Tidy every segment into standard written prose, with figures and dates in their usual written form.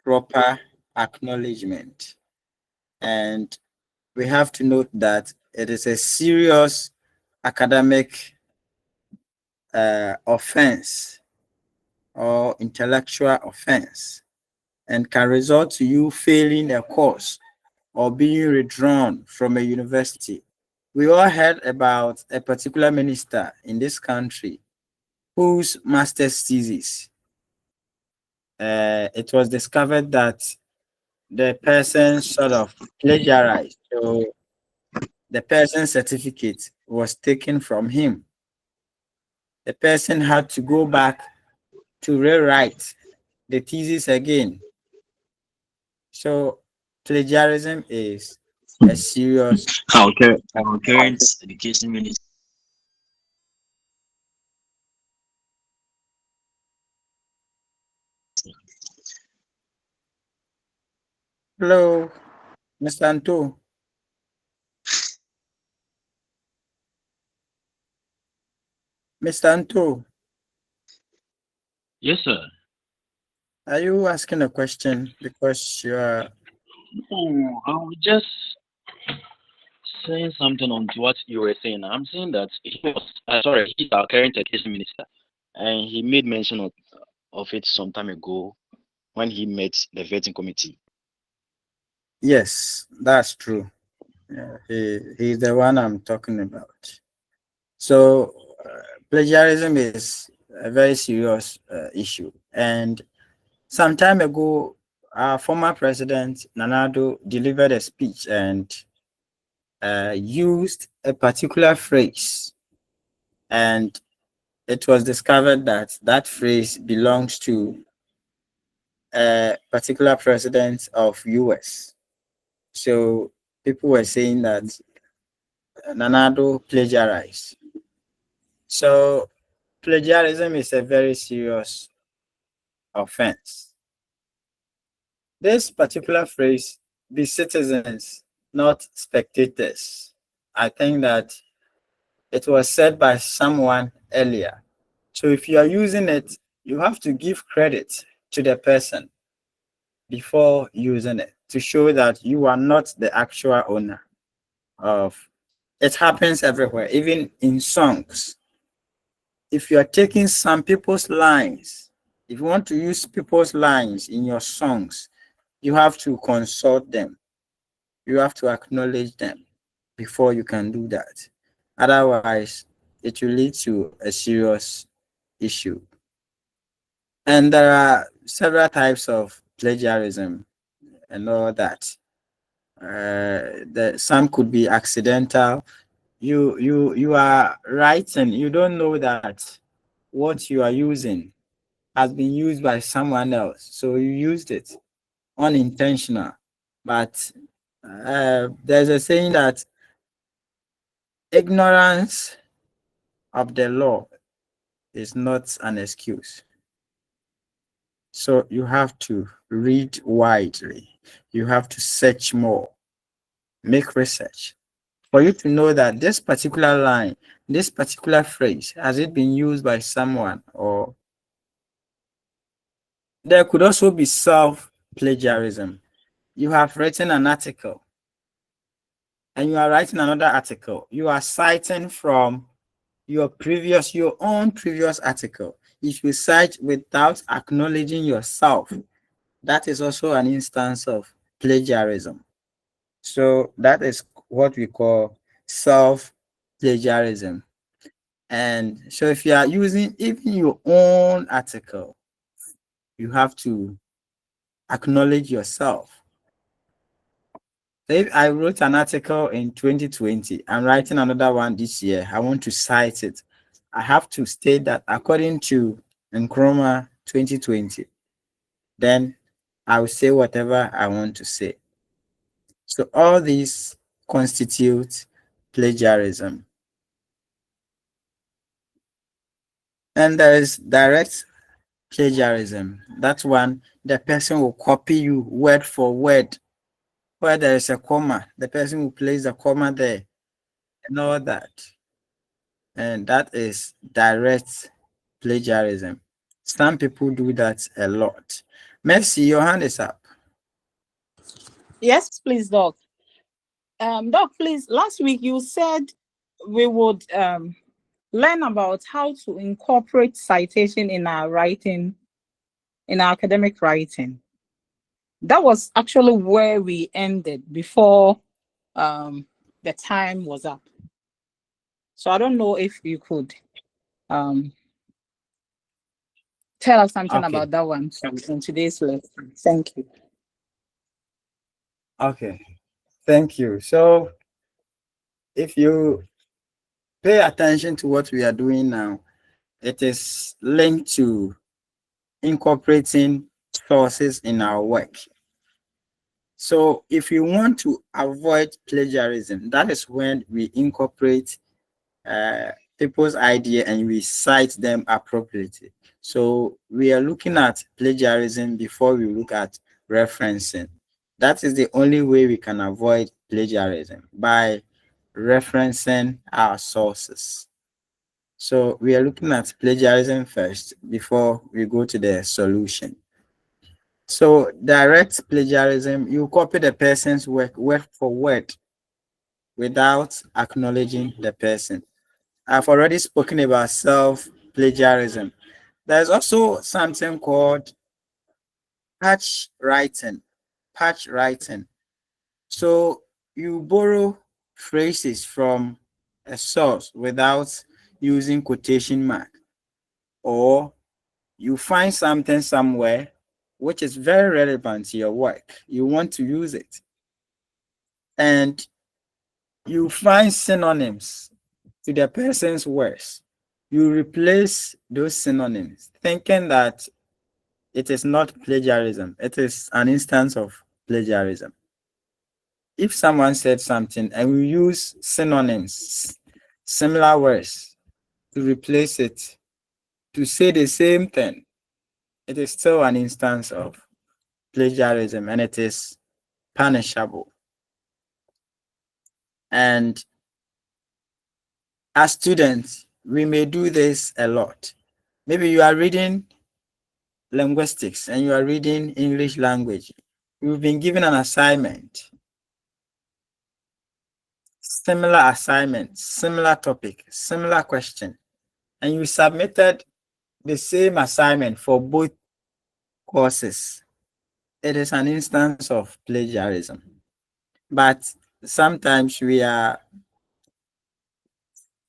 proper acknowledgement. And we have to note that it is a serious academic offense or intellectual offense, and can result to you failing a course or being withdrawn from a university. We all heard about a particular minister in this country whose master's thesis, it was discovered that the person sort of plagiarized. So the person's certificate was taken from him. The person had to go back to rewrite the thesis again. So plagiarism is a serious. Our current education minister. Hello, Mr. Anto. Mr. Anto, Yes, sir. are you asking a question? Because you are. No, I was just saying something on to what you were saying. I'm saying that he was, sorry, he's our current education minister, and he made mention of it some time ago when he met the vetting committee. Yes, that's true. Yeah, he's the one I'm talking about. So, plagiarism is a very serious issue. And some time ago, our former president, Nanado, delivered a speech and used a particular phrase. And it was discovered that that phrase belongs to a particular president of US. So people were saying that Nanado plagiarized. So plagiarism is a very serious offense. This particular phrase, be citizens, not spectators. I think that it was said by someone earlier. So if you are using it, you have to give credit to the person before using it to show that you are not the actual owner of. It happens everywhere, even in songs. If you are taking some people's lines, if you want to use people's lines in your songs, you have to consult them. You have to acknowledge them before you can do that. Otherwise, it will lead to a serious issue. And there are several types of plagiarism and all that. Some could be accidental. You are writing, you don't know that what you are using has been used by someone else, so you used it unintentional. But there's a saying that ignorance of the law is not an excuse. So you have to read widely, you have to search more, make research for you to know that this particular line, this particular phrase, has it been used by someone? Or there could also be self plagiarism. You have written an article and you are writing another article. You are citing from your own previous article. If you cite without acknowledging yourself, that is also an instance of plagiarism. So that is what we call self plagiarism. And so if you are using even your own article, you have to acknowledge yourself. So if I wrote an article in 2020, I'm writing another one this year, I want to cite it. I have to state that according to Nkrumah 2020, then I will say whatever I want to say. So all these constitute plagiarism. And there is direct plagiarism. That one, the person will copy you word for word. Where there is a comma, the person will place the comma there and all that. And that is direct plagiarism. Some people do that a lot. Mercy, your hand is up. Yes, please, Doc. Doc, please. Last week you said we would learn about how to incorporate citation in our writing, in our academic writing. That was actually where we ended before um, the time was up. So I don't know if you could um, tell us something Okay. about that one in today's lesson. Thank you. Okay. Thank you. So if you pay attention to what we are doing now, it is linked to incorporating sources in our work. So if you want to avoid plagiarism, that is when we incorporate uh, people's idea and we cite them appropriately. So we are looking at plagiarism before we look at referencing. That is the only way we can avoid plagiarism, by referencing our sources. So we are looking at plagiarism first before we go to the solution. So direct plagiarism, you copy the person's work word for word without acknowledging the person. I've already spoken about self plagiarism. There's also something called patch writing. Patch writing. So you borrow phrases from a source without using quotation mark, or you find something somewhere which is very relevant to your work. You want to use it, and you find synonyms to the person's words. You replace those synonyms, thinking that it is not plagiarism, it is an instance of plagiarism. If someone said something and we use synonyms, similar words, to replace it, to say the same thing, it is still an instance of plagiarism and it is punishable. And as students, we may do this a lot. Maybe you are reading linguistics and you are reading English language. You've been given an assignment, similar topic, similar question, and you submitted the same assignment for both courses. It is an instance of plagiarism. But sometimes we are,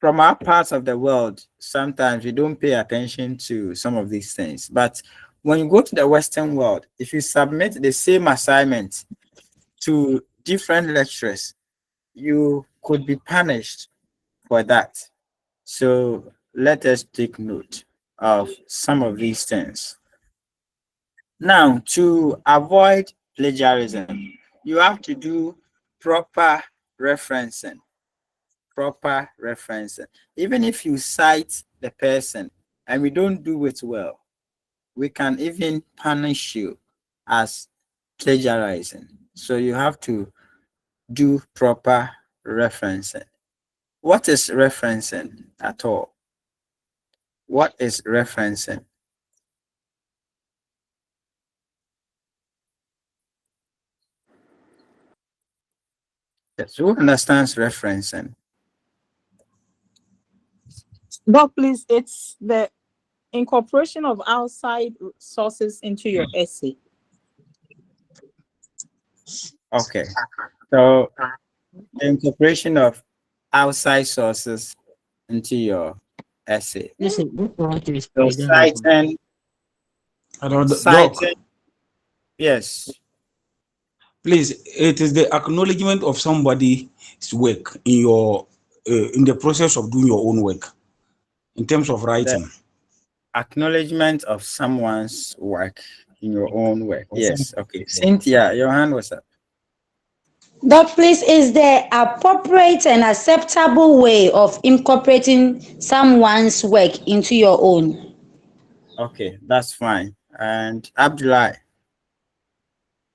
from our parts of the world, sometimes we don't pay attention to some of these things. But when you go to the Western world, if you submit the same assignment to different lecturers, you could be punished for that. So let us take note of some of these things. Now, to avoid plagiarism, you have to do proper referencing. Proper referencing. Even if you cite the person and we don't do it well, we can even punish you as plagiarizing. So you have to do proper referencing. What is referencing at all? What is referencing? Yes, who understands referencing? Doc, please, it's the incorporation of outside sources into your essay. Okay. So the incorporation of outside sources into your essay. Listen, this one is So plagiarism. Hello, Doc. citing, yes, Please, it is the acknowledgement of somebody's work in your in the process of doing your own work in terms of the writing. acknowledgement of someone's work in your own work. Or Yes. something. Okay. Cynthia, your hand was up. Doc, please, is there appropriate and acceptable way of incorporating someone's work into your own? Okay, that's fine. And Abdullah,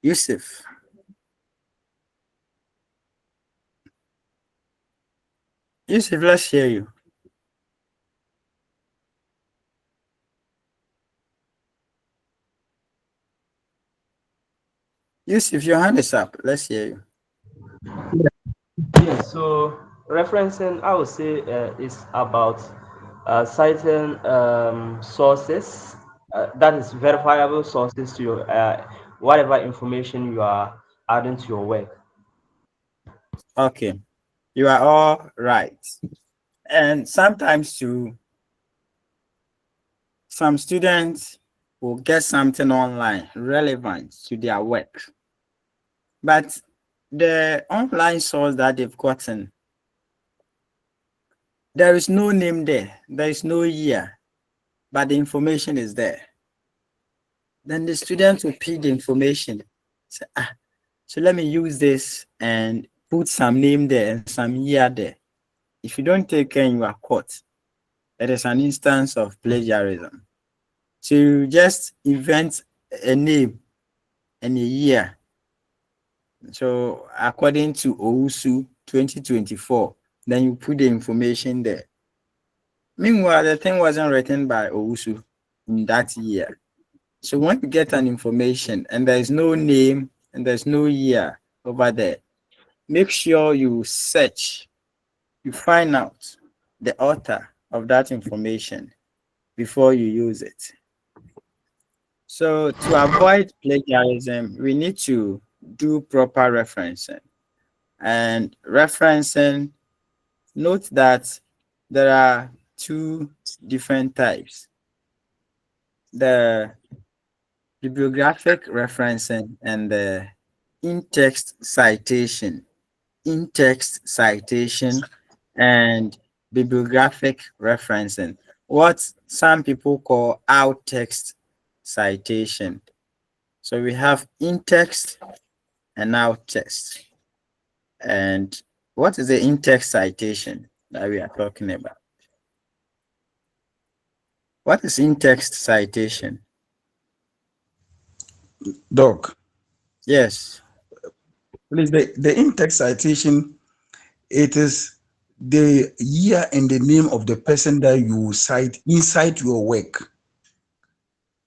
Yusuf, Yusuf, let's hear you. Yusuf, your hand is up. Let's hear you. Yes, so referencing, I would say, is about citing sources, that is verifiable sources to your whatever information you are adding to your work. Okay, you are all right. And sometimes too, some students will get something online relevant to their work, but the online source that they've gotten, there is no name there, there is no year, but the information is there. Then the student will pick the information. Say, so let me use this and put some name there and some year there. If you don't take care, you are caught. It is an instance of plagiarism. So you just invent a name and a year. So according to OUSU 2024, then you put the information there. Meanwhile, the thing wasn't written by OUSU in that year. So when you get an information and there is no name and there's no year over there, make sure you search, you find out the author of that information before you use it. So to avoid plagiarism, we need to do proper referencing. And referencing, note that there are two different types. The bibliographic referencing and the in-text citation. In-text citation and bibliographic referencing. What some people call out-text citation. So we have in-text and out-text. And what is the in-text citation that we are talking about? What is in-text citation? Doc, Yes. please, the in-text citation, it is the year and the name of the person that you cite inside your work,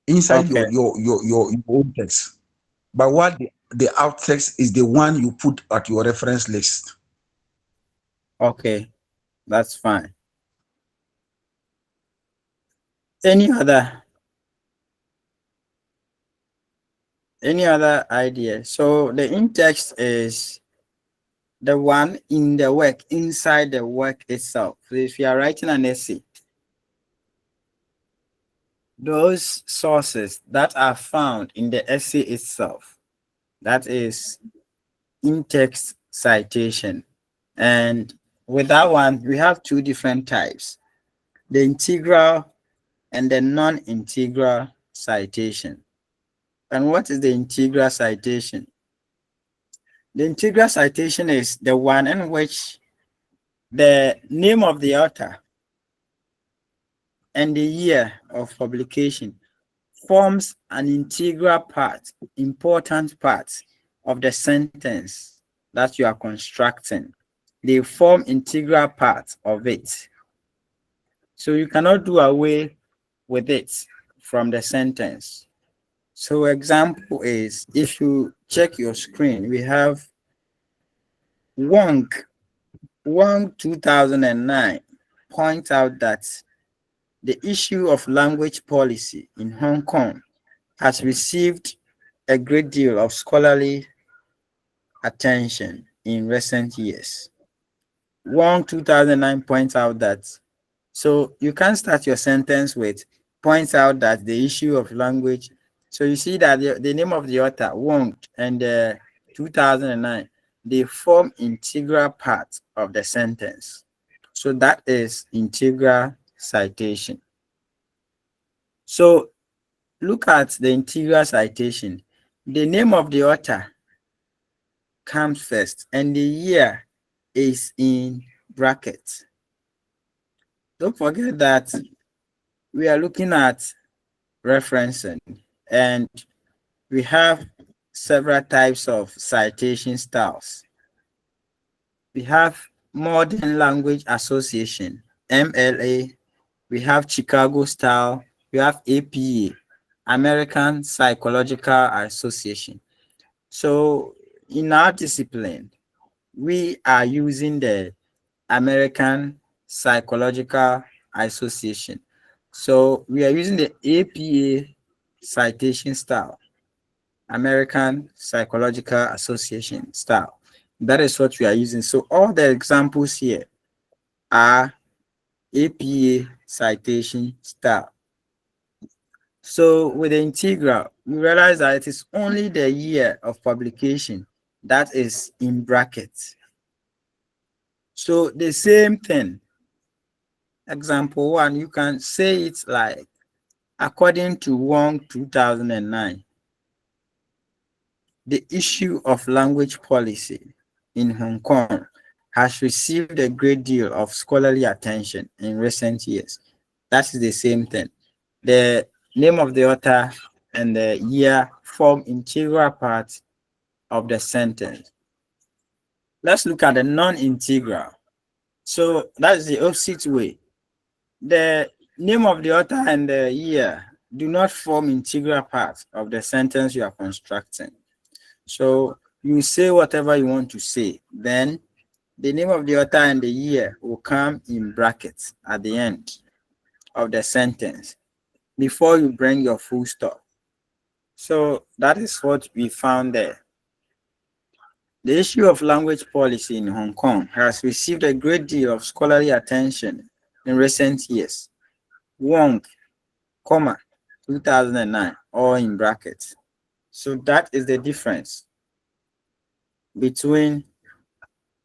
inside Okay. your own text. But what the out text is the one you put at your reference list. Okay. That's fine. Any other idea? So the in-text is the one in the work, inside the work itself. So if you are writing an essay, those sources that are found in the essay itself, that is in-text citation. And with that one, we have two different types, the integral and the non-integral citation. And what is the integral citation? The integral citation is the one in which the name of the author and the year of publication forms an integral part, important part of the sentence that you are constructing. They form integral part of it. So you cannot do away with it from the sentence. So example is, if you check your screen, we have Wong 2009 point out that the issue of language policy in Hong Kong has received a great deal of scholarly attention in recent years. Wong 2009 points out that, so you can start your sentence with points out that the issue of language. So you see that the name of the author, Wong, and 2009, they form integral part of the sentence. So that is integral citation. So look at the integral citation. The name of the author comes first and the year is in brackets. Don't forget that we are looking at referencing and we have several types of citation styles. We have Modern Language Association, MLA, we have Chicago style, we have APA, American Psychological Association. So in our discipline, we are using the American Psychological Association. So we are using the APA citation style, American Psychological Association style. That is what we are using. So all the examples here are APA citation style. So with the integral, we realize that it is only the year of publication that is in brackets. So the same thing. Example one, you can say it like, according to Wong 2009, the issue of language policy in Hong Kong has received a great deal of scholarly attention in recent years. That is the same thing. The name of the author and the year form integral parts of the sentence. Let's look at the non-integral. So that's the opposite way. The name of the author and the year do not form integral parts of the sentence you are constructing. So you say whatever you want to say, then the name of the author and the year will come in brackets at the end of the sentence before you bring your full stop. So that is what we found there. The issue of language policy in Hong Kong has received a great deal of scholarly attention in recent years. Wong, comma, 2009, all in brackets. So that is the difference between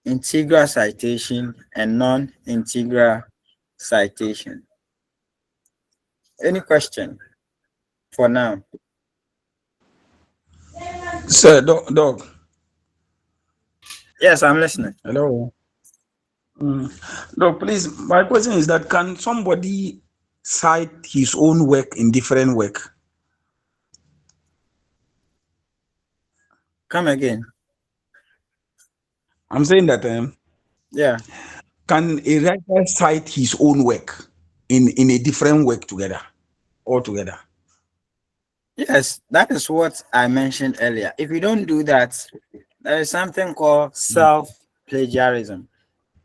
integral citation and non-integral citation. Any question for now? Sir, dog. Yes, I'm listening. Hello. Dog, please. My question is that can somebody cite his own work in different work? Come again. I'm saying that Yeah. can a writer cite his own work in a different work together, altogether? Yes, that is what I mentioned earlier. If you don't do that, there is something called self-plagiarism.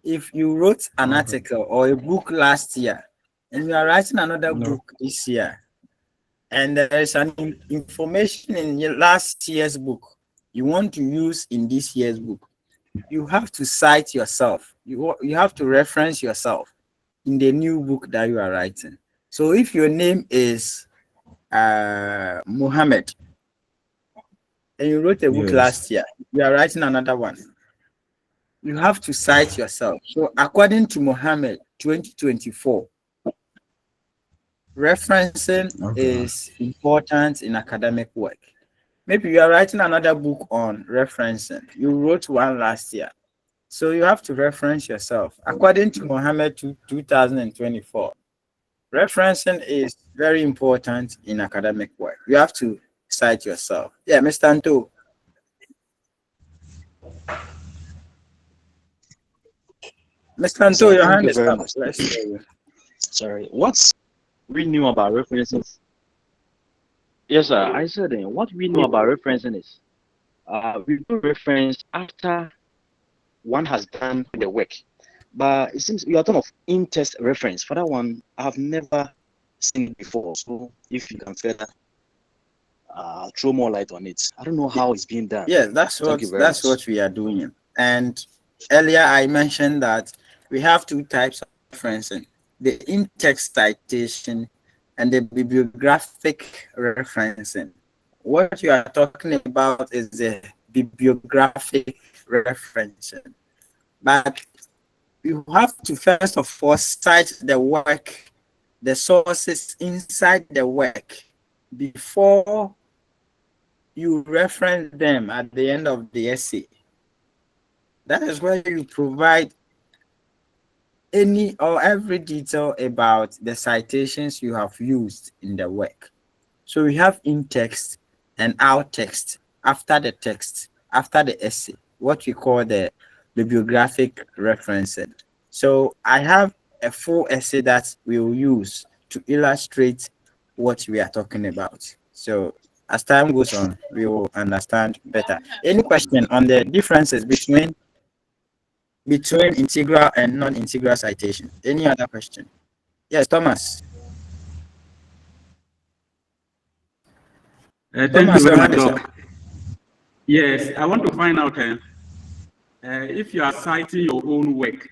If you wrote an Okay. article or a book last year and you are writing another No. book this year, and there is an information in your last year's book you want to use in this year's book, you have to cite yourself. You have to reference yourself in the new book that you are writing. So if your name is Muhammad and you wrote a book Yes. last year, you are writing another one, you have to cite yourself. So according to Muhammad 2024, referencing Okay. is important in academic work. Maybe you are writing another book on referencing. You wrote one last year. So you have to reference yourself. According to Mohammed 2024, referencing is very important in academic work. You have to cite yourself. Yeah, Mr. Anto. Mr. Anto, So your thank hand you is very up. much. Let's hear you. Sorry. What's we knew about referencing? Yes, sir. I said what we know about referencing is we do reference after one has done the work. But it seems you are talking of in-text reference. For that one, I have never seen it before. So if you can further throw more light on it, I don't know how it's being done. Yes, that's Thank what you very that's much. what we are doing. And earlier I mentioned that we have two types of referencing: the in-text citation and the bibliographic referencing. What you are talking about is the bibliographic referencing. But you have to first of all cite the work, the sources inside the work before you reference them at the end of the essay. That is where you provide any or every detail about the citations you have used in the work. So we have in text and out text after the essay, what we call the bibliographic referencing. So I have a full essay that we will use to illustrate what we are talking about. So As time goes on, we will understand better. Any question on the differences between integral and non-integral citation? Any other question? Yes, Thomas. Thank you Thomas, very your much, hand is up. Doc. Yes, I want to find out if you are citing your own work,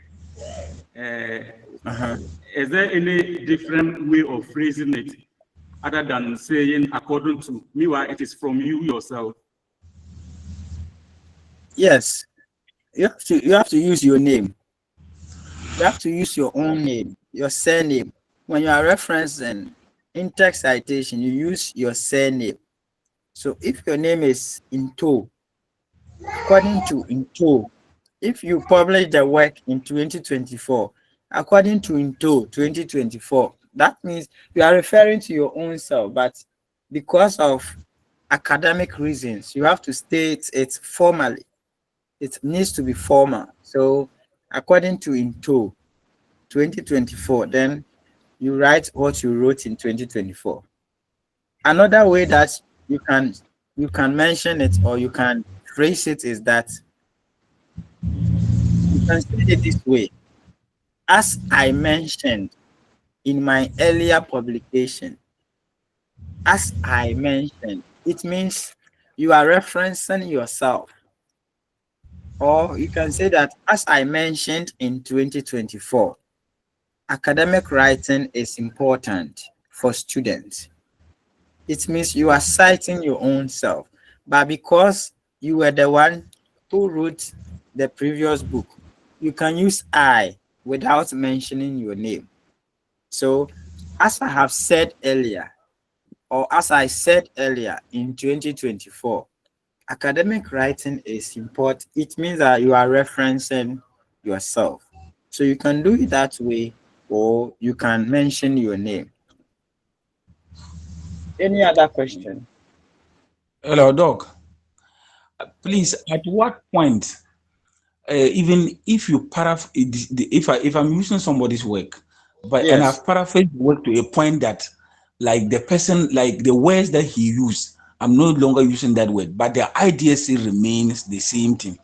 Uh-huh. is there any different way of phrasing it other than saying according to? Meanwhile, it is from you yourself. Yes, you have to use your name. You have to use your own name, your surname. When you are referencing in text citation, you use your surname. So if your name is Into, according to Into, if you publish the work in 2024, according to Into 2024, that means you are referring to your own self, but because of academic reasons, you have to state it formally. It needs to be formal. So according to Into 2024, then you write what you wrote in 2024. Another way that you can you can mention it or you can phrase it is that you can say it this way. As I mentioned in my earlier publication, as I mentioned, it means you are referencing yourself. Or you can say that as I mentioned in 2024, academic writing is important for students. It means you are citing your own self. But because you were the one who wrote the previous book, you can use I without mentioning your name. So, as I have said earlier, or as I said earlier in 2024, academic writing is important. It means that you are referencing yourself. So, you can do it that way, or you can mention your name. Any other question? Hello, Doc. Please, at what point, even if you if I'm using somebody's work, and Yes. I've paraphrased the work to a point that, like the person, like the words that he used, I'm no longer using that word, but the idea still remains the same thing.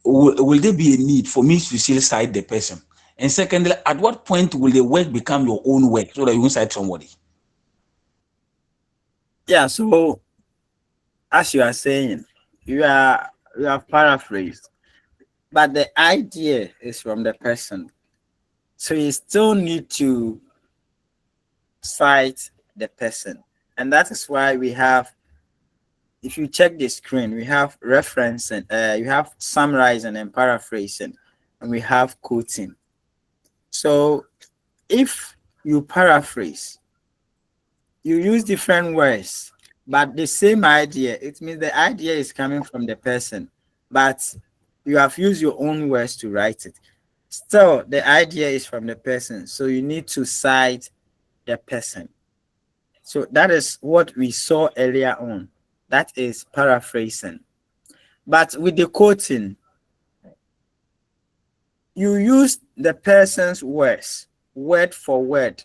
Will there be a need for me to still cite the person? And secondly, at what point will the work become your own work so that you won't cite somebody? Yeah, so as you are saying, you have paraphrased, but the idea is from the person. So you still need to cite the person. And that is why we have, if you check the screen, we have referencing, you have summarizing and paraphrasing, and we have quoting. So if you paraphrase, you use different words, but the same idea. It means the idea is coming from the person, but you have used your own words to write it. Still, the idea is from the person, so you need to cite the person. So that is what we saw earlier on. That is paraphrasing. But with the quoting, you use the person's words, word for word.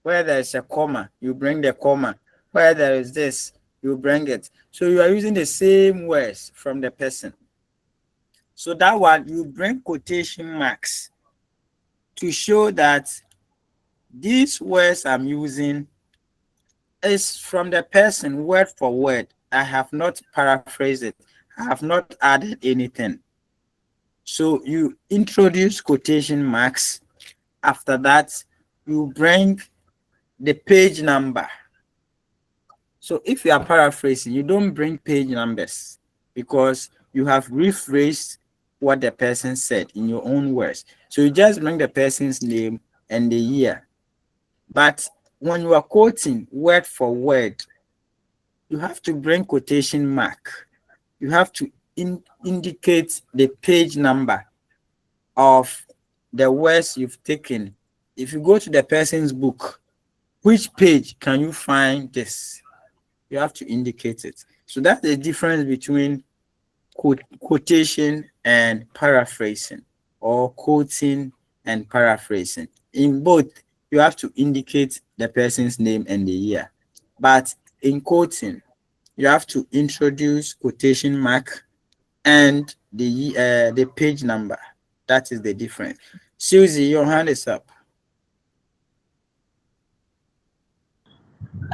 Where there is a comma, you bring the comma. Where there is this, you bring it. So you are using the same words from the person. So that one, you bring quotation marks to show that these words I'm using is from the person word for word. I have not paraphrased it. I have not added anything. So you introduce quotation marks. After that, you bring the page number. So if you are paraphrasing, you don't bring page numbers because you have rephrased what the person said in your own words. So you just bring the person's name and the year. But when you are quoting word for word, you have to bring quotation mark. You have to indicate the page number of the words you've taken. If you go to the person's book, which page can you find this? You have to indicate it. So that's the difference between quotation and paraphrasing, or quoting and paraphrasing. In both, you have to indicate the person's name and the year. But in quoting, you have to introduce quotation mark and the page number. That is the difference. Susie, your hand is up.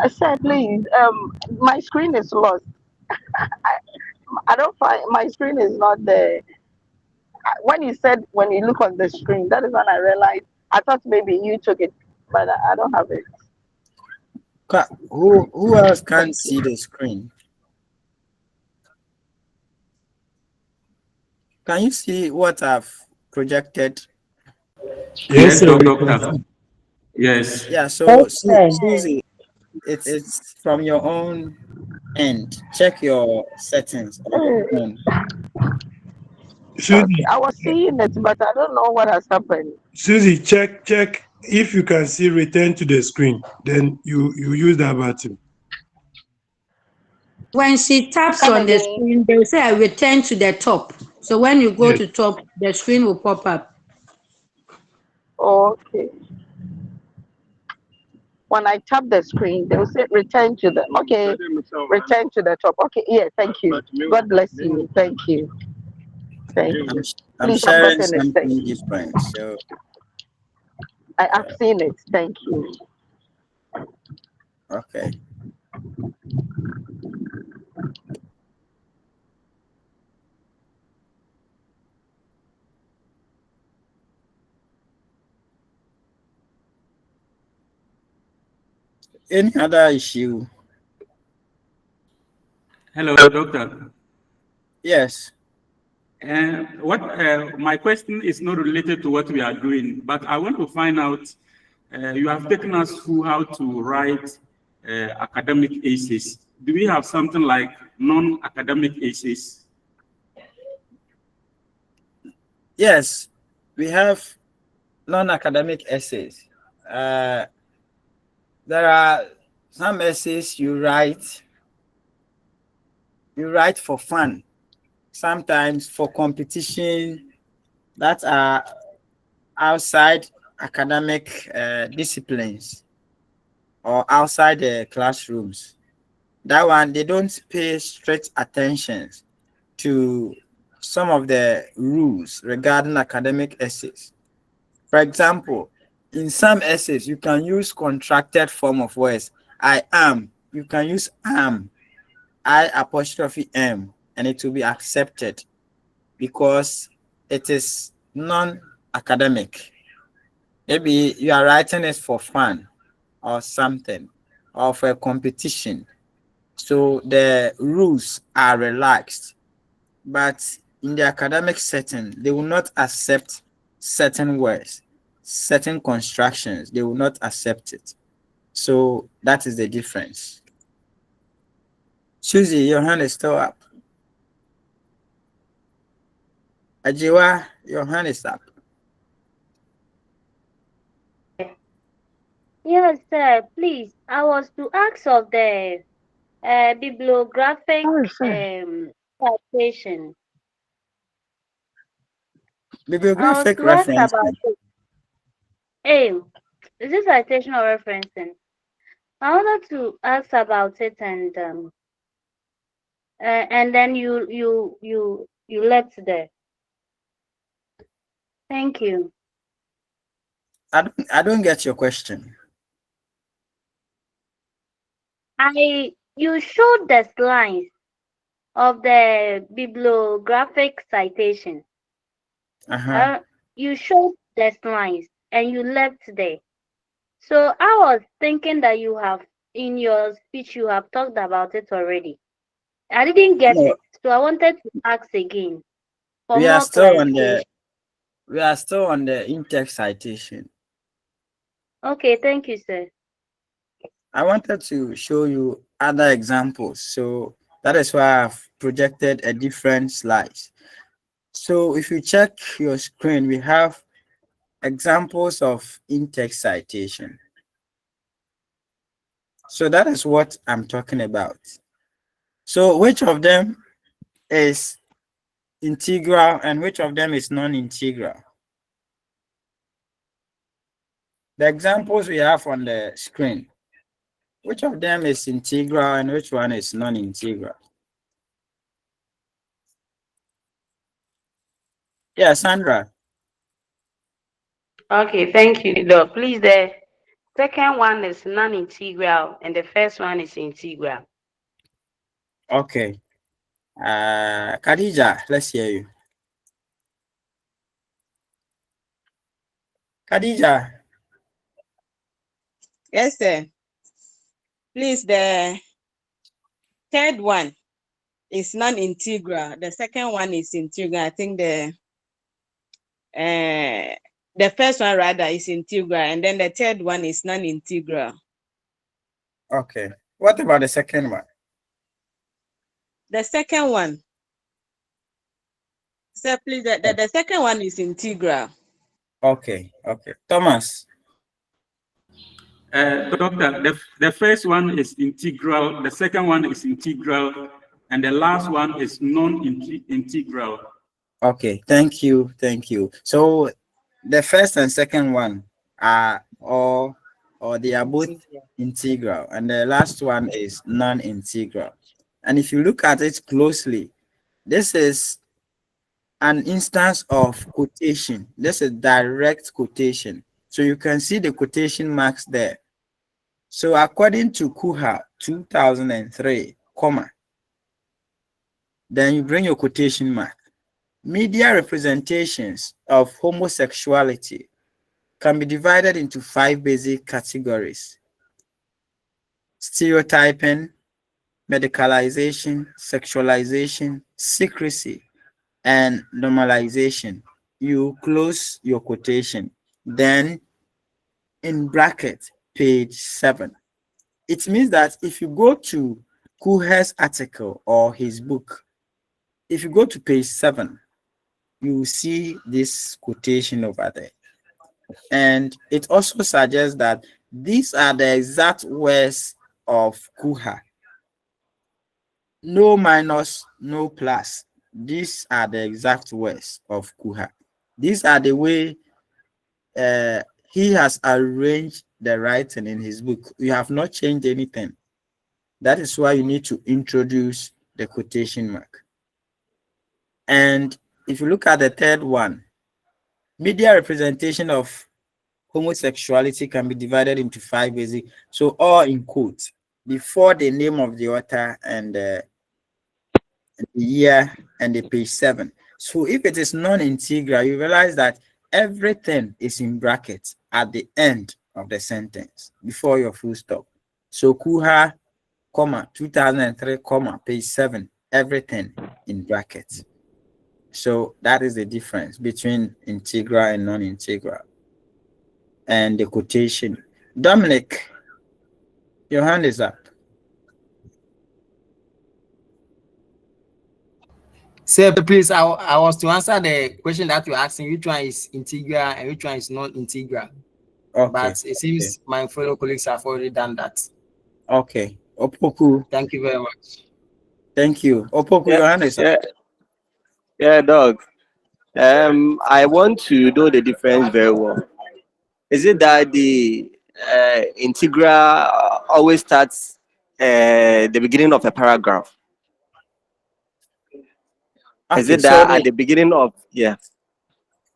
I said, please, my screen is lost. I don't find my screen is not there. When you said when you look on the screen, that is when I realized. I thought maybe you took it, but I don't have it. Who else can't see the screen? Can you see what I've projected? Yes, Yes, sir. doctor. Yes. Yeah, so Yes, sir. Susie, it's from your own end. Check your settings on your Okay, phone. Susie, I was seeing it, but I don't know what has happened. Susie, check if you can see return to the screen. Then you use that button. When she taps Come on the again. screen, they will say return to the top. So when you go Yes. to top, the screen will pop up. Okay. When I tap the screen, they will say return to the. Okay, return to the top. Okay, yeah, thank you. God bless you. Thank you. Thank I'm you. I'm Please, I've sharing gotten it. Thank something you. different. So I've seen it. Thank you. okay. Any other issue? Hello, doctor. Yes. What my question is not related to what we are doing, but I want to find out. You have taken us through how to write academic essays. Do we have something like non-academic essays? Yes, we have non-academic essays. There are some essays you write for fun, sometimes for competition that are outside academic disciplines or outside the classrooms. That one, they don't pay strict attention to some of the rules regarding academic essays. For example, in some essays, you can use contracted form of words. I am. You can use am, I apostrophe M, and it will be accepted because it is non-academic. Maybe you are writing it for fun or something, or for a competition. So the rules are relaxed. But in the academic setting, they will not accept certain words, certain constructions. They will not accept it. So that is the difference. Susie, your hand is still up. Ajiwa, your hand is up. Yes, sir. Please, I was to ask of the bibliographic Oh, sir. citation. I was Bibliographic to ask about referencing. it. Hey, is this citation or referencing? I wanted to ask about it, and then you left there. Thank you. I don't get your question. You showed the slides of the bibliographic citation. Uh-huh. Uh, you showed the slides and you left there. So I was thinking that you have, in your speech, you have talked about it already. I didn't get No, it, so I wanted to ask again for we are more still on the clarification. we are still on the in-text citation. Okay, thank you, sir. I wanted to show you other examples. So that is why I've projected a different slides. So if you check your screen, we have examples of in-text citation. So that is what I'm talking about. So which of them is integral and which of them is non-integral? The examples we have on the screen. Which of them is integral and which one is non-integral? Yeah, Sandra. Okay, thank you, Doc. Please, the second one is non-integral and the first one is integral. Okay. Khadija, let's hear you. Khadija. Yes, sir. Please, the third one is non-integral. The second one is integral. I think the first one rather is integral, and then the third one is non-integral. Okay. What about the second one? The second one, sir, please, the second one is integral. Okay. Okay. Thomas. Doctor, the first one is integral, the second one is integral, and the last one is non-integral. Okay. Thank you. Thank you. So the first and second one are all, or they are both integral, and the last one is non-integral. And if you look at it closely, this is an instance of quotation. This is direct quotation. So you can see the quotation marks there. So according to Kuha 2003, comma, then you bring your quotation mark. Media representations of homosexuality can be divided into 5 basic categories: stereotyping, medicalization, sexualization, secrecy, and normalization. You close your quotation. Then in bracket, page 7. It means that if you go to Kuher's article or his book, if you go to page 7, you will see this quotation over there. And it also suggests that these are the exact words of Kuha. No minus, no plus. These are the exact words of Kuha. These are the way he has arranged the writing in his book. You have not changed anything. That is why you need to introduce the quotation mark. And if you look at the third one, media representation of homosexuality can be divided into 5 basic. So all in quotes before the name of the author and the year and the page 7. So if it is non-integral, you realize that everything is in brackets at the end of the sentence before your full stop. So Kuha, comma, 2003, comma, page 7, everything in brackets. So that is the difference between integral and non-integral. And the quotation. Dominic, your hand is up. Sir, please, I was to answer the question that you're asking, which one is integral and which one is non-integral. Okay. But it seems my fellow colleagues have already done that. Okay. Opoku. Thank you very much. Thank you. Opoku, your hand is up. Yeah, dog. I want to know the difference very well. Is it that the integral always starts the beginning of a paragraph? Is it that at the beginning of, yeah?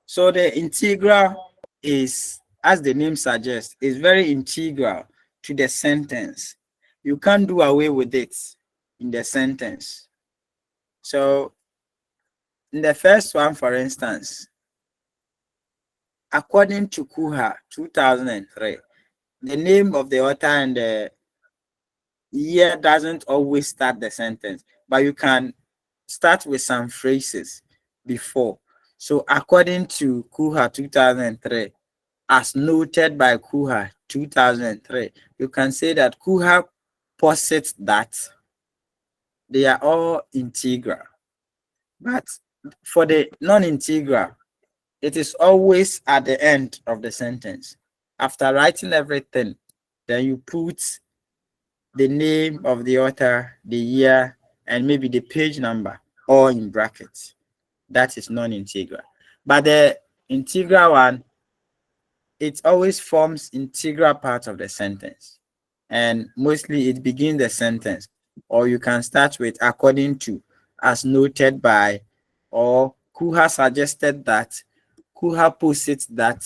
So the integral is, as the name suggests, is very integral to the sentence. You can't do away with it in the sentence. So in the first one, for instance, according to Kuha 2003, the name of the author and the year doesn't always start the sentence, but you can start with some phrases before. So according to Kuha 2003, as noted by Kuha 2003, you can say that Kuha posits that they are all integral. But for the non-integral, it is always at the end of the sentence. After writing everything, then you put the name of the author, the year, and maybe the page number, all in brackets. That is non-integral. But the integral one, it always forms integral part of the sentence. and mostly it begins the sentence. Or you can start with according to, as noted by, or Kuha suggested that, Kuha posits that,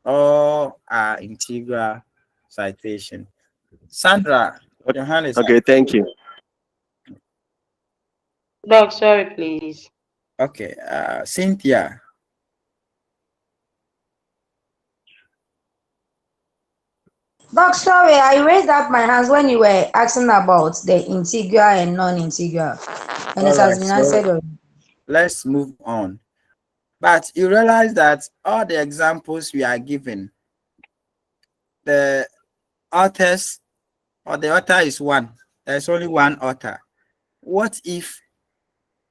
all are integral citation. Sandra, your hand is up. Okay, thank you. Doc, sorry, please. Okay, Cynthia. Doc, sorry, I raised up my hands when you were asking about the integral and non-integral, and All it has right, been so answered already. let's move on. But you realize that all the examples we are given, the authors or the author is one. There's only one author. What if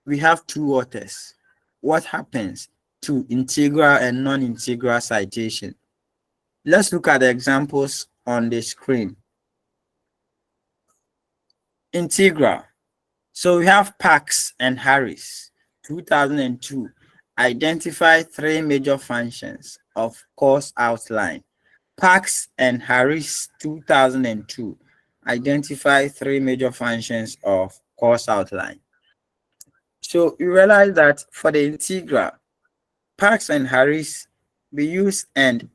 we have two authors? What happens to integral and non-integral citation? Let's look at the examples on the screen. Integral. So we have Parks and Harris, 2002. Identify three major functions of course outline. Parks and Harris, 2002. Identify three major functions of course outline. So you realize that for the integral, Parks and Harris, we use and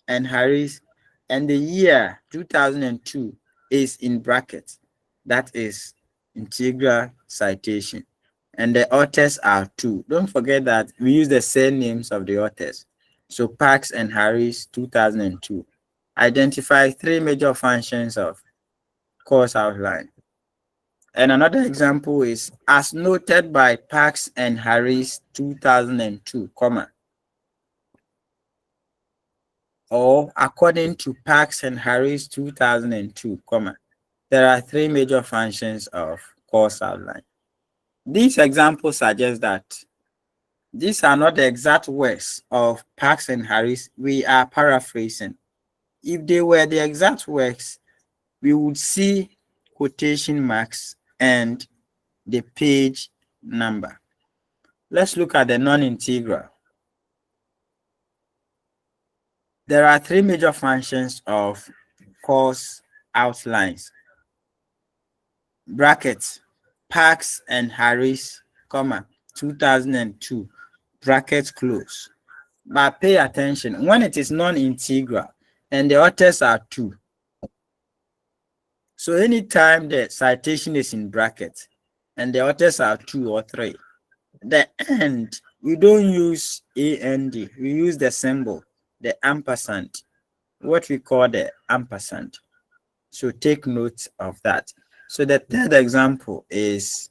Harris, and the year 2002 is in brackets. That is integral citation. And the authors are two. Don't forget that we use the same names of the authors. So Parks and Harris, 2002. Identify three major functions of course outline. And another example is as noted by Parks and Harris, 2002, comma, or according to Parks and Harris, 2002, comma, there are three major functions of course outline. These examples suggest that these are not the exact words of Parks and Harris. We are paraphrasing. If they were the exact words, we would see quotation marks and the page number. Let's look at the non-integral. There are three major functions of course outlines. Brackets, Parks and Harris, comma, 2002, brackets close. But pay attention, when it is non-integral and the authors are two, so anytime the citation is in brackets and the authors are two or three, the end, we don't use AND, we use the symbol, the ampersand, what we call the ampersand. So take note of that. So the third example is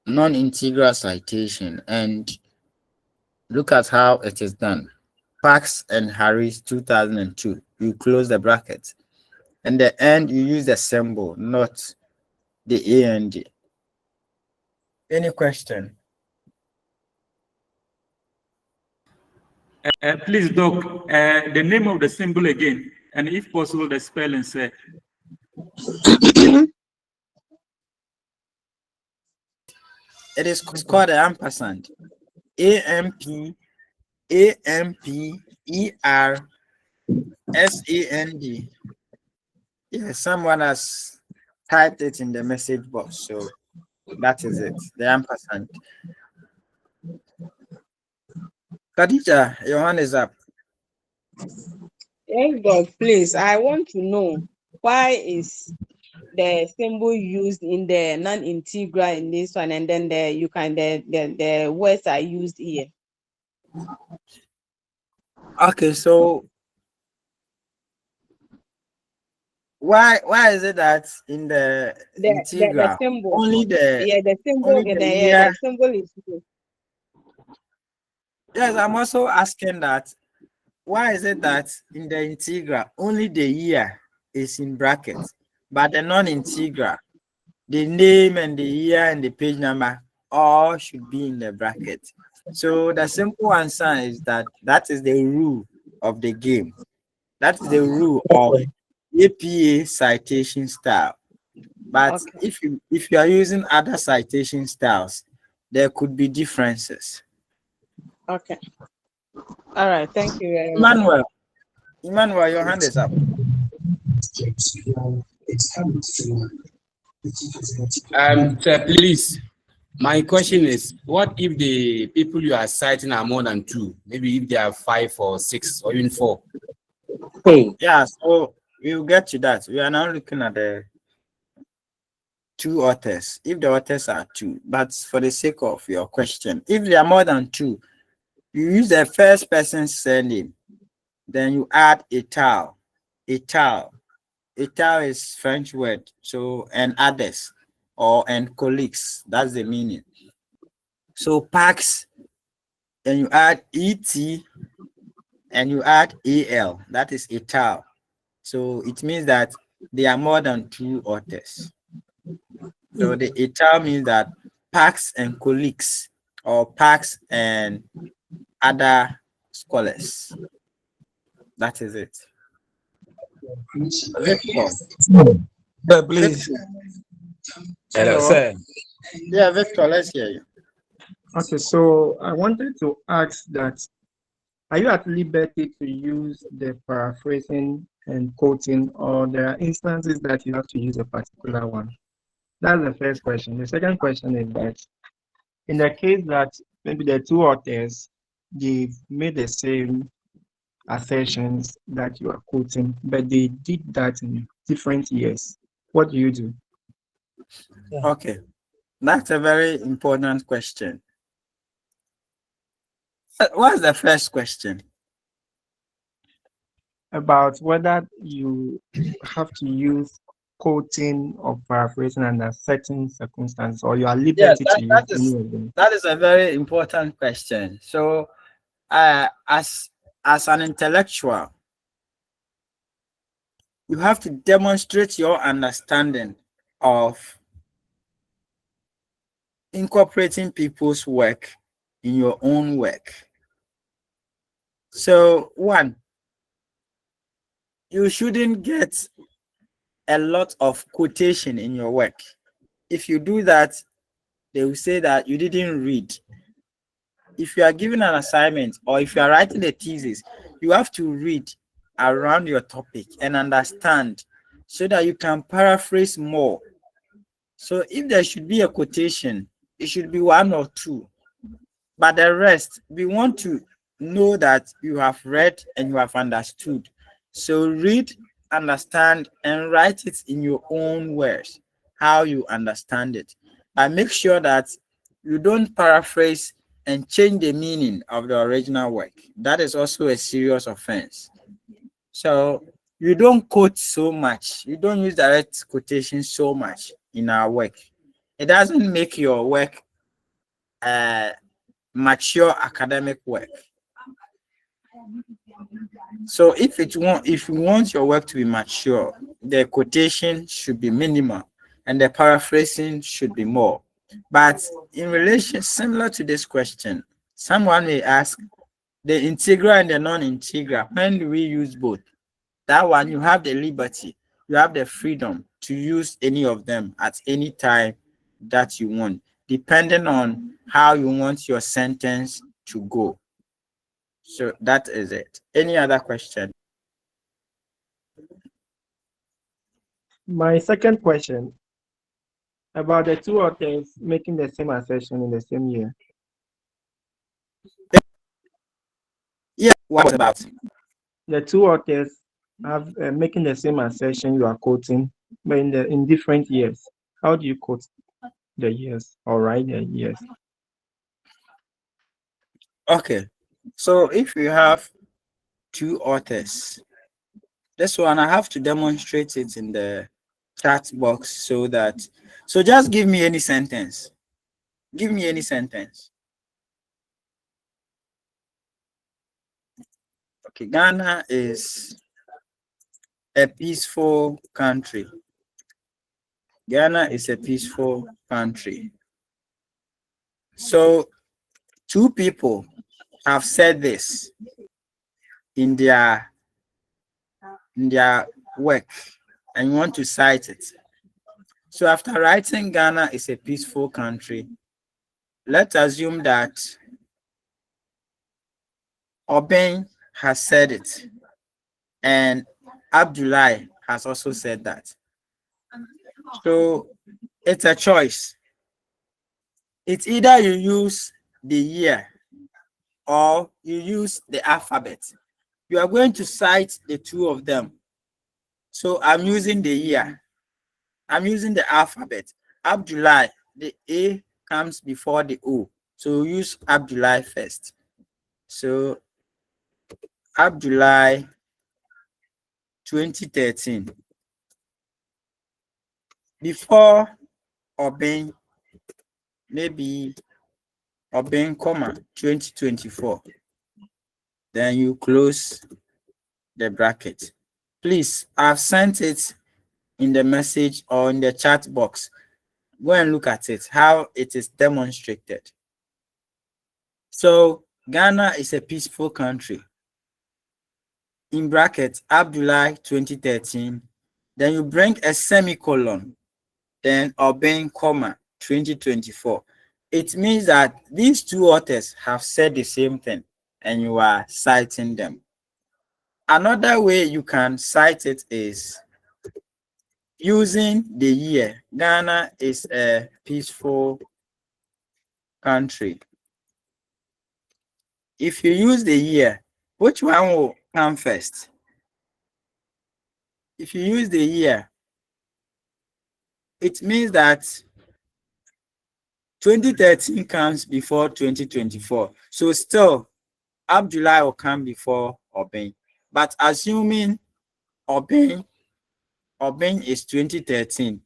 non-integral citation, and look at how it is done. Parks and Harris, 2002. You close the bracket. And the end, you use the symbol, not the AND. Any question? Please, Doc, the name of the symbol again, and if possible, the spelling, sir. It is called the ampersand. AMP, AMPERSAND. Yeah, someone has typed it in the message box, so that is it. The ampersand. Khadija, your hand is up. Yes, Doc, please. I want to know why is the symbol used in the non-integral in this one, and then the words are used here. Okay, so why is it that in the integral symbol, only the the symbol, only the year? the symbol is used. Yes, I'm also asking that why is it that in the integral only the year is in brackets, but the non-integral, the name and the year and the page number all should be in the bracket? So the simple answer is that that is the rule of the game. That is the rule of APA citation style. But Okay. if you are using other citation styles, there could be differences. Okay. All right. Thank you very much. Emmanuel, your hand is up. Sir, please. My question is, what if the people you are citing are more than two? Maybe if they are 5 or 6 or even 4. Yeah, so we'll get to that. We are now looking at the two authors. If the authors are two, but for the sake of your question, if there are more than two, you use the first person's surname, then you add a tal. A tal. A tal is French word. So and others or and colleagues. That's the meaning. So Pax, and you add et and you add al. That is a tal. So it means that there are more than two authors. So the etal means that Pax and colleagues or Pax and other scholars. That is it. Victor. Please. Victor. Hello, sir. Yeah, Victor, let's hear you. Okay, so I wanted to ask that, are you at liberty to use the paraphrasing and quoting, or there are instances that you have to use a particular one? That's the first question. The second question is that, in the case that maybe the two authors, they've made the same assertions that you are quoting, but they did that in different years, what do you do? Okay, that's a very important question. What's the first question? About whether you have to use quoting or paraphrasing under certain circumstances, or you are Yes, liberty to use any of them. that is a very important question. So, as an intellectual, you have to demonstrate your understanding of incorporating people's work in your own work. So, one, you shouldn't get a lot of quotation in your work. If you do that, they will say that you didn't read. If you are given an assignment or if you are writing a thesis, you have to read around your topic and understand so that you can paraphrase more. So if there should be a quotation, it should be one or two. But the rest, we want to know that you have read and you have understood. So read, understand, and write it in your own words, how you understand it. And make sure that you don't paraphrase and change the meaning of the original work. That is also a serious offense. So you don't quote so much. You don't use direct quotation so much in our work. It doesn't make your work mature academic work. So if you want your work to be mature, the quotation should be minimal and the paraphrasing should be more. But in relation similar to this question, someone may ask the integral and the non-integral, when do we use both? That one, you have the liberty, you have the freedom to use any of them at any time that you want, depending on how you want your sentence to go. So that is it. Any other question? My second question, about the two authors making the same assertion in the same year. Yeah, what was about? The two authors have making the same assertion you are quoting, but in different years. How do you quote the years or write the years? Okay, so if you have two authors, this one I have to demonstrate it in the chat box so just give me any sentence. Give me any sentence. Okay, Ghana is a peaceful country. Ghana is a peaceful country. So two people have said this in their work and you want to cite it. So after writing Ghana is a peaceful country, let's assume that Obeng has said it and Abdullahi has also said that. So it's a choice. It's either you use the year or you use the alphabet. You are going to cite the two of them. So I'm using the year. I'm using the alphabet. Abdullah, the A comes before the O. So we use Abdullah first. So Abdullah 2013. Before Obeng, maybe Obeng, 2024. Then you close the bracket. Please, I've sent it in the message or in the chat box. Go and look at it, how it is demonstrated. So Ghana is a peaceful country. In brackets, Abdullah 2013. Then you bring a semicolon, then Obeng, 2024. It means that these two authors have said the same thing and you are citing them. Another way you can cite it is using the year. Ghana is a peaceful country. If you use the year, which one will come first? If you use the year, it means that 2013 comes before 2024. So still, Abdullah will come before Obeng. But assuming Obeng is 2013,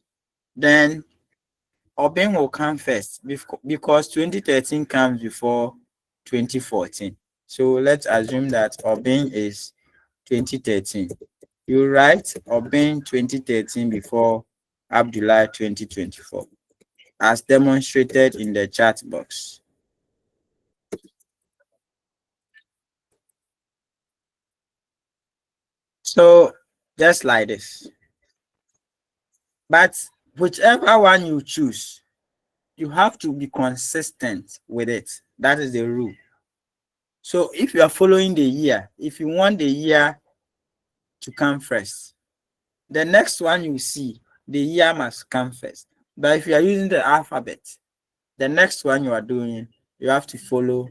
then Obeng will come first because 2013 comes before 2014. So let's assume that Obeng is 2013. You write Obeng 2013 before Abdullah 2024, as demonstrated in the chat box. So just like this. But whichever one you choose, you have to be consistent with it. That is the rule. So if you are following the year, if you want the year to come first, the next one you see, the year must come first. But if you are using the alphabet, the next one you are doing, you have to follow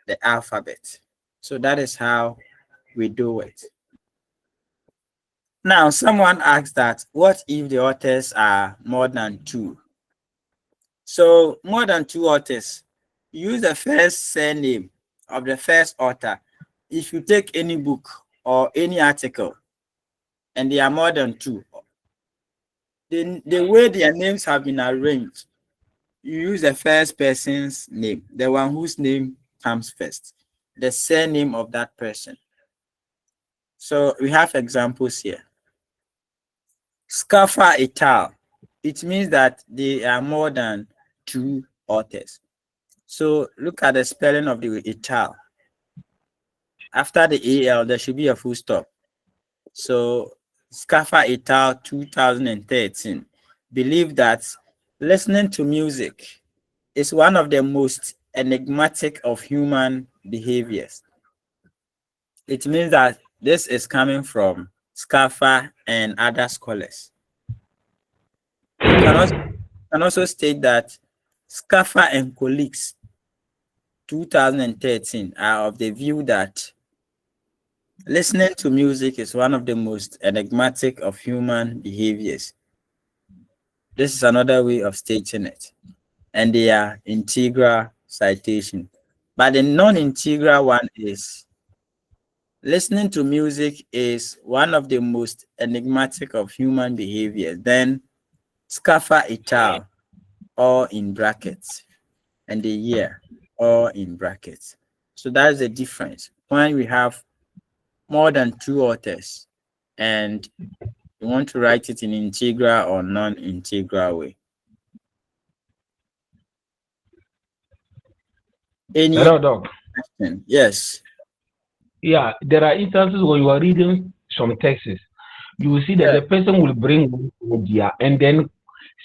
the alphabet. So that is how we do it. Now, someone asked that, what if the authors are more than two? So more than two authors, use the first surname of the first author. If you take any book or any article and they are more than two, the way their names have been arranged, you use the first person's name, the one whose name comes first, the surname of that person. So we have examples here. Scaffer et al. It means that they are more than two authors. So look at the spelling of the et al. After the AL, there should be a full stop. So Scaffer et al. 2013 believe that listening to music is one of the most enigmatic of human behaviors. It means that this is coming from Scaffer and other scholars. You can also state that Scaffer and colleagues 2013 are of the view that listening to music is one of the most enigmatic of human behaviors. This is another way of stating it. And they are integral citation. But the non-integral one is listening to music is one of the most enigmatic of human behaviors. Then Scaffer et al. All in brackets, and the year all in brackets. So that's the difference. When we have more than two authors and you want to write it in integral or non-integral way. Any Hello, Doc. question? Yes. Yeah, there are instances when you are reading some texts, you will see that the person will bring one idea and then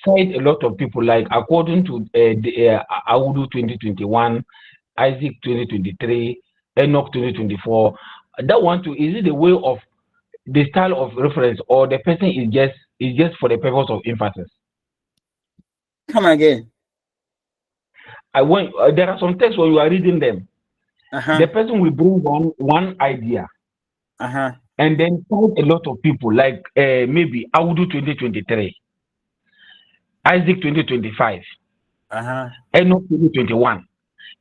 cite a lot of people, like according to Audu 2021, Isaac 2023, Enoch 2024. That one too, is it a way of the style of reference, or the person is just for the purpose of emphasis? Come again. I want there are some texts when you are reading them, Uh-huh. the person will bring one idea Uh-huh. and then cite a lot of people, like maybe Audu 2023, Isaac 2025, Uh-huh. Enoch 2021,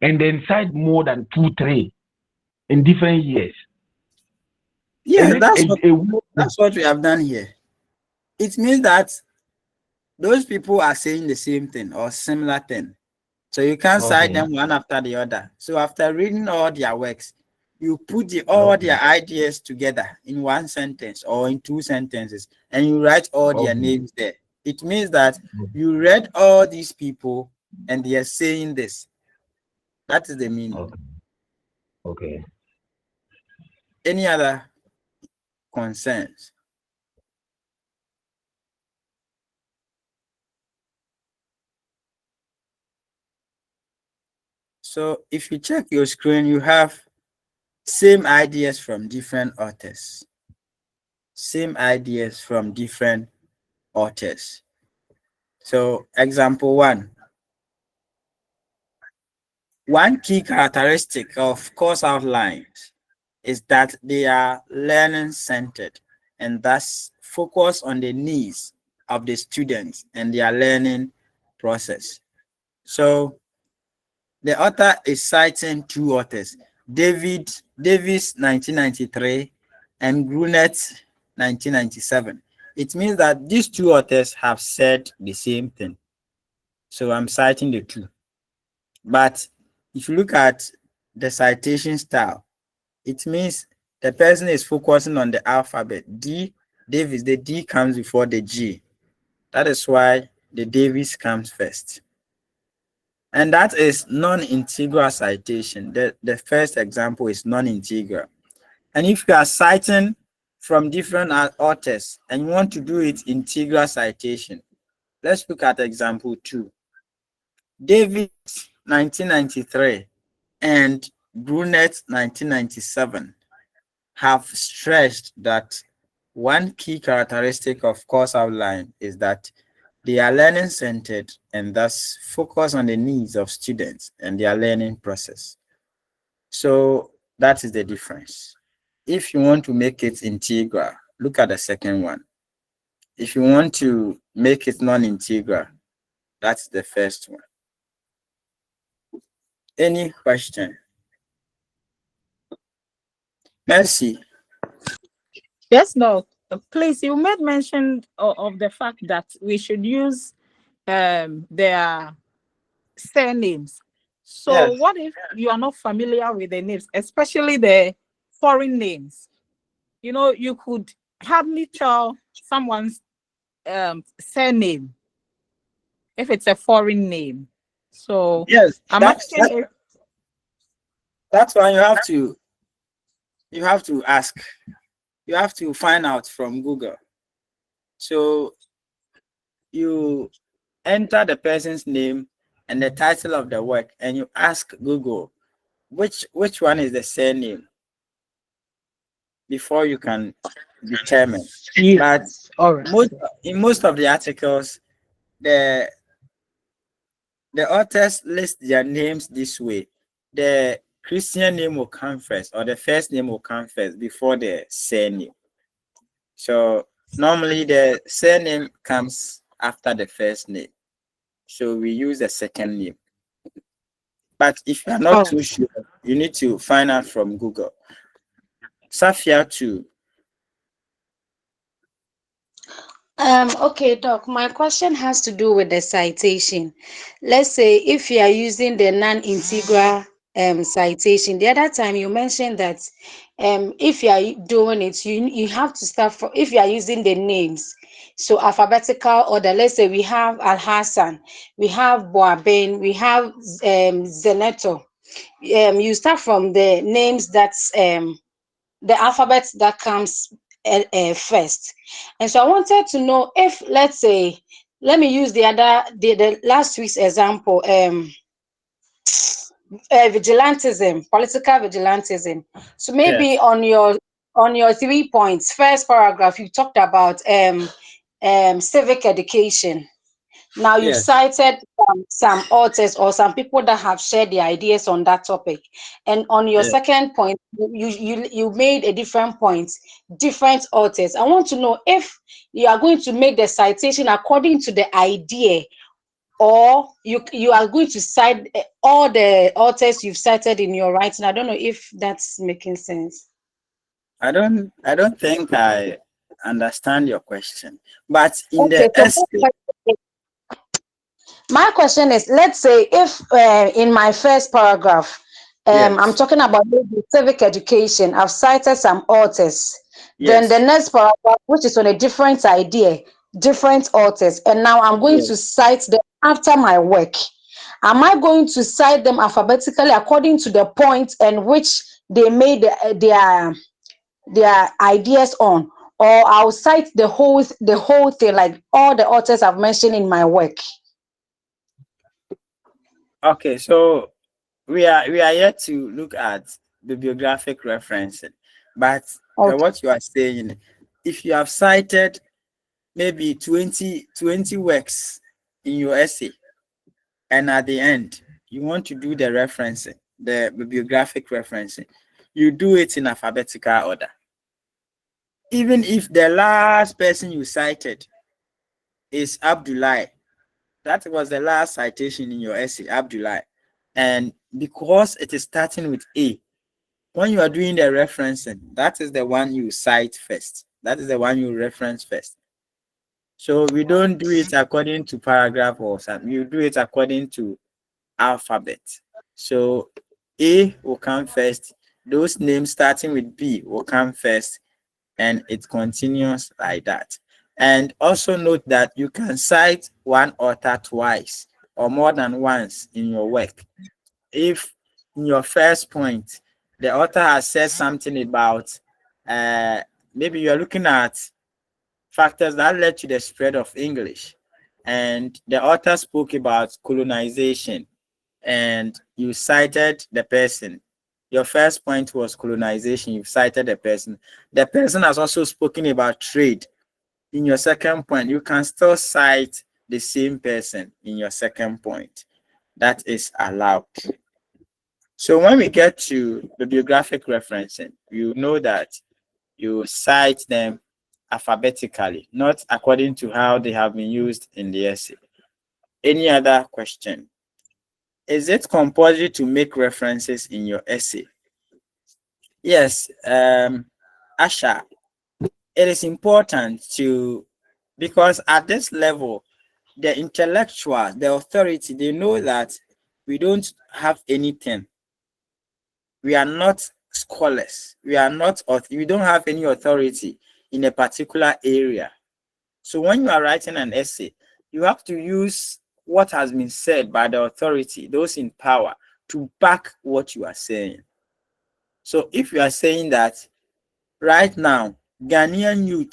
and then cite more than 2, 3 in different years. Yes, Is it that's what we have done here. It means that those people are saying the same thing or similar thing. So you can't cite okay? them one after the other. So after reading all their works, you put all their ideas together in one sentence or in 2 sentences, and you write all their Okay. names there. It means that you read all these people and they are saying this. That is the meaning. Okay. Any other concerns? So if you check your screen, you have same ideas from different authors. Same ideas from different authors. So example 1. One key characteristic of course outlines is that they are learning centered and thus focus on the needs of the students and their learning process. So the author is citing 2 authors, Davis 1993 and Grunet 1997. It means that these 2 authors have said the same thing. So I'm citing the 2. But if you look at the citation style, it means the person is focusing on the alphabet. Davis, the D comes before the G. That is why the Davis comes first. And that is non-integral citation. The first example is non-integral. And if you are citing from different authors and you want to do it integral citation, let's look at example 2. Davis 1993 and Brunet 1997 have stressed that one key characteristic of course outline is that they are learning centered and thus focus on the needs of students and their learning process. So that is the difference. If you want to make it integral, look at the second one. If you want to make it non-integral, that's the first one. Any question? Mercy. Yes, no. Please, you made mention of the fact that we should use their surnames. So Yes. what if you are not familiar with the names, especially the foreign names? You know, you could hardly tell someone's surname if it's a foreign name. So Yes, I'm asking if that's why you have to ask. You have to find out from Google. So you enter the person's name and the title of the work, and you ask Google which one is the surname before you can determine. Yes. But All right. in most of the articles, the authors list their names this way. The Christian name will come first, or the first name will come first before the surname. So normally the surname comes after the first name. So we use the second name. But if you're not too sure, you need to find out from Google. Safia too. Okay, Doc, my question has to do with the citation. Let's say if you are using the non-integral citation, the other time you mentioned that if you are doing it, you have to start from, if you are using the names, so alphabetical order. Let's say we have Al Hassan, we have Boaben, we have Zeneto. You start from the names that's the alphabet that comes first. And so I wanted to know if, let's say, let me use the last week's example, vigilantism, political vigilantism. So maybe Yes. on your on your 3 points, first paragraph, you talked about civic education. Now you've Yes, cited some authors or some people that have shared their ideas on that topic, and on your yes. second point, you made a different point, different authors. I want to know if you are going to make the citation according to the idea, or you are going to cite all the authors you've cited in your writing. I don't know if that's making sense. I don't think I understand your question. But in Okay, the so essay, my question is, let's say if in my first paragraph, I'm yes, talking about maybe civic education, I've cited some authors. Then the yes, next paragraph, which is on a different idea, different authors, and now I'm going to yes. cite them after my work. Am I going to cite them alphabetically according to the point and which they made their ideas on, or I'll cite the whole thing, like all the authors I've mentioned in my work? Okay, so we are yet to look at bibliographic referencing. But Okay. what you are saying, if you have cited maybe 20 works in your essay, and at the end you want to do the referencing, the bibliographic referencing, you do it in alphabetical order. Even if the last person you cited is Abdullah, that was the last citation in your essay, Abdullah. And because it is starting with A, when you are doing the referencing, that is the one you cite first. That is the one you reference first. So we don't do it according to paragraph or something. You do it according to alphabet. So A will come first. Those names starting with B will come first, and it continues like that. And also note that you can cite one author twice or more than once in your work. If in your first point the author has said something about uh, maybe you're looking at factors that led to the spread of English, and the author spoke about colonization, and you cited the person. Your first point was colonization, you've cited the person. The person has also spoken about trade. In your second point, you can still cite the same person in your second point. That is allowed. So when we get to bibliographic referencing, you know that you cite them alphabetically, not according to how they have been used in the essay. Any other question? Is it compulsory to make references in your essay? Yes, Asha, it is important to, because at this level, the intellectual, the authority, they know that we don't have anything. We are not scholars. We don't have any authority in a particular area. So when you are writing an essay, you have to use what has been said by the authority, those in power, to back what you are saying. So if you are saying that right now, Ghanaian youth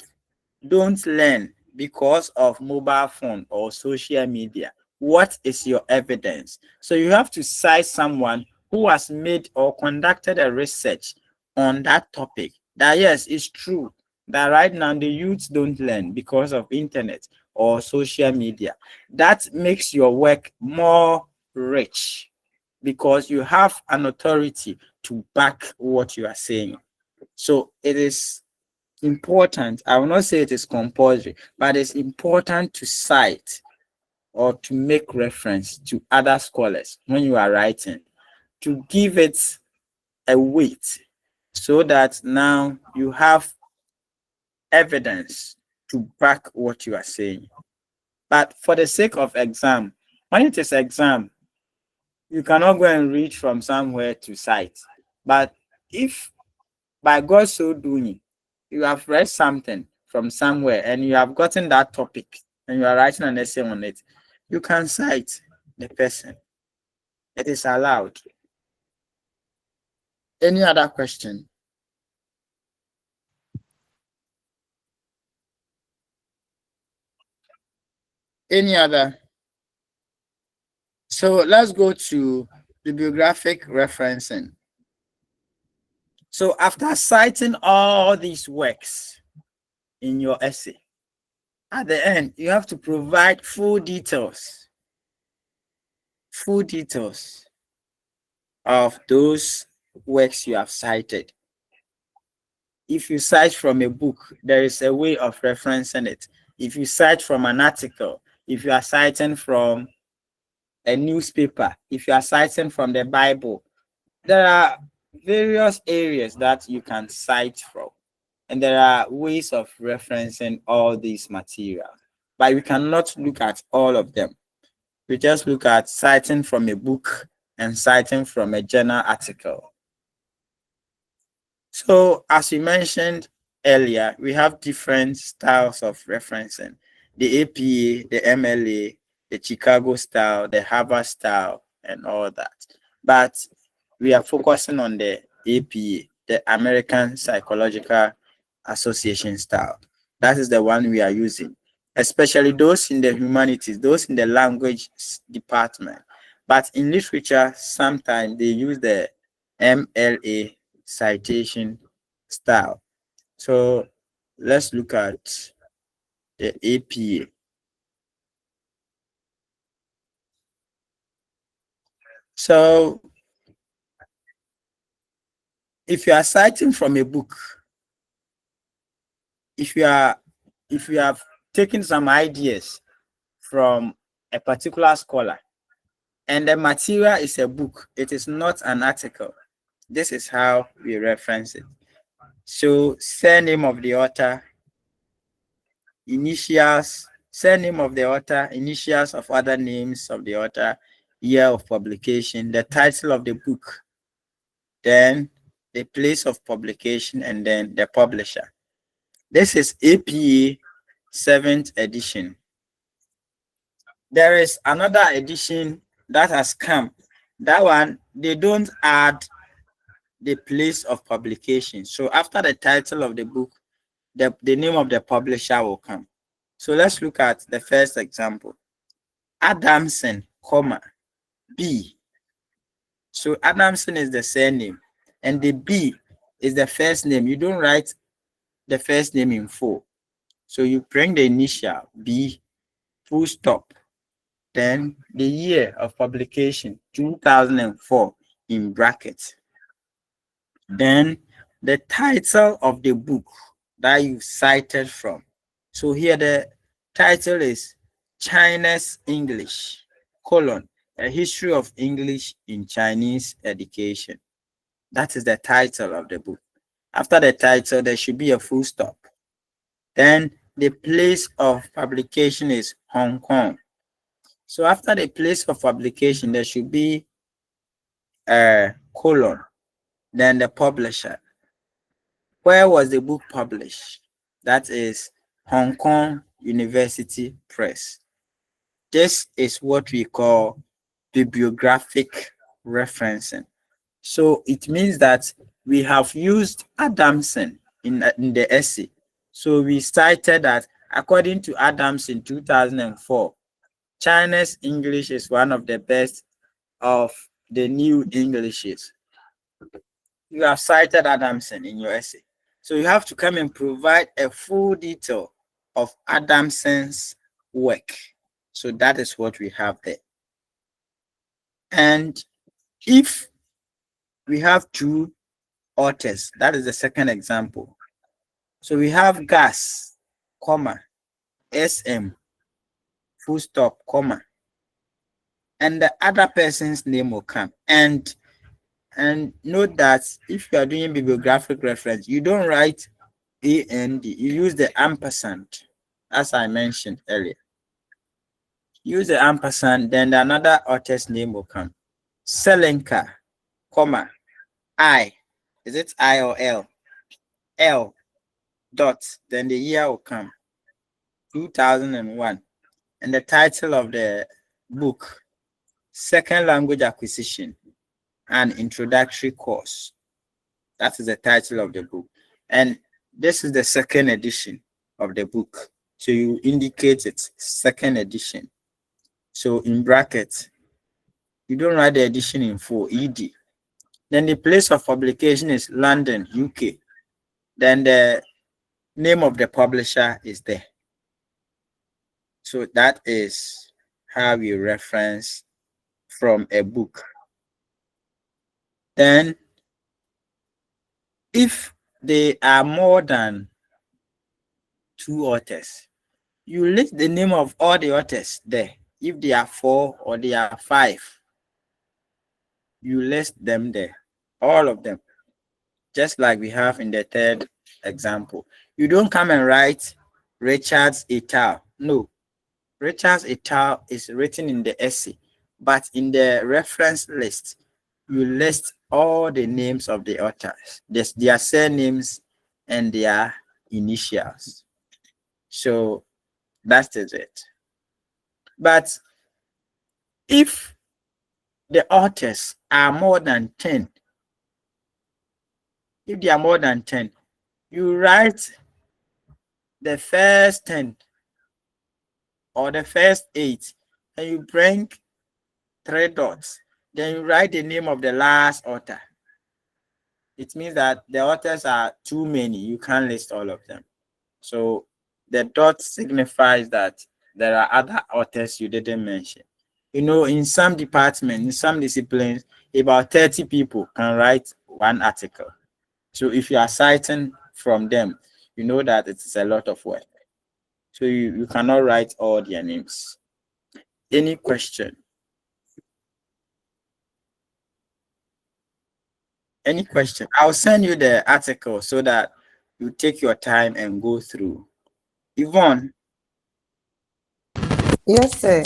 don't learn because of mobile phone or social media, what is your evidence? So you have to cite someone who has made or conducted a research on that topic. That yes, it's true that right now the youths don't learn because of internet or social media. That makes your work more rich because you have an authority to back what you are saying. So it is important. I will not say it is compulsory, but it's important to cite or to make reference to other scholars when you are writing, to give it a weight so that now you have evidence to back what you are saying. But for the sake of exam, when it is exam, you cannot go and read from somewhere to cite. But if by God so doing, you have read something from somewhere and you have gotten that topic and you are writing an essay on it, you can cite the person. It is allowed. Any other question? Any other? So let's go to bibliographic referencing. So after citing all these works in your essay, at the end, you have to provide full details of those works you have cited. If you cite from a book, there is a way of referencing it. If you cite from an article, if you are citing from a newspaper, if you are citing from the Bible, there are various areas that you can cite from. And there are ways of referencing all these materials. But we cannot look at all of them. We just look at citing from a book and citing from a journal article. So, as we mentioned earlier, we have different styles of referencing: the APA, the MLA, the Chicago style, the Harvard style, and all that. But we are focusing on the APA, the American Psychological Association style. That is the one we are using, especially those in the humanities, those in the language department. But in literature, sometimes they use the MLA citation style. So let's look at the APA. So if you are citing from a book, if you have taken some ideas from a particular scholar and the material is a book, it is not an article, this is how we reference it. So surname of the author, initials, surname of the author, initials of other names of the author, year of publication, the title of the book, then the place of publication, and then the publisher. This is APA 7th edition. There is another edition that has come. That one, they don't add the place of publication. So after the title of the book, the name of the publisher will come. So let's look at the first example. Adamson, comma, B. So Adamson is the surname, and the B is the first name. You don't write the first name in full. So you bring the initial B, full stop, then the year of publication, 2004, in brackets. Then the title of the book that you cited from. So here the title is China's English, colon, a history of English in Chinese education. That is the title of the book. After the title, there should be a full stop. Then the place of publication is Hong Kong. So after the place of publication, there should be a colon, then the publisher. Where was the book published? That is Hong Kong University Press. This is what we call bibliographic referencing. So it means that we have used Adamson in the essay. So we cited that according to Adamson 2004, China's English is one of the best of the new Englishes. You have cited Adamson in your essay. So you have to come and provide a full detail of Adamson's work. So that is what we have there. And if we have two authors, that is the second example. So we have gas, comma, SM, full stop, comma, and the other person's name will come. And note that if you are doing bibliographic reference, you don't write AND, you use the ampersand, as I mentioned earlier. Use the ampersand, then another author's name will come. Selenka, comma, I. Is it I or L? L, dot, then the year will come. 2001. And the title of the book, Second Language Acquisition, an Introductory Course. That is the title of the book. And this is the second edition of the book. So you indicate it, second edition. So in brackets, you don't write the edition in full, ED. Then the place of publication is London, UK. Then the name of the publisher is there. So that is how we reference from a book. Then if they are more than 2 authors, you list the name of all the authors there. If they are 4 or they are 5, you list them there, all of them, just like we have in the third example. You don't come and write Richards et al. No, Richards et al. Is written in the essay, but in the reference list, you list all the names of the authors, their surnames and their initials. So that is it. But if the authors are more than 10, if they are more than 10, you write the first 10 or the first 8, and you bring 3 dots. Then you write the name of the last author. It means that the authors are too many. You can't list all of them. So the dot signifies that there are other authors you didn't mention. You know, in some departments, in some disciplines, about 30 people can write one article. So if you are citing from them, you know that it is a lot of work. So you cannot write all their names. Any question? Any question? I'll send you the article so that you take your time and go through. Yvonne. Yes, sir.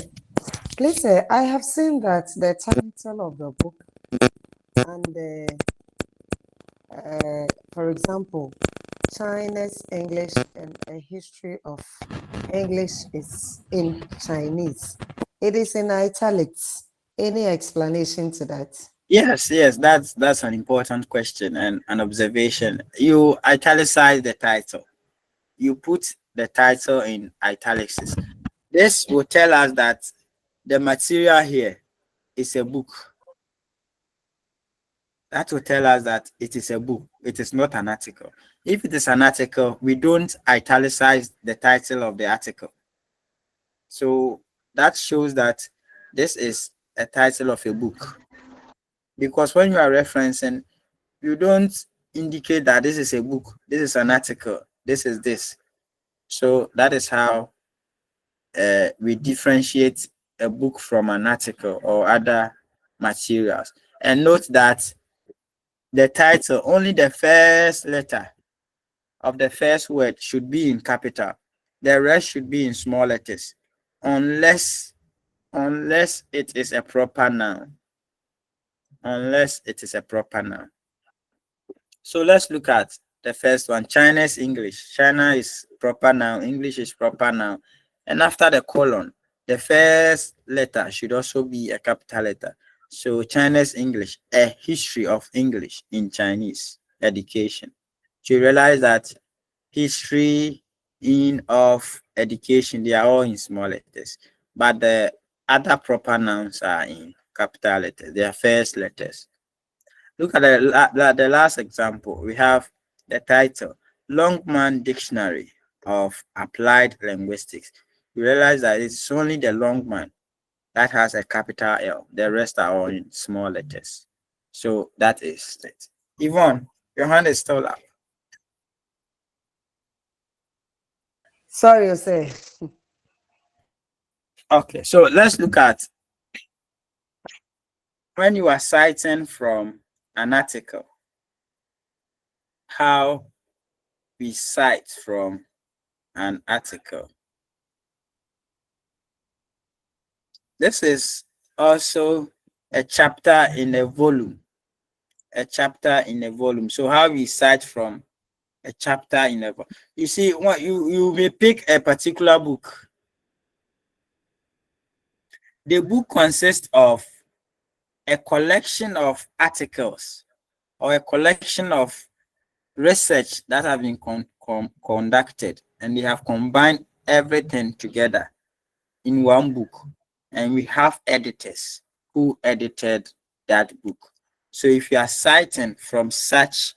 Please, sir, I have seen that the title of the book and the, for example, Chinese English and a history of English is in Chinese. It is in italics. Any explanation to that? Yes, that's an important question and an observation. You italicize the title. You put the title in italics. This will tell us that the material here is a book. That will tell us that it is a book. It is not an article. If it is an article, we don't italicize the title of the article. So that shows that this is a title of a book. Because when you are referencing, you don't indicate that this is a book, this is an article, this is this. So that is how we differentiate a book from an article or other materials. And note that the title, only the first letter of the first word should be in capital. The rest should be in small letters, unless it is a proper noun. Unless it is a proper noun. So let's look at the first one, Chinese English. China is proper noun, English is proper noun. And after the colon, the first letter should also be a capital letter. So Chinese English, a history of English in Chinese education. So you realize that history in of education, they are all in small letters, but the other proper nouns are in capital letters, they are first letters. Look at the last example. We have the title, Longman Dictionary of Applied Linguistics. You realize that it's only the Longman that has a capital L. The rest are all in small letters. So that is it. Yvonne, your hand is still up. Sorry, sir. Okay, so let's look at when you are citing from an article, how we cite from an article. This is also a chapter in a volume. A chapter in a volume. So how we cite from a chapter in a volume. You see, what you may pick a particular book. The book consists of a collection of articles or a collection of research that have been conducted, and they have combined everything together in one book, and we have editors who edited that book. So if you are citing from such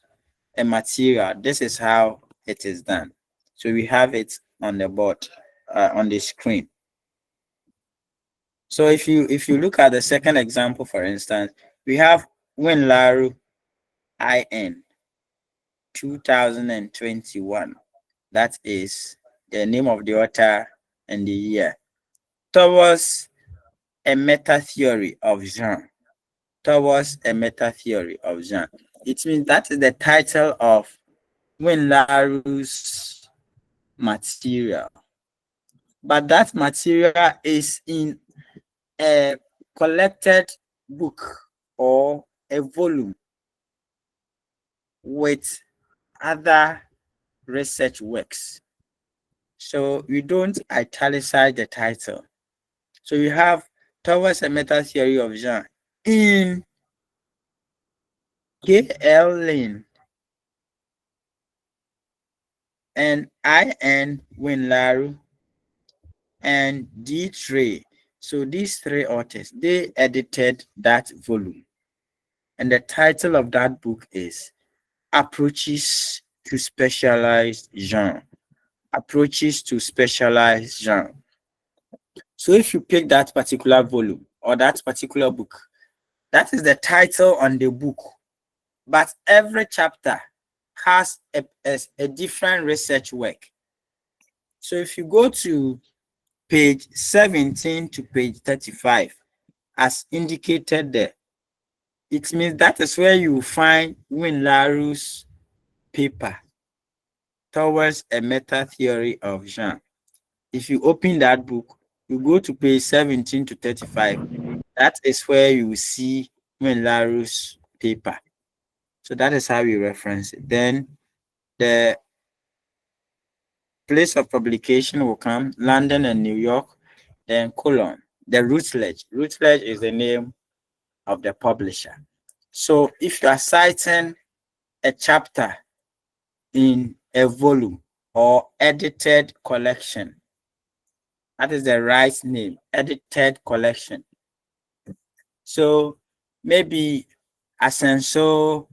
a material, this is how it is done. So we have it on the board, on the screen. So if you look at the second example, for instance, we have Winlaru IN 2021. That is the name of the author and the year. Towards a meta theory of genre. Towards a meta theory of genre. It means that is the title of Winlaru's material. But that material is in a collected book or a volume with other research works. So we don't italicize the title. So you have Towards a Meta Theory of Genre in K.L. Lane and I.N. Winlaru and D. Trey. So these three authors, they edited that volume. And the title of that book is Approaches to Specialized Genre. Approaches to Specialized Genre. So if you pick that particular volume or that particular book, that is the title on the book. But every chapter has a different research work. So if you go to page 17 to page 35, as indicated there, it means that is where you will find Winlaru's paper, Towards a Meta Theory of Genre. If you open that book, you go to page 17 to 35. That is where you will see Winlaru's paper. So that is how we reference it. Then the place of publication will come London and New York, then colon, the Routledge. Routledge is the name of the publisher. So if you are citing a chapter in a volume or edited collection, that is the right name, edited collection. So maybe Asenso,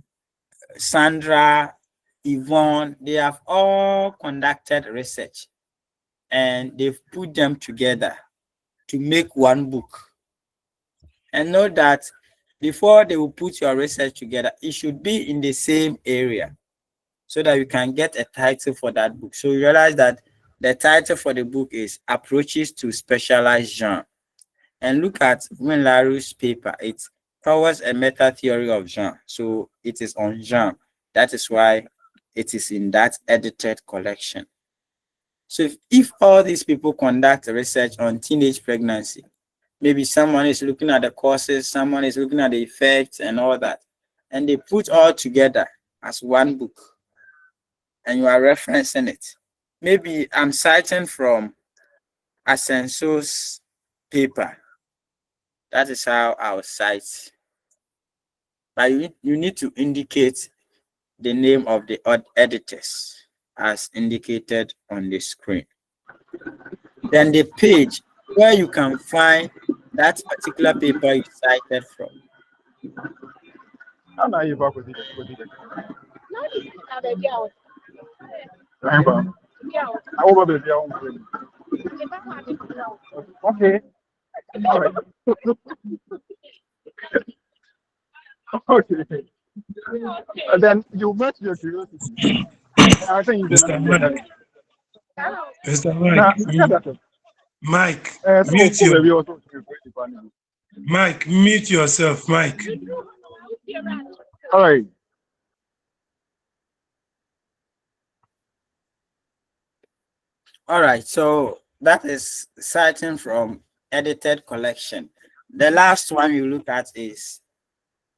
Sandra, Yvonne, they have all conducted research and they've put them together to make one book. And know that before they will put your research together, it should be in the same area so that you can get a title for that book. So you realize that the title for the book is Approaches to Specialized Genre. And look at Winlaru's paper. It's Towards a Meta Theory of Genre. So it is on genre. That is why it is in that edited collection. So if all these people conduct research on teenage pregnancy, maybe someone is looking at the causes, someone is looking at the effects and all that, and they put all together as one book, and you are referencing it. Maybe I'm citing from Asenso's paper. That is how I'll cite. But you need to indicate the name of the editors as indicated on the screen. Then the page where you can find that particular paper you cited from. Okay. All right. Okay. Then you met your curiosity. I think you Mr. Mike, Mr. Nah, Mike, so mute maybe your also Mike, mute yourself, Mike. All right. All right, so that is citing from edited collection. The last one you look at is,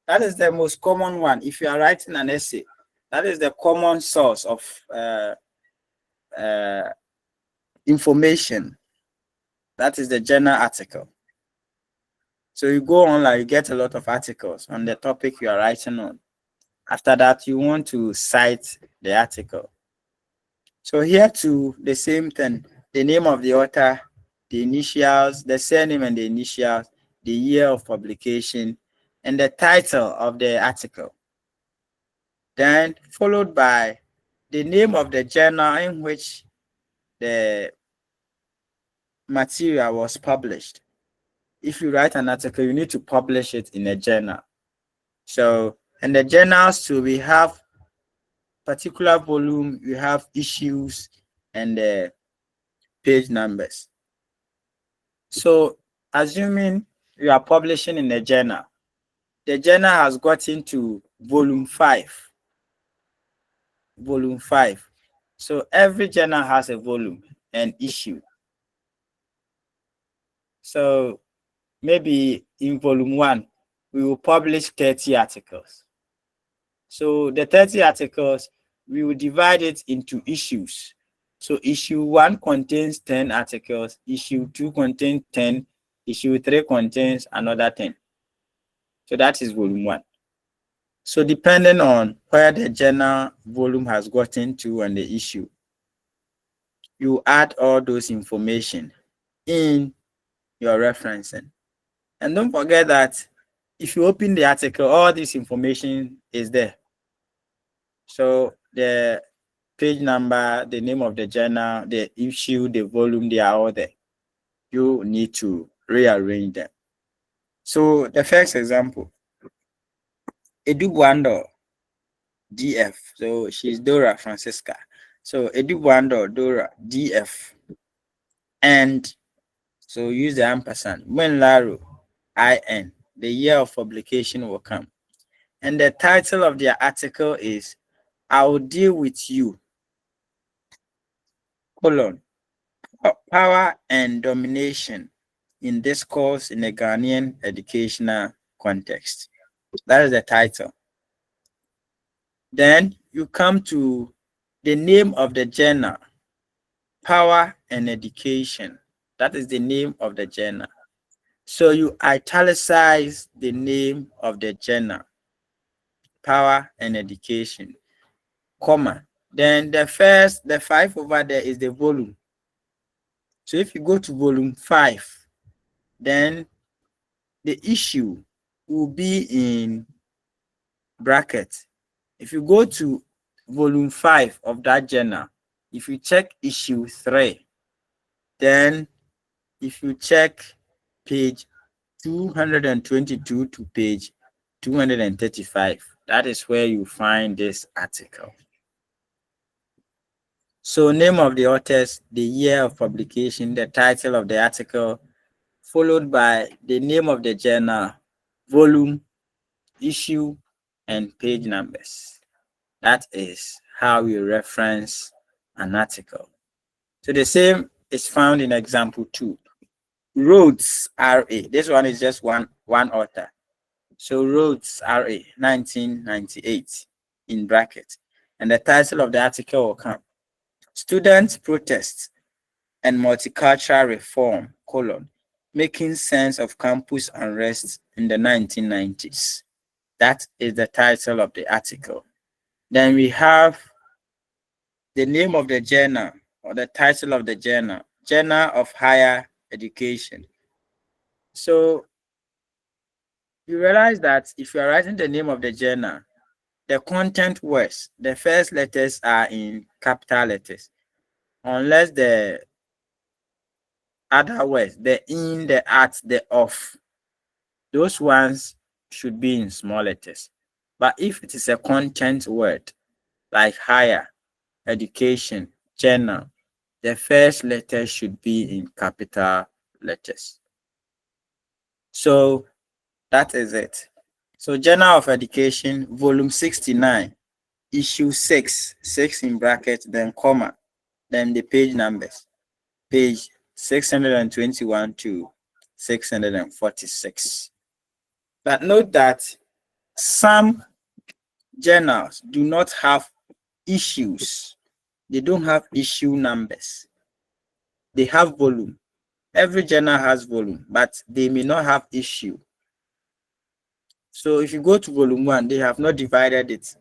that is the most common one. If you are writing an essay, that is the common source of information. That is the journal article. So you go online, you get a lot of articles on the topic you are writing on. After that, you want to cite the article. So here too, the same thing, the name of the author, the initials, the surname and the initials, the year of publication, and the title of the article, then followed by the name of the journal in which the material was published. If you write an article, you need to publish it in a journal. So, in the journals too, we have particular volume, you have issues and the page numbers. So, assuming you are publishing in a journal, the journal has gotten to volume 5. Volume 5. So, every journal has a volume and issue. So, maybe in volume 1, we will publish 30 articles. So the 30 articles, we will divide it into issues. So issue 1 contains 10 articles, issue 2 contains 10, issue 3 contains another 10. So that is volume 1. So depending on where the journal volume has gotten to and the issue, you add all those information in your referencing. And don't forget that if you open the article, all this information is there. So the page number, the name of the journal, the issue, the volume, they are all there. You need to rearrange them. So the first example, Edubuando DF. So she's Dora Francisca. So Edubuando Dora DF. And so use the ampersand. When Laro IN, the year of publication will come. And the title of their article is I'll Deal with You, colon, Power and Domination in Discourse in a Ghanaian Educational Context. That is the title. Then you come to the name of the journal, Power and Education. That is the name of the journal. So you italicize the name of the journal, Power and Education, comma. Then the 5 over there is the volume. So if you go to volume 5, then the issue will be in bracket. If you go to volume 5 of that journal, if you check issue 3, then if you check page 222 to page 235, that is where you find this article. So name of the authors, the year of publication, the title of the article, followed by the name of the journal, volume, issue, and page numbers. That is how we reference an article. So the same is found in example 2. Rhodes RA. This one is just one author. So Rhodes RA 1998 in bracket. And the title of the article will come. Students Protest and Multicultural Reform, colon, Making Sense of Campus Unrest in the 1990s. That is the title of the article. Then we have the name of the journal or the title of the journal, Journal of Higher Education. So you realize that if you are writing the name of the journal, the content words, the first letters are in capital letters, unless the other words, the in, the at, the of, those ones should be in small letters. But if it is a content word, like higher, education, journal, the first letter should be in capital letters. So that is it. So Journal of Education, volume 69, issue 6, 6 in bracket, then comma, then the page numbers, page 621 to 646. But note that some journals do not have issues. They don't have issue numbers. They have volume. Every journal has volume, but they may not have issue. So if you go to volume 1, they have not divided it.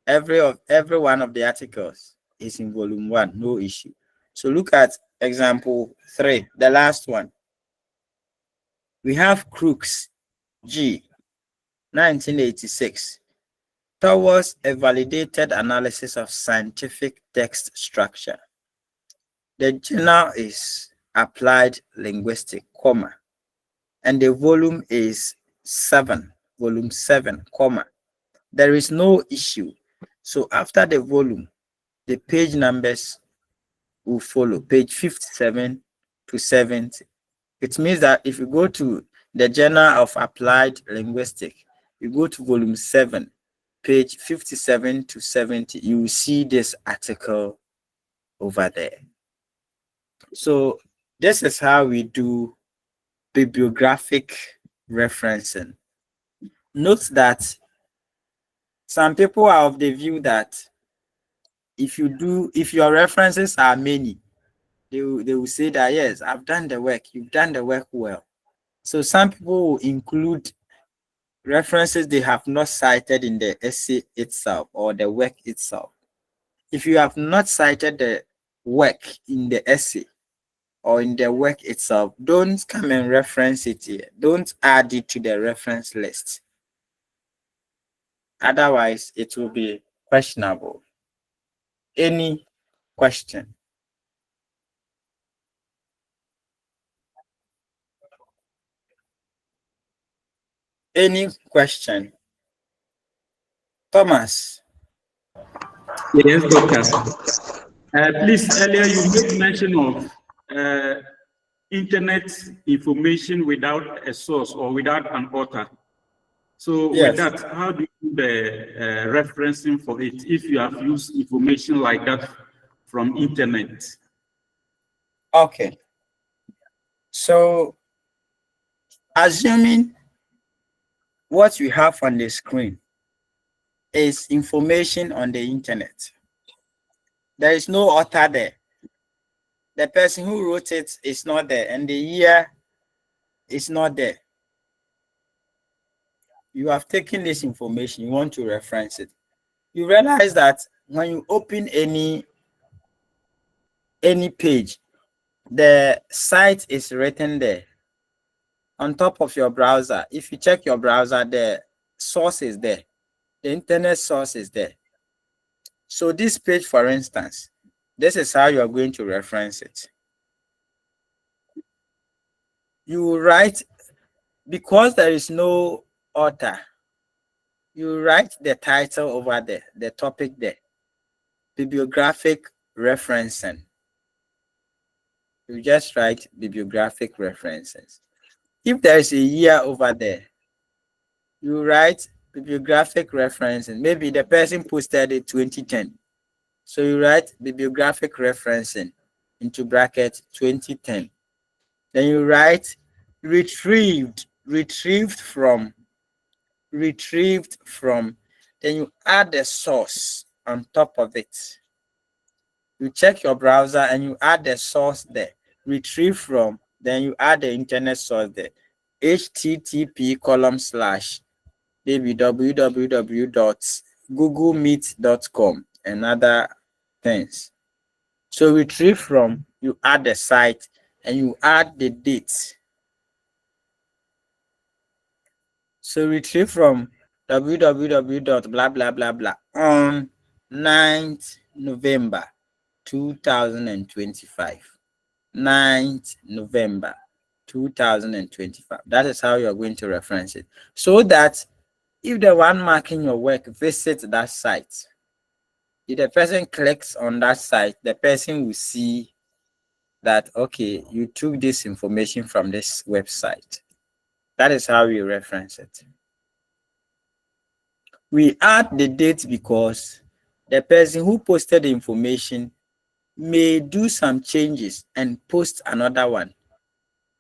Every one of the articles is in volume 1, no issue. So look at example 3, the last one. We have Crooks G. 1986, towards a validated analysis of scientific text structure. The journal is Applied Linguistic, and the volume is volume 7, There is no issue. So after the volume, the page numbers will follow, page 57 to 70. It means that if you go to the Journal of Applied Linguistics, you go to volume 7, page 57 to 70, you will see this article over there. So this is how we do bibliographic referencing. Note that some people are of the view that if your references are many, they will say that, yes, I've done the work, you've done the work well. So some people will include references they have not cited in the essay itself or the work itself. If you have not cited the work in the essay or in the work itself, don't come and reference it here. Don't add it to the reference list. Otherwise, it will be questionable. Any question? Any question? Thomas. Yes, doctor. Please, earlier you made mention of internet information without a source or without an author. So Yes. with that, how do you do the referencing for it if you have used information like that from internet? Okay. So assuming what you have on the screen is information on the internet, there is no author there. The person who wrote it is not there, and the year is not there. You have taken this information, you want to reference it. You realize that when you open any page, the site is written there on top of your browser. If you check your browser, the source is there, the internet source is there. So this page, for instance, this is how you are going to reference it. You write, because there is no author, you write the title over there, the topic there, bibliographic referencing. You just write bibliographic references. If there is a year over there, you write bibliographic referencing. Maybe the person posted it 2010. So you write bibliographic referencing into bracket 2010. Then you write retrieved from, then you add the source on top of it. You check your browser and you add the source there, retrieve from, then you add the internet source there, http:// maybe www.googlemeet.com and other things. So retrieve from, you add the site and you add the date. So retrieve from www. blah blah blah blah on 9th November 2025. 9th November 2025. That is how you are going to reference it. So that if the one marking your work visits that site, if the person clicks on that site, the person will see that, okay, you took this information from this website. That is how we reference it. We add the date because the person who posted the information may do some changes and post another one,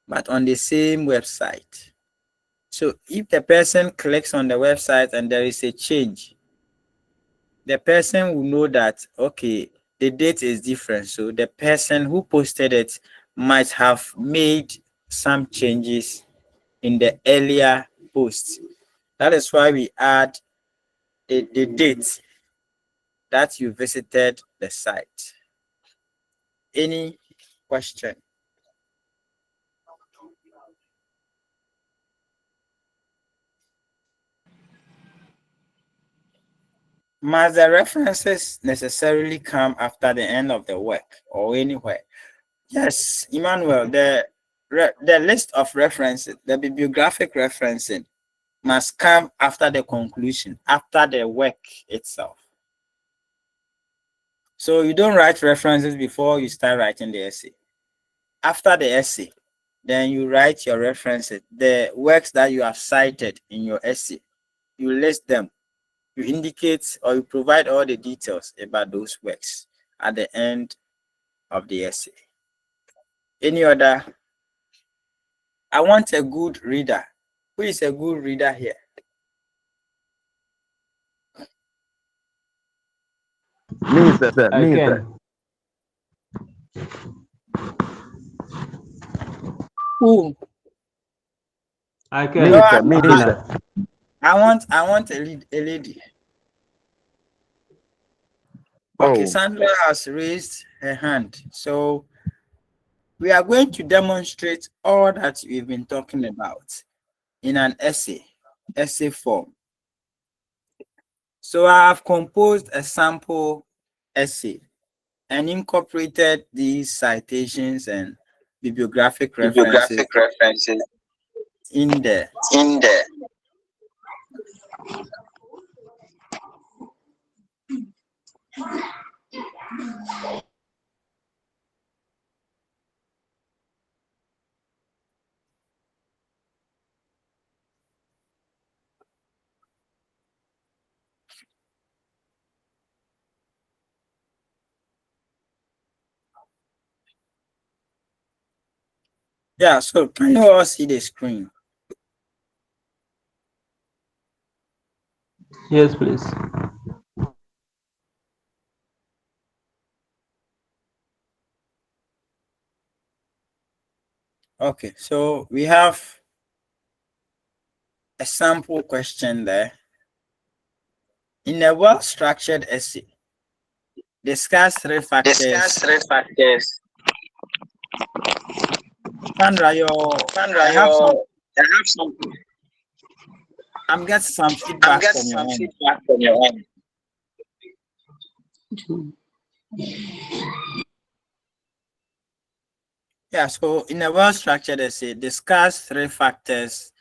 but on the same website. So if the person clicks on the website and there is a change, the person will know that, okay, the date is different. So the person who posted it might have made some changes in the earlier post. That is why we add the date that you visited the site. Any question? Must the references necessarily come after the end of the work or anywhere? Yes, Emmanuel, the list of references, the bibliographic referencing must come after the conclusion, after the work itself. So you don't write references before you start writing the essay. After the essay, then you write your references, the works that you have cited in your essay. You list them, you indicate or you provide all the details about those works at the end of the essay. Any other? I want a good reader. Who is a good reader here? Me, sir. I Me, sir. can. Who? I Me, can. No, sir. Me, sir. I want a lady. Okay, Oh, Sandra has raised her hand. So we are going to demonstrate all that we've been talking about in an essay form. So I have composed a sample essay and incorporated these citations and bibliographic references Bibliographic references in there. in there. Yeah, so can you all see the screen? Yes, please. Okay, so we have a sample question there. In a well-structured essay, discuss three Discuss factors. three factors. Sandra, Sandra, I have some. I have some. I'm getting some I'm feedback getting from your some end. feedback from your end. Yeah, so in a well-structured essay, discuss three factors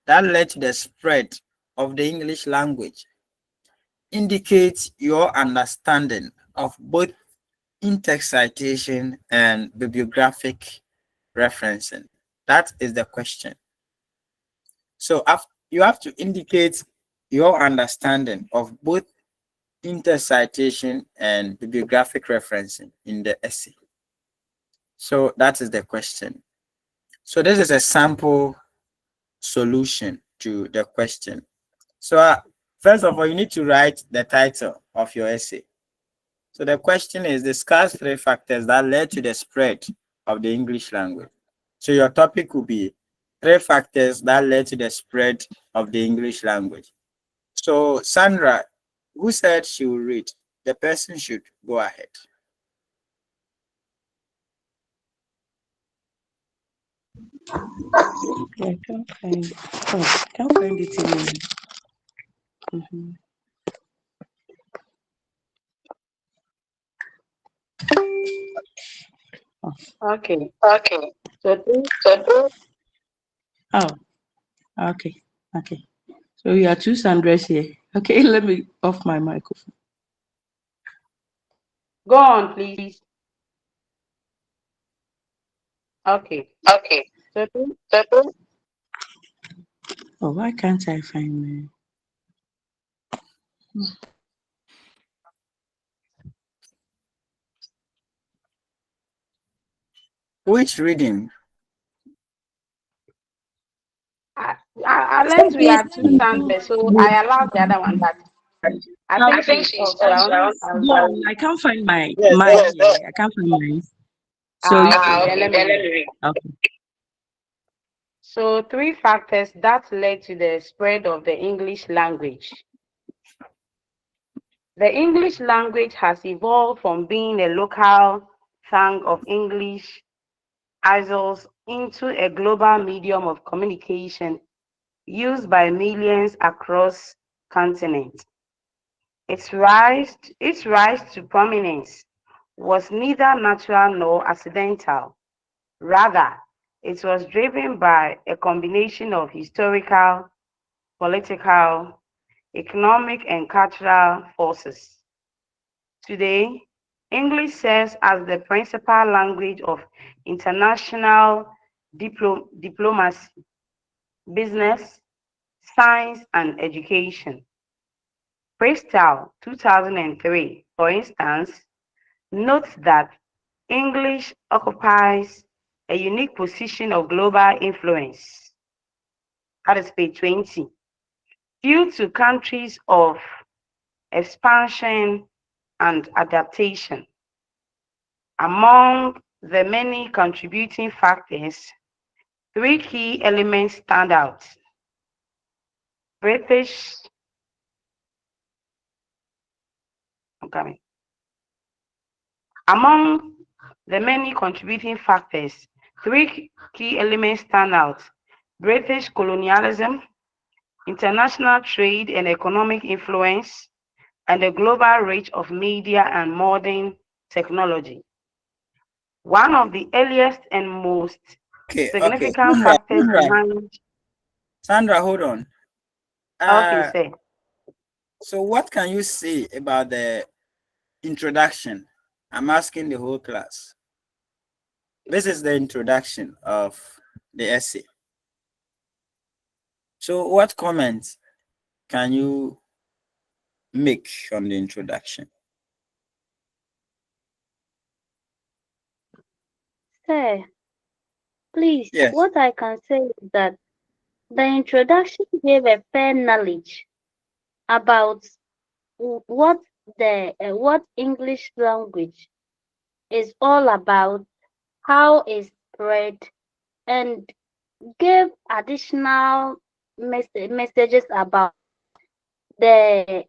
that led to the spread of the English language. Indicate your understanding of both in-text citation and bibliographic referencing. That is the question. So you have to indicate your understanding of both in-text citation and bibliographic referencing in the essay. So that is the question. So this is a sample solution to the question. So first of all, you need to write the title of your essay. So the question is, discuss three factors that led to the spread of the English language. So your topic will be three factors that led to the spread of the English language. So Sandra, who said she will read? The person should go ahead. I can't find it anymore. Mhm. Okay. Okay. So three, So Oh, okay. Okay. So we are two Sandras here. Okay, let me off my microphone. go on, please. Okay. okay. So three, So Oh, why can't I find my Which reading? unless we are two Sanders, so I allowed the other one, but I Oh, think I think she's she's off. So I also. want no, I can't find my Yes, mine yes. here. I can't find mine. So ah, you okay, then Okay, let then me let read. me read. okay. So three factors that led to the spread of the English language. The English language has evolved from being a local tongue of English isles into a global medium of communication used by millions across continents. Its rise to prominence was neither natural nor accidental. Rather, it was driven by a combination of historical, political, economic, and cultural forces. Today, English serves as the principal language of international diplomacy, business, science, and education. Prestel 2003, for instance, notes that English occupies a unique position of global influence. That is page 20. Due to countries of expansion and adaptation. Among the many contributing factors, three key elements stand out. British, I'm coming. Among the many contributing factors, three key elements stand out. British colonialism, international trade and economic influence, and the global reach of media and modern technology. One of the earliest and most Okay, significant Sandra, factors behind. Sandra, hold on. Okay, sir. So what can you say about the introduction? I'm asking the whole class. This is the introduction of the essay. So what comments can you make on the introduction? Sir, please, Yes. what I can say is that the introduction gave a fair knowledge about what what English language is all about, how it's spread, and gave additional messages the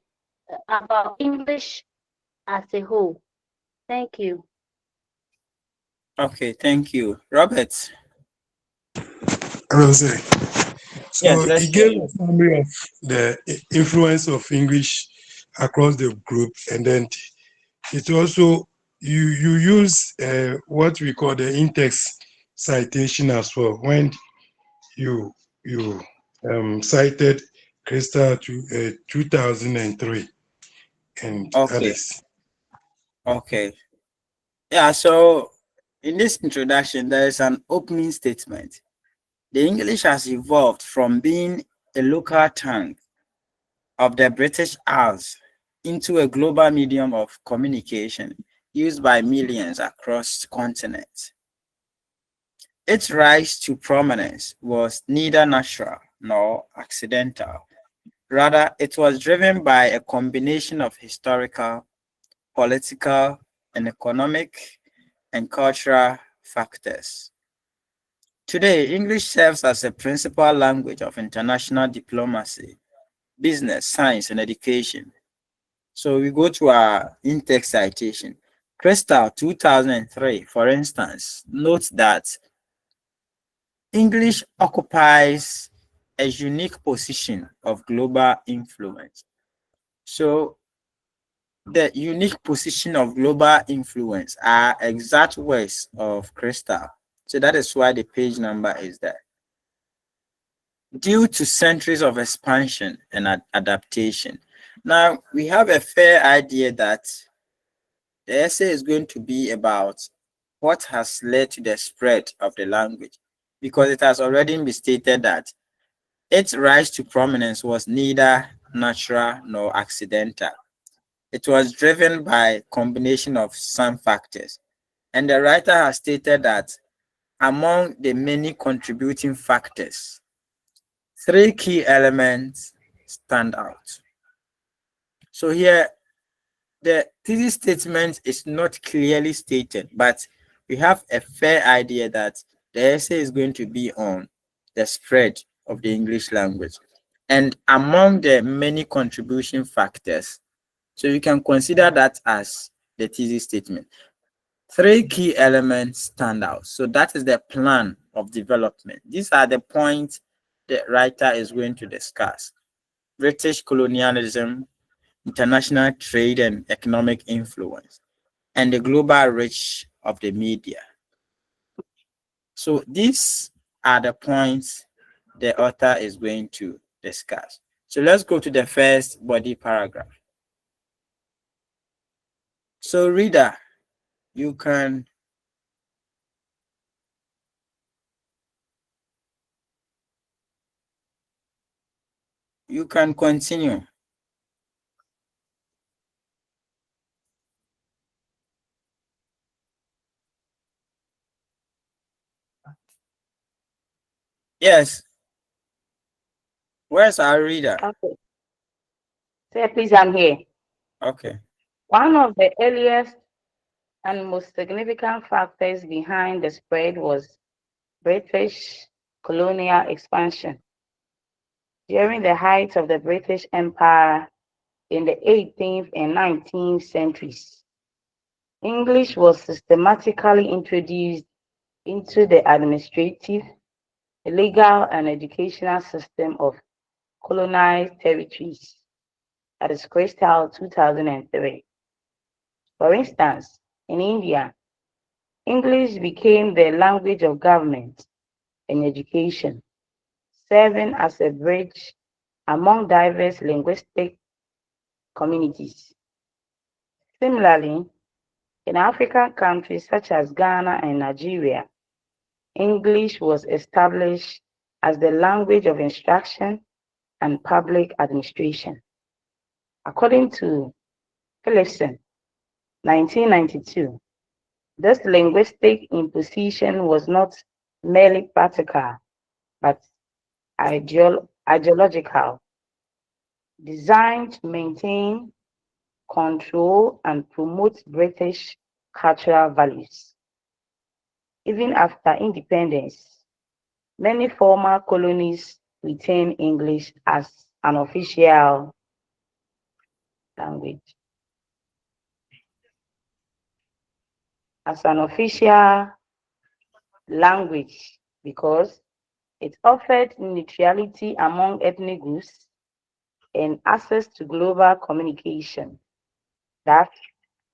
about English as a whole. Thank you. Okay, thank you. Robert. Rose. So Yes, let's he hear gave you. a summary of the influence of English across the group, and then it also you use what we call the in-text citation as well when you cited Crystal to 2003 and Okay. others. Okay. Yeah, so in this introduction, there is an opening statement. The English has evolved from being a local tongue of the British Isles into a global medium of communication used by millions across continents. Its rise to prominence was neither natural nor accidental. Rather, it was driven by a combination of historical, political, and economic and cultural factors. Today, English serves as a principal language of international diplomacy, business, science, and education. So we go to our in-text citation. Crystal 2003, for instance, notes that English occupies a unique position of global influence. So the unique position of global influence are exact words of Crystal. So that is why the page number is there. Due to centuries of expansion and adaptation. Now, we have a fair idea that the essay is going to be about what has led to the spread of the language, because it has already been stated that its rise to prominence was neither natural nor accidental. It was driven by a combination of some factors. And the writer has stated that among the many contributing factors, three key elements stand out. So here, the thesis statement is not clearly stated, but we have a fair idea that the essay is going to be on the spread of the English language. And among the many contribution factors, so you can consider that as the thesis statement. Three key elements stand out. So that is the plan of development. These are the points the writer is going to discuss. British colonialism, international trade and economic influence, and the global reach of the media. So these are the points the author is going to discuss. So let's go to the first body paragraph. So reader, you can continue. Yes. Where's our reader? Okay. Say, please, I'm here. Okay. One of the earliest and most significant factors behind the spread was British colonial expansion. During the height of the British Empire in the 18th and 19th centuries, English was systematically introduced into the administrative, legal, and educational system of colonized territories. That is Crystal 2003. For instance, in India, English became the language of government and education, serving as a bridge among diverse linguistic communities. Similarly, in African countries such as Ghana and Nigeria, English was established as the language of instruction and public administration. According to Philipson, 1992, this linguistic imposition was not merely practical, but ideological, designed to maintain, control, and promote British cultural values. Even after independence, many former colonies retain English as an official language. As an official language because it offered neutrality among ethnic groups and access to global communication. That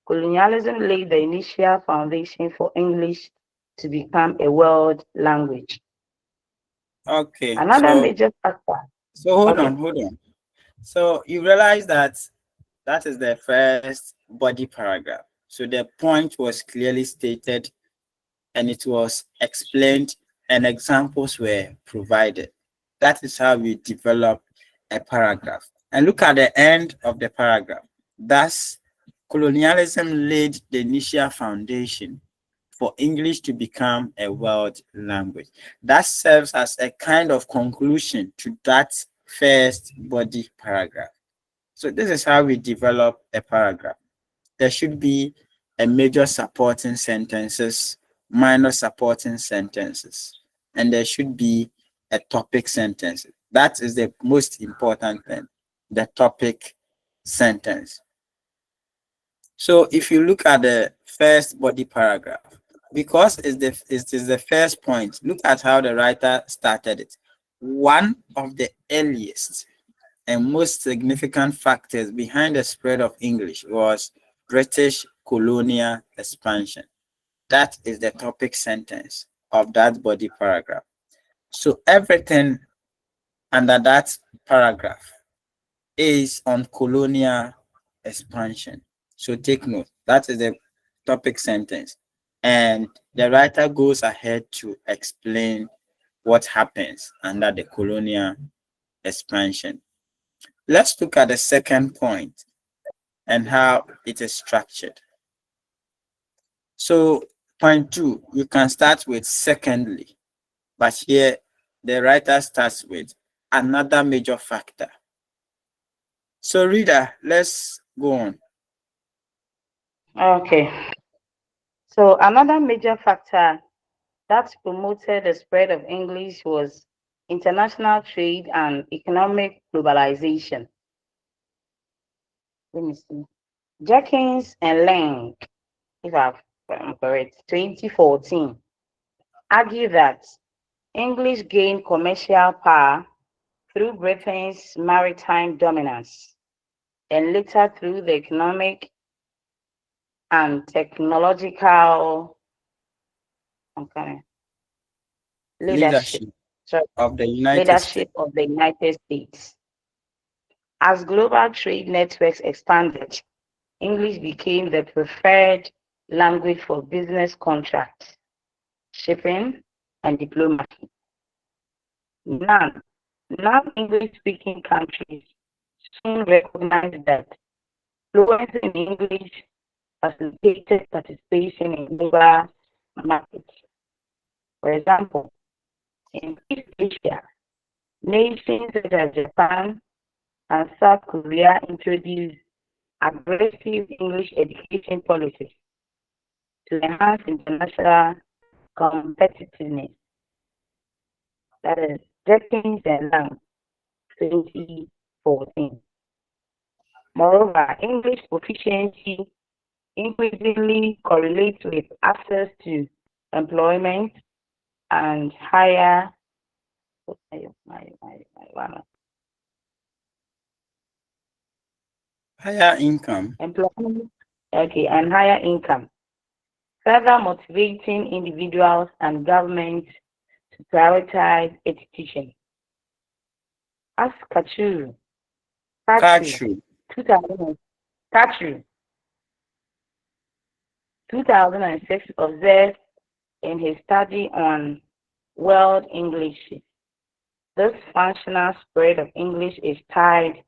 colonialism laid the initial foundation for English to become a world language. Okay. Another major factor. So hold Okay. on. So you realize that that is the first body paragraph. So the point was clearly stated and it was explained and examples were provided. That is how we develop a paragraph. And look at the end of the paragraph. Thus, colonialism laid the initial foundation for English to become a world language. That serves as a kind of conclusion to that first body paragraph. So this is how we develop a paragraph. There should be a major supporting sentences, minor supporting sentences, and there should be a topic sentence. That is the most important thing, the topic sentence. So if you look at the first body paragraph, because it is the first point, look at how the writer started it. One of the earliest and most significant factors behind the spread of English was British colonial expansion. That is the topic sentence of that body paragraph. So everything under that paragraph is on colonial expansion. So take note, that is the topic sentence. And the writer goes ahead to explain what happens under the colonial expansion. Let's look at the second point and how it is structured. So point 2, you can start with secondly, but here the writer starts with another major factor. So reader, let's go on. Okay. So another major factor that promoted the spread of English was international trade and economic globalization. Let me see. Jenkins and Lang, if I'm correct, 2014, argue that English gained commercial power through Britain's maritime dominance, and later through the economic and technological leadership, Leadership sorry, of the United leadership States. of the United States. As global trade networks expanded, English became the preferred language for business contracts, shipping, and diplomacy. Non-English speaking countries soon recognized that fluency in English facilitated participation in global markets. For example, in East Asia, nations such as Japan and South Korea introduced aggressive English education policies to enhance international competitiveness. That is Jenkins and Lang, 2014. Moreover, English proficiency increasingly correlates with access to employment and higher Higher income. employment, okay, and higher income, further motivating individuals and governments to prioritize education. As Katru, Kachu. 2000, Katru, 2006 observed in his study on world English. This functional spread of English is tied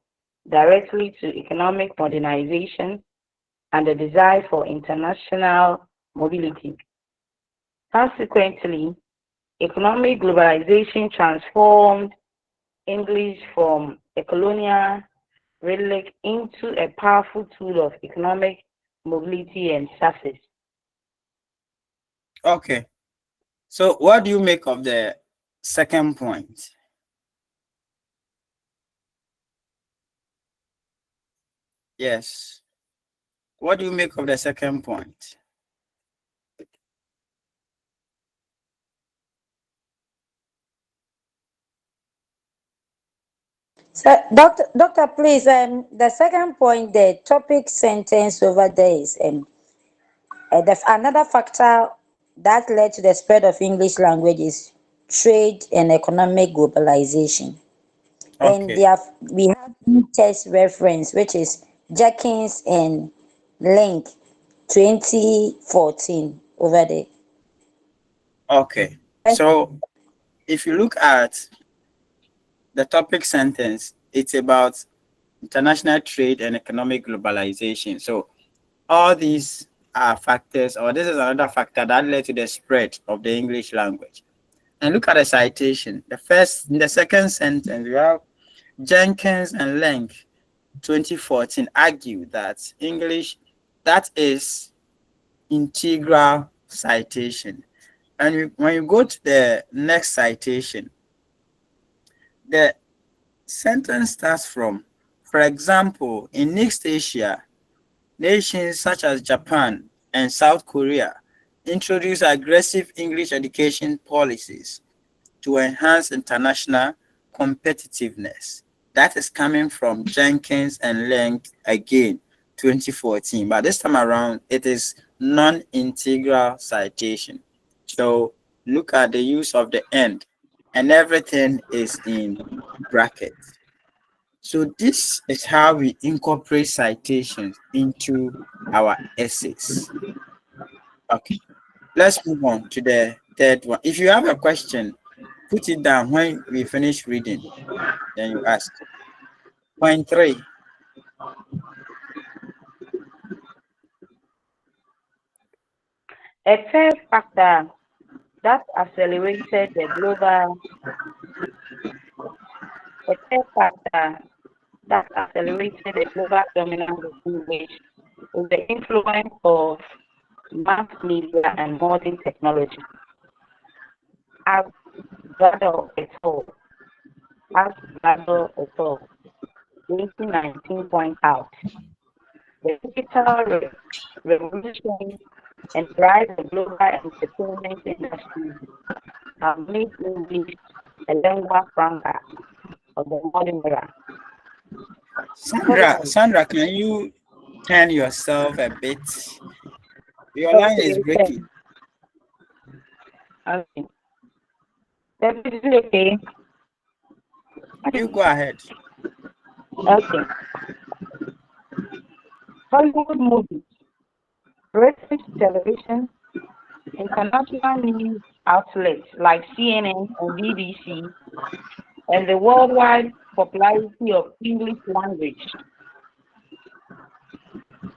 directly to economic modernization and the desire for international mobility. Consequently, economic globalization transformed English from a colonial relic into a powerful tool of economic mobility and success. Okay. So what do you make of the second point? Yes. What do you make of the second point? So, doctor, please, the second point, the topic sentence over there is another factor that led to the spread of English language is trade and economic globalization. And Okay. we have test reference, which is Jenkins and Link 2014 over there. Okay. So if you look at the topic sentence, it's about international trade and economic globalization. So all these are factors, or this is another factor that led to the spread of the English language. And look at the citation. In the second sentence, we have Jenkins and Lenk 2014 argue that English, that is integral citation. And when you go to the next citation, the sentence starts from, for example, in East Asia, nations such as Japan and South Korea introduce aggressive English education policies to enhance international competitiveness. That is coming from Jenkins and Lenk again, 2014. But this time around, it is non-integral citation. So look at the use of the end, and everything is in brackets. So this is how we incorporate citations into our essays. Okay, let's move on to the third one. If you have a question, put it down when we finish reading, then you ask. Point 3. A third factor that accelerated the global a third factor that accelerated the global dominance of English is the influence of mass media and modern technology. As Gado et al. As Gado et al. 2019 point out, the digital revolution and rise of global entertainment industry have made English a lingua franca of the modern era. Sandra, can you turn yourself a bit? Your line is breaking. Okay. Is it okay? You go ahead. Okay. Hollywood movies, British television, international news outlets like CNN and BBC, and the worldwide popularity of English language.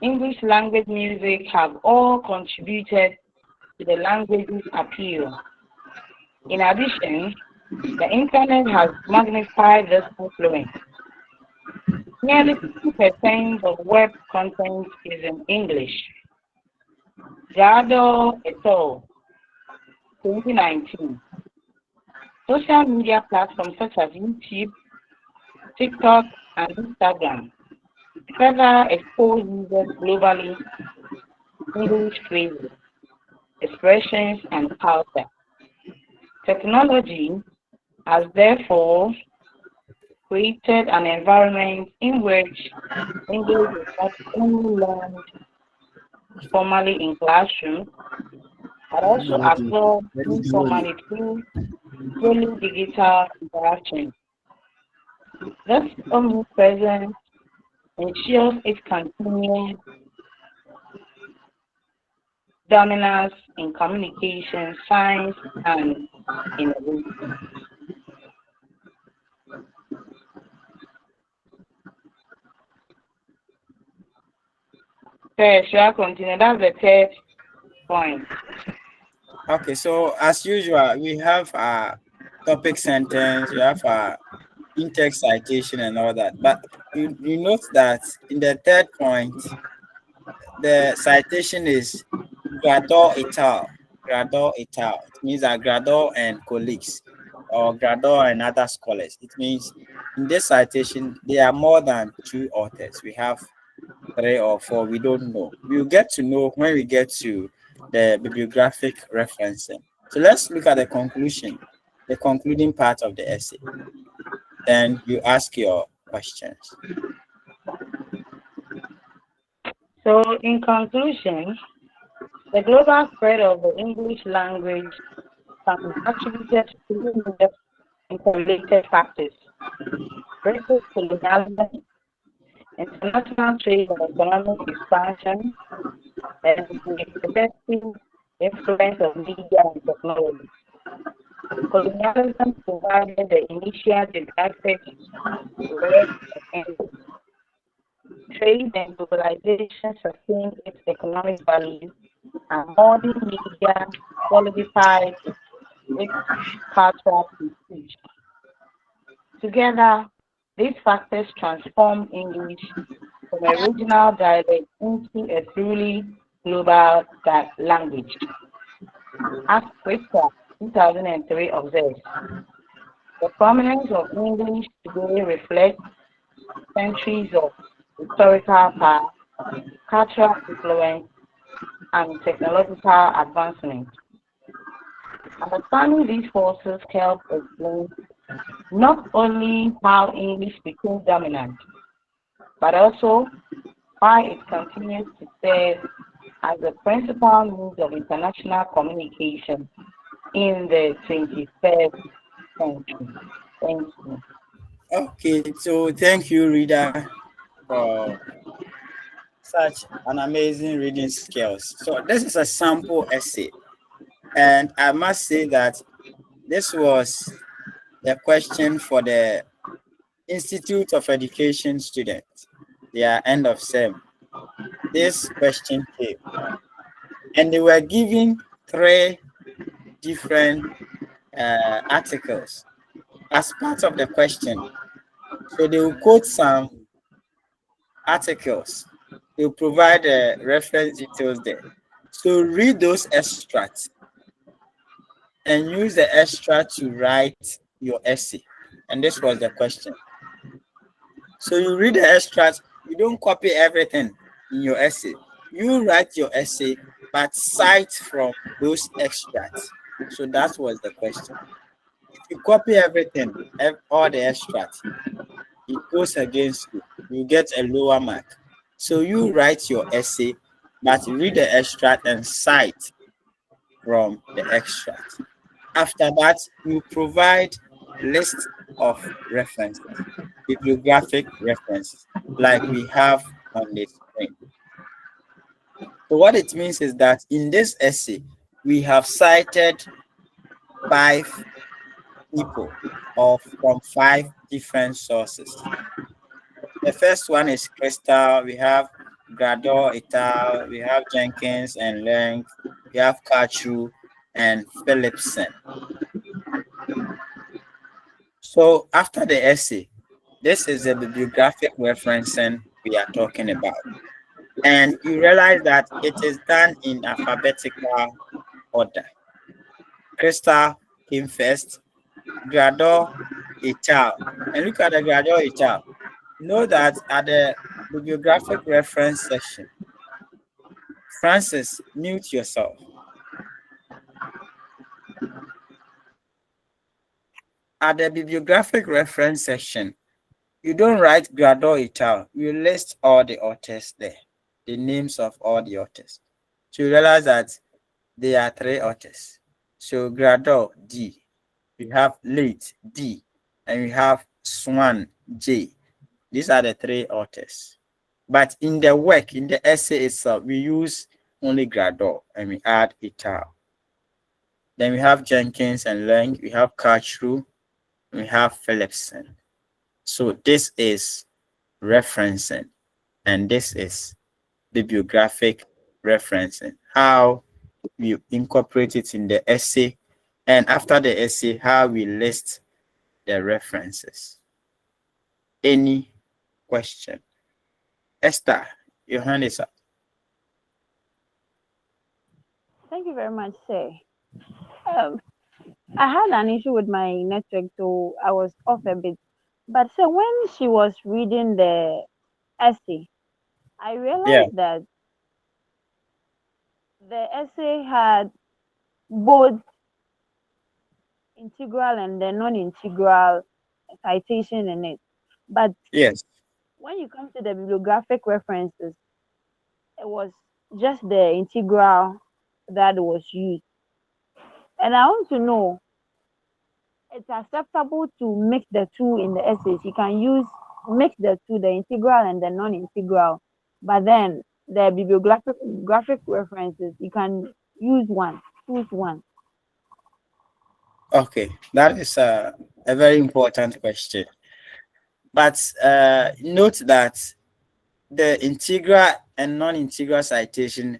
English language music have all contributed to the language's appeal. In addition, the internet has magnified this influence. Nearly 50% of web content is in English. Gado et al., 2019. Social media platforms such as YouTube, TikTok, and Instagram further expose users globally to English phrases, expressions, and culture. Technology has therefore created an environment in which English is not only learned formally in classrooms, but also absorbed informally through daily digital interaction. This omnipresence ensures its continued dominance in communication, science, and innovation. Okay, shall I continue? That's the third point. Okay, so as usual, we have a topic sentence, we have a in-text citation and all that. But you note that in the third point, the citation is Grador et al. Grador et al. It means that Grador and colleagues, or Grador and other scholars. It means in this citation, there are more than two authors. We have 3 or 4, we don't know. We'll get to know when we get to the bibliographic referencing. So let's look at the conclusion, the concluding part of the essay. Then you ask your questions. So, in conclusion, the global spread of the English language can be attributed to interrelated factors: British colonialism, international trade and economic expansion, and the excessive influence of media and technology. Colonialism provided the initial geographic spread of English. Trade and globalization sustained its economic value, and modern media solidified its cultural prestige. Together, these factors transformed English from a regional dialect into a truly global language. As Whitaker 2003 observes, the prominence of English today reflects centuries of historical power, cultural influence, and technological advancement. Understanding these forces helps explain not only how English became dominant, but also why it continues to serve as the principal means of international communication in the 21st century. Thank you. Okay, so thank you, reader, for such an amazing reading skills. So this is a sample essay, and I must say that this was the question for the Institute of Education students, their end of sem. This question came, and they were given 3 different articles as part of the question. So they will quote some articles. They will provide reference details there. So read those extracts and use the extract to write your essay. And this was the question. So you read the extract, you don't copy everything in your essay. You write your essay, but cite from those extracts. So that was the question. If you copy everything, all the extracts, it goes against you. You get a lower mark. So you write your essay, but read the extract and cite from the extract. After that, you provide list of references, bibliographic references, like we have on the screen. So what it means is that in this essay, we have cited 5 people or from 5 different sources. The first one is Crystal, we have Grador et al., we have Jenkins and Lang, we have Kachu and Philipson. So after the essay, this is the bibliographic referencing we are talking about. And you realize that it is done in alphabetical order. Crystal came first, Grador et al. And look at the Grador et al. Know that at the bibliographic reference section, Francis, mute yourself. At the bibliographic reference section, you don't write Grador et al. You list all the authors there, the names of all the authors. So you realize that there are 3 authors. So Grador D, we have Late D, and we have Swan J. These are the 3 authors. But in the work, in the essay itself, we use only Grador and we add et al. Then we have Jenkins and Lang, we have Karchru, we have Philipson. So this is referencing, and this is bibliographic referencing. How we incorporate it in the essay, and after the essay, how we list the references. Any question? Esther, your hand is up. Thank you very much, sir. I had an issue with my network, so I was off a bit. But so when she was reading the essay, I realized that the essay had both integral and the non-integral citation in it. But yes, when you come to the bibliographic references, it was just the integral that was used. And I want to know, it's acceptable to mix the two in the essays. You can mix the two, the integral and the non-integral, but then the bibliographic references, you can choose one. Okay, that is a very important question. But note that the integral and non-integral citation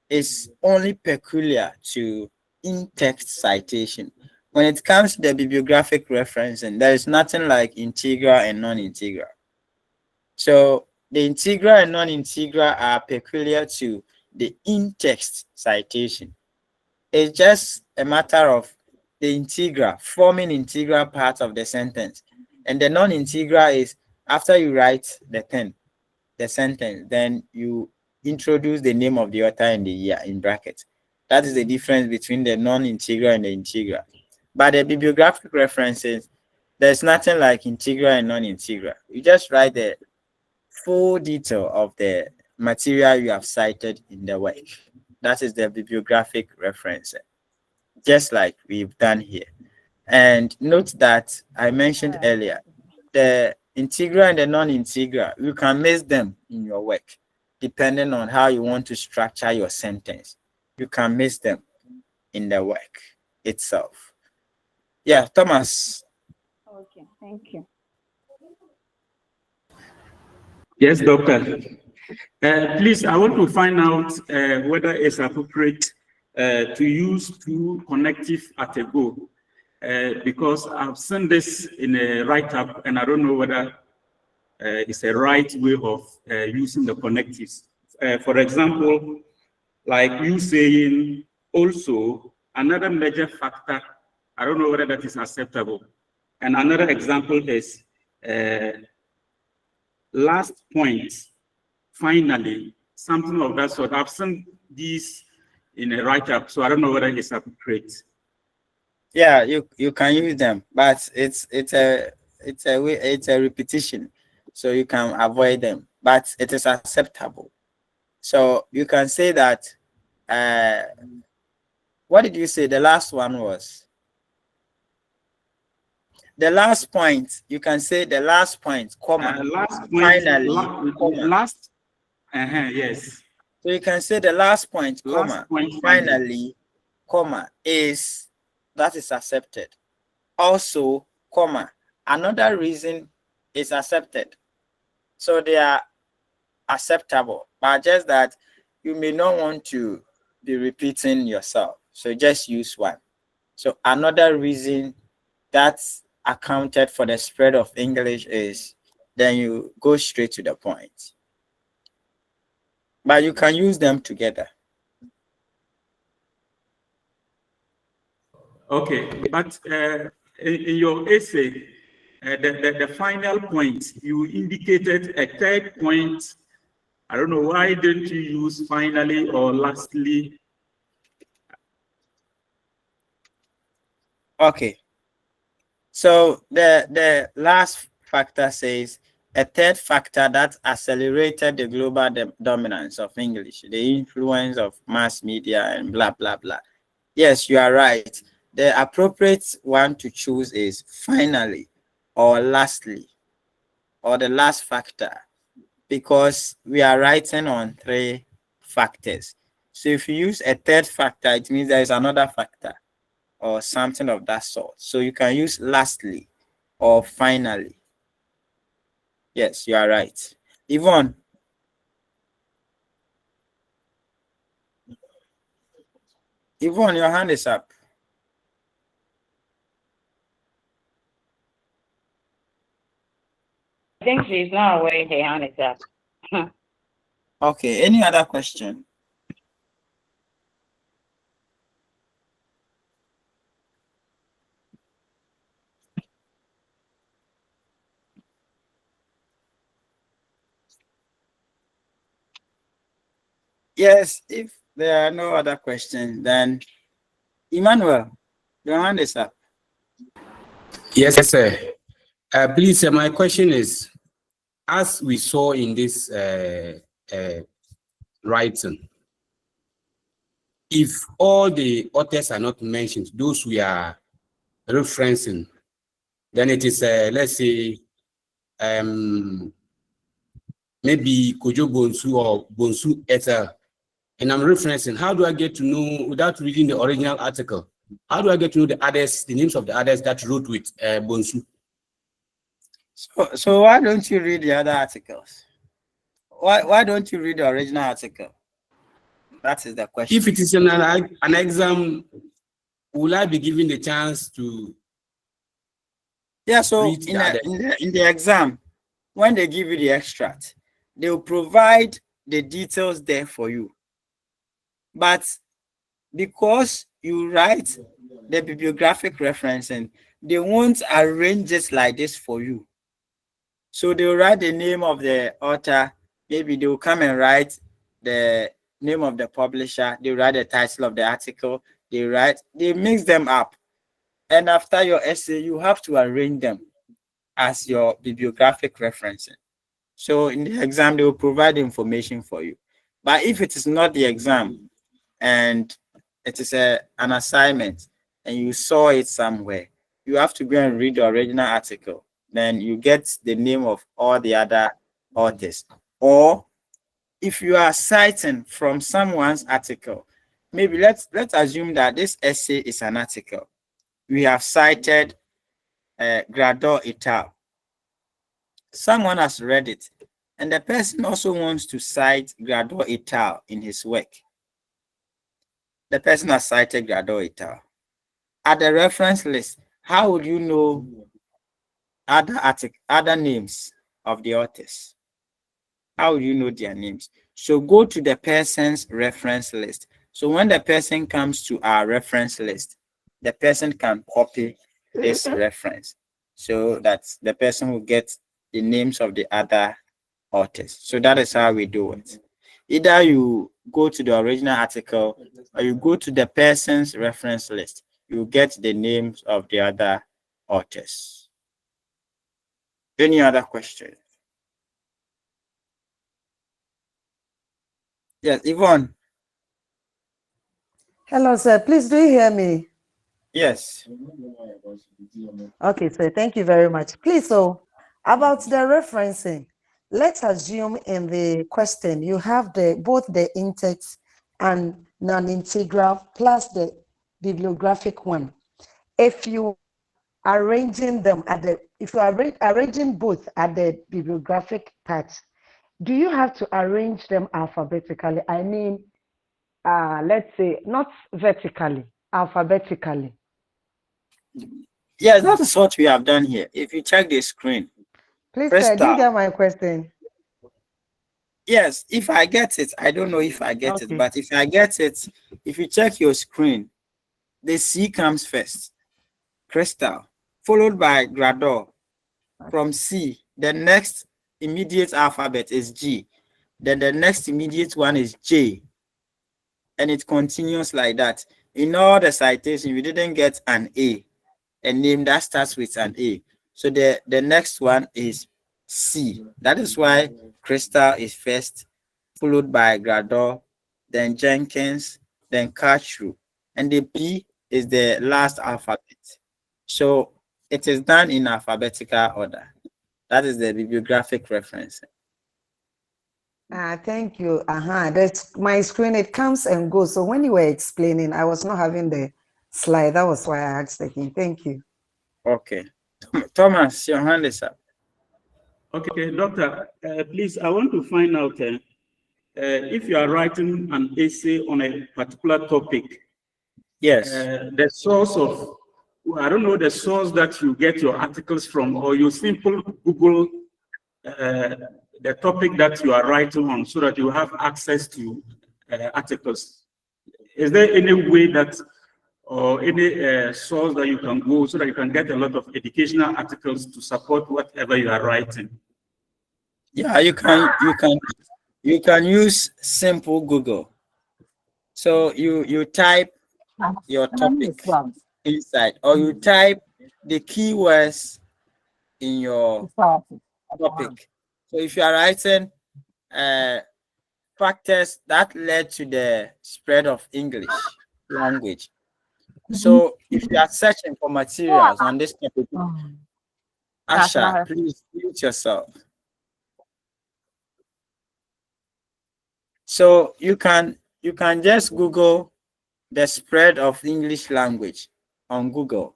is only peculiar to in-text citation. When it comes to the bibliographic referencing, there is nothing like integral and non-integral. So the integral and non-integral are peculiar to the in-text citation. It's just a matter of the integral, forming integral part of the sentence. And the non-integral is after you write the sentence, then you introduce the name of the author and the year in brackets. That is the difference between the non-integral and the integral. But the bibliographic references, there's nothing like integral and non-integral. You just write the full detail of the material you have cited in the work. That is the bibliographic reference, just like we've done here. And note that I mentioned earlier, the integral and the non-integral, you can mix them in your work, depending on how you want to structure your sentence. You can mix them in the work itself. Yeah, Thomas. Okay, thank you. Yes, doctor. Please, I want to find out whether it's appropriate to use 2 connective at a go, because I've seen this in a write-up, and I don't know whether it's a right way of using the connectives. For example, like you saying, also, another major factor, I don't know whether that is acceptable. And another example is last point, finally, something of that sort. I've seen these in a write-up, so I don't know whether it's appropriate. Yeah, you can use them, but it's a it's a repetition, so you can avoid them, but it is acceptable. So you can say that. What did you say? The last one was the last point. You can say the last point, comma. Last point, Finally, comma. last, yes. So you can say the last point, Last comma. point, Finally, comma is that is accepted. Also, comma. Another reason is accepted. So they are acceptable, but just that you may not want to be repeating yourself. So just use one. So another reason that's accounted for the spread of English is then you go straight to the point. But you can use them together. Okay, but in your essay, the final point, you indicated a third point. I don't know, why don't you use finally or lastly? Okay. So the last factor says a third factor that accelerated the global dominance of English, the influence of mass media and blah, blah, blah. Yes, you are right. The appropriate one to choose is finally or lastly or the last factor, because we are writing on three factors. So if you use a third factor, it means there is another factor or something of that sort. So you can use lastly or finally. Yes, you are right. Yvonne. Yvonne, your hand is up. I think she's not aware her hand is up. Okay, any other question? Yes, if there are no other questions, then Emmanuel, your hand is up. Yes, sir. Please, my question is, as we saw in this writing, if all the authors are not mentioned, those we are referencing, then it is, let's say, maybe Kojo Bonsu or Bonsu et al. And I'm referencing, how do I get to know, without reading the original article, how do I get to know the others, the names of the others that wrote with Bonsu? So why don't you read the other articles? Why don't you read the original article? That is the question. If it is an exam, will I be given the chance to? Yeah, so in the exam, when they give you the extract, they will provide the details there for you. But because you write the bibliographic reference and they won't arrange it like this for you. So they'll write the name of the author. Maybe they'll come and write the name of the publisher. They write the title of the article. They mix them up. And after your essay, you have to arrange them as your bibliographic referencing. So in the exam, they will provide information for you. But if it is not the exam and it is an assignment and you saw it somewhere, you have to go and read the original article. Then you get the name of all the other authors. Or if you are citing from someone's article, maybe let's assume that this essay is an article. We have cited Grador et al. Someone has read it, and the person also wants to cite Grador et al. In his work. The person has cited Grador et al. At the reference list, how would you know other names of the authors? How would you know their names? So go to the person's reference list. So when the person comes to our reference list, the person can copy this reference so that the person will get the names of the other authors. So that is how we do it. Either you go to the original article or you go to the person's reference list. You get the names of the other authors. Any other question? Yes, Yvonne. Hello, sir. Please, do you hear me? Yes. Okay, sir. Thank you very much. Please, so about the referencing, let's assume in the question you have both the in-text and non-integral plus the bibliographic one. If you arranging them if you are arranging both at the bibliographic part, do you have to arrange them alphabetically? I mean, let's say not vertically, alphabetically. Yes, that is what we have done here. If you check the screen, Please, sir, do you get my question? Yes, if I get it, I don't know if I get it, but if I get it, if you check your screen, the C comes first, crystal, followed by grador. From C, the next immediate alphabet is G. Then the next immediate one is J. And it continues like that. In all the citation, we didn't get an A, a name that starts with an A. So the next one is C. That is why crystal is first, followed by grador, then Jenkins, then Cachew. And the P is the last alphabet. So it is done in alphabetical order. That is the bibliographic reference. Thank you. That's my screen. It comes and goes. So when you were explaining, I was not having the slide. That was why I asked again. Thank you. Okay. Thomas, your hand is up. Okay, doctor, please, I want to find out if you are writing an essay on a particular topic. Yes. The source of, I don't know the source that you get your articles from, or you simply Google the topic that you are writing on so that you have access to articles. Is there any way that, or any source that you can go so that you can get a lot of educational articles to support whatever you are writing? Yeah, you can use simple Google. So you type your topic inside, or you type the keywords in your topic. So if you are writing factors that led to the spread of English language. So if you are searching for materials on this topic, Asha, please mute yourself. So you can just Google the spread of English language on Google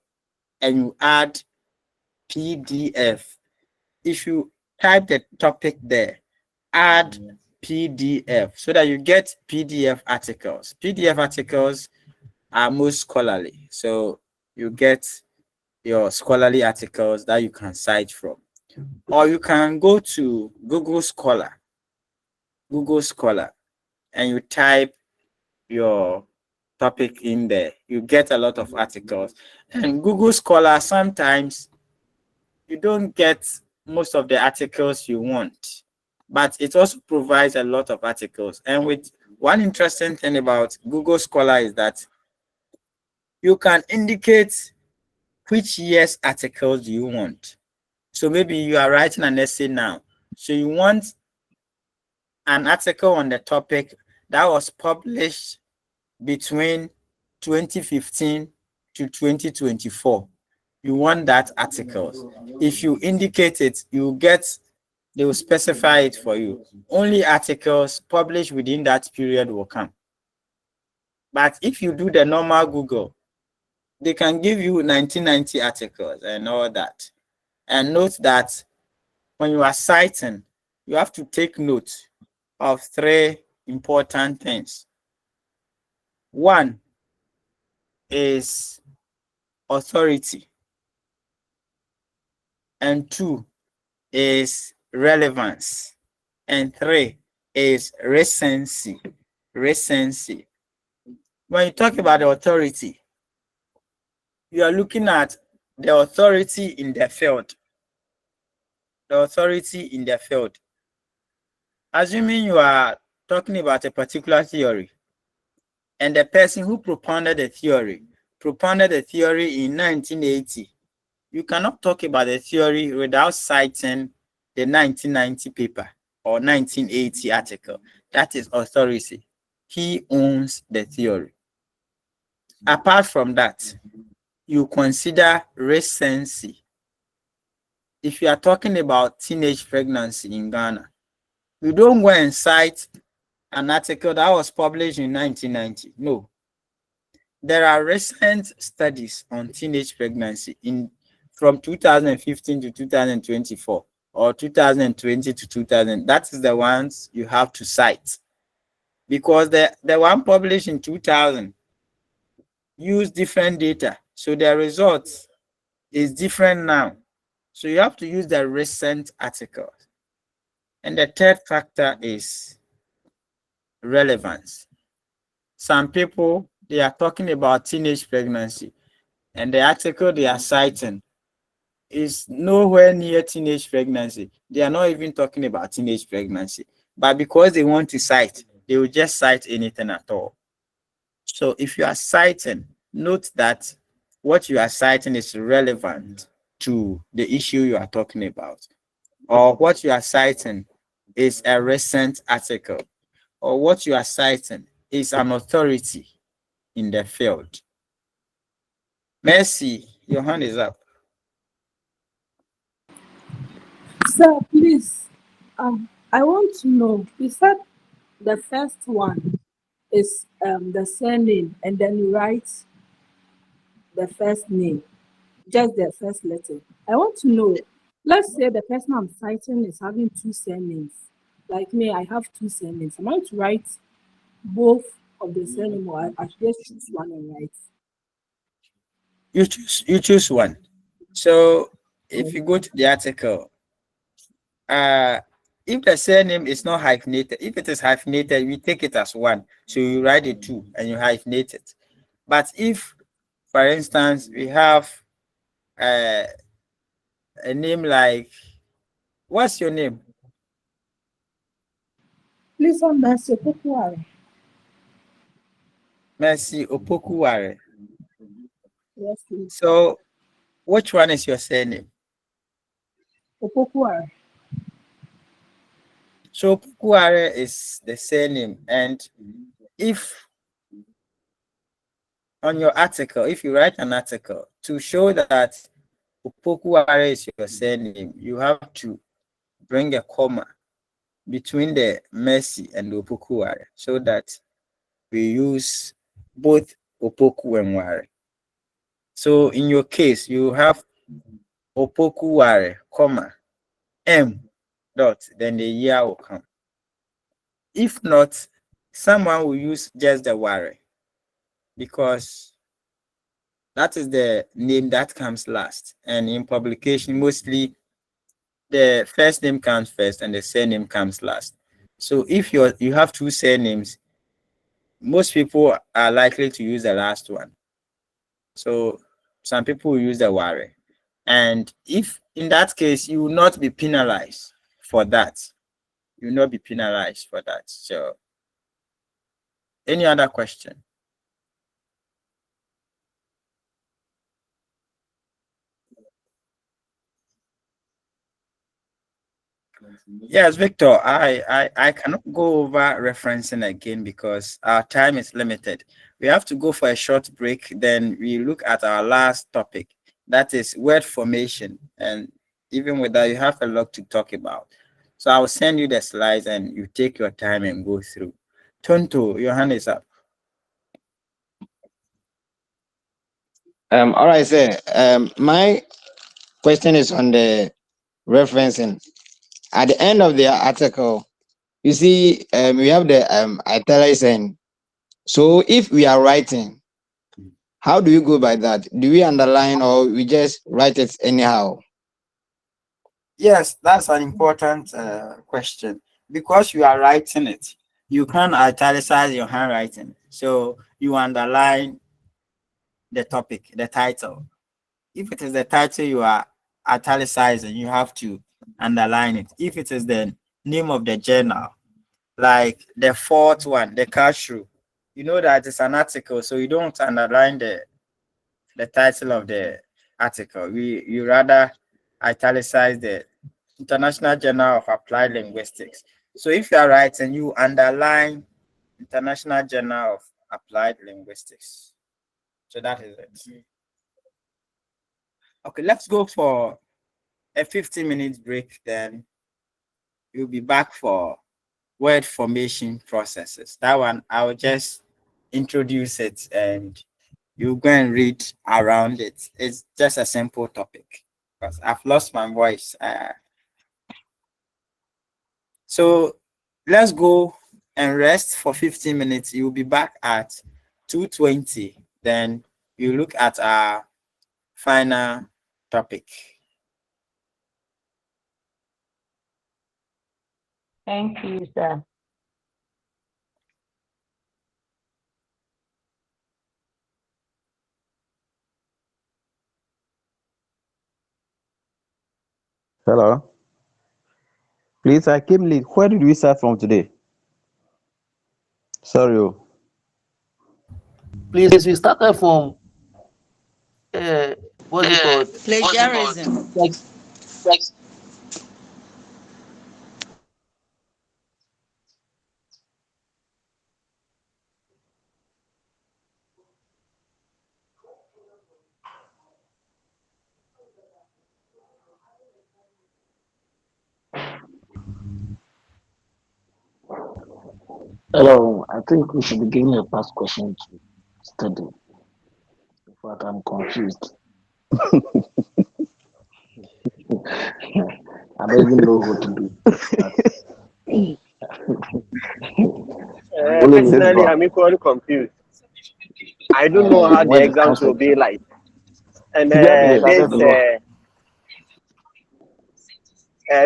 and you add PDF. If you type the topic there, add PDF so that you get PDF articles. PDF articles are most scholarly. So you get your scholarly articles that you can cite from. Or you can go to Google Scholar, and you type your topic in there. You get a lot of articles. And Google Scholar, sometimes you don't get most of the articles you want, but it also provides a lot of articles. And with one interesting thing about Google Scholar is that you can indicate which year's articles you want. So maybe you are writing an essay now. So you want an article on the topic that was published between 2015 to 2024. You want that articles. If you indicate it, you get, they will specify it for you. Only articles published within that period will come. But if you do the normal Google, they can give you 1990 articles and all that. And note that when you are citing, you have to take note of three important things. One is authority, and two is relevance, and three is recency. Recency. When you talk about the authority, you are looking at the authority in the field. The authority in the field. Assuming you are talking about a particular theory, and the person who propounded the theory in 1980, You cannot talk about the theory without citing the 1990 paper or 1980 article. That is authority. He owns the theory. Apart from that, you consider recency. If you are talking about teenage pregnancy in Ghana, you don't go and cite an article that was published in 1990. No. There are recent studies on teenage pregnancy from 2015 to 2024 or 2020 to 2000. That is the ones you have to cite, because the one published in 2000 used different data. So the results is different now. So you have to use the recent articles. And the third factor is relevance. Some people, they are talking about teenage pregnancy, and the article they are citing is nowhere near teenage pregnancy. They are not even talking about teenage pregnancy. But because they want to cite, they will just cite anything at all. So if you are citing, note that what you are citing is relevant to the issue you are talking about, or what you are citing is a recent article, or what you are citing is an authority in the field. Mercy, your hand is up. Sir, please, I want to know, you said the first one is the surname, and then you write the first name, just the first letter. I want to know, let's say the person I'm citing is having two surnames. Like me, I have two surnames. Am I to write both of the surname, or I should just choose one and write? You choose one. So if you go to the article, if the surname is not hyphenated, if it is hyphenated, we take it as one. So you write it two and you hyphenate it. But if, for instance, we have a name like, what's your name? Please, I'm Mercy Opokuware. Mercy Opokuware. Yes, please. So which one is your surname? Opokuware. So Opokuware is the surname, and if on your article, if you write an article to show that Opokuware is your surname, you have to bring a comma between the Mercy and the Opokuware so that we use both Opoku and Ware. So in your case, you have Opokuware, comma, M dot, then the year will come. If not, someone will use just the Ware, because that is the name that comes last. And in publication, mostly the first name comes first and the surname comes last. So if you have two surnames, most people are likely to use the last one. So some people will use the Ware. And if in that case, you will not be penalized for that. You will not be penalized for that. So any other question? Yes, Victor, I cannot go over referencing again because our time is limited. We have to go for a short break, then we look at our last topic, that is word formation. And even with that, you have a lot to talk about. So I'll send you the slides and you take your time and go through. Tonto, your hand is up. All right, sir. My question is on the referencing. At the end of the article, you see, we have the italics, and so if we are writing, how do you go by that? Do we underline or we just write it anyhow? Yes, that's an important question, because you are writing it. You can't italicize your handwriting. So you underline the topic, the title. If it is the title you are italicizing, you have to underline it. If it is the name of the journal, like the fourth one, the cashew, you know that it's an article, so you don't underline the title of the article. You rather italicize the International Journal of Applied Linguistics. So if you are writing, you underline International Journal of Applied Linguistics. So that is it. Okay, let's go for a 15-minute break. Then we'll be back for word formation processes. That one, I will just introduce it and you go and read around it. It's just a simple topic because I've lost my voice. So let's go and rest for 15 minutes. You'll be back at 2:20. Then you look at our final topic. Thank you, sir. Hello. Please, I came late. Where did we start from today? Sorry. Please, we started from what's it called? Plagiarism. Hello. I think we should begin a past question to study. In fact, I'm confused. I don't even know what to do. Personally, I'm equally confused. I don't know how the When it exams comes to will be like. And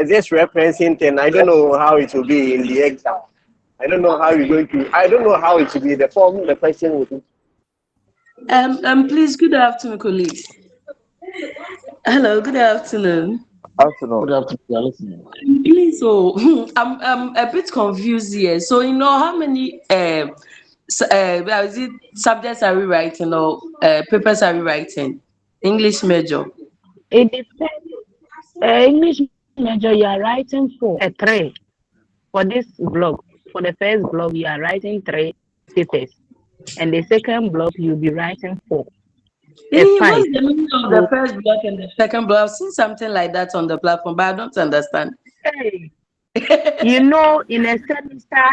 this referencing thing, I don't know how it will be in the exam. I don't know how you're going to. I don't know how it will be. The form, the question will be. Please, good afternoon, colleagues. Hello, good afternoon. Afternoon. Good afternoon. You are listening. Please, I'm a bit confused here. So, how many is it subjects are we writing or papers are we writing? English major. It depends. English major, you are writing for a 3. For this blog, for the first blog, you are writing 3 papers. And the second blog, you'll be writing 4. What's the meaning of the first block and the second block? I've seen something like that on the platform, but I don't understand. Hey, in a semester,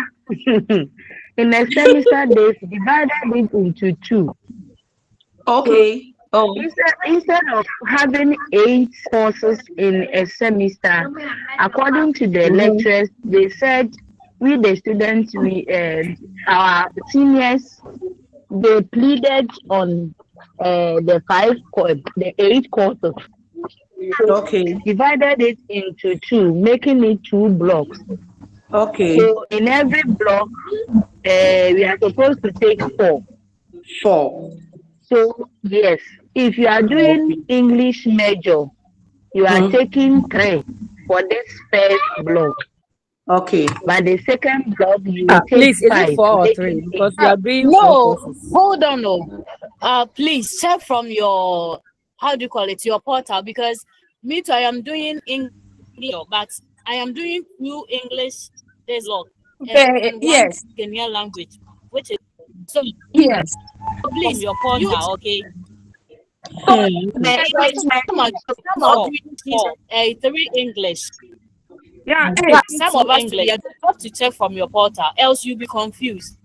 they divided it into 2. Okay. So, instead of having 8 courses in a semester, according to the lecturers, they said we the students, our seniors, they pleaded on the 8 courses. So divided it into 2, making it 2 blocks. Okay. So in every block, we are supposed to take 4. 4. So yes, if you are doing English major, you are taking 3 for this first block. Okay. But the second block, you will take Please, is 5. it 4 or 3? Because we are doing 4 No, courses. hold on. No. Please check from your, how do you call it, your portal, because me too, I am doing English, but I am doing 2 English this log and 1 Yes. Ghanaian language, which is so Yes. probably in your portal, okay? So The some are doing 3 English. Yeah, But some of us English. You have to check from your portal, else you'll be confused.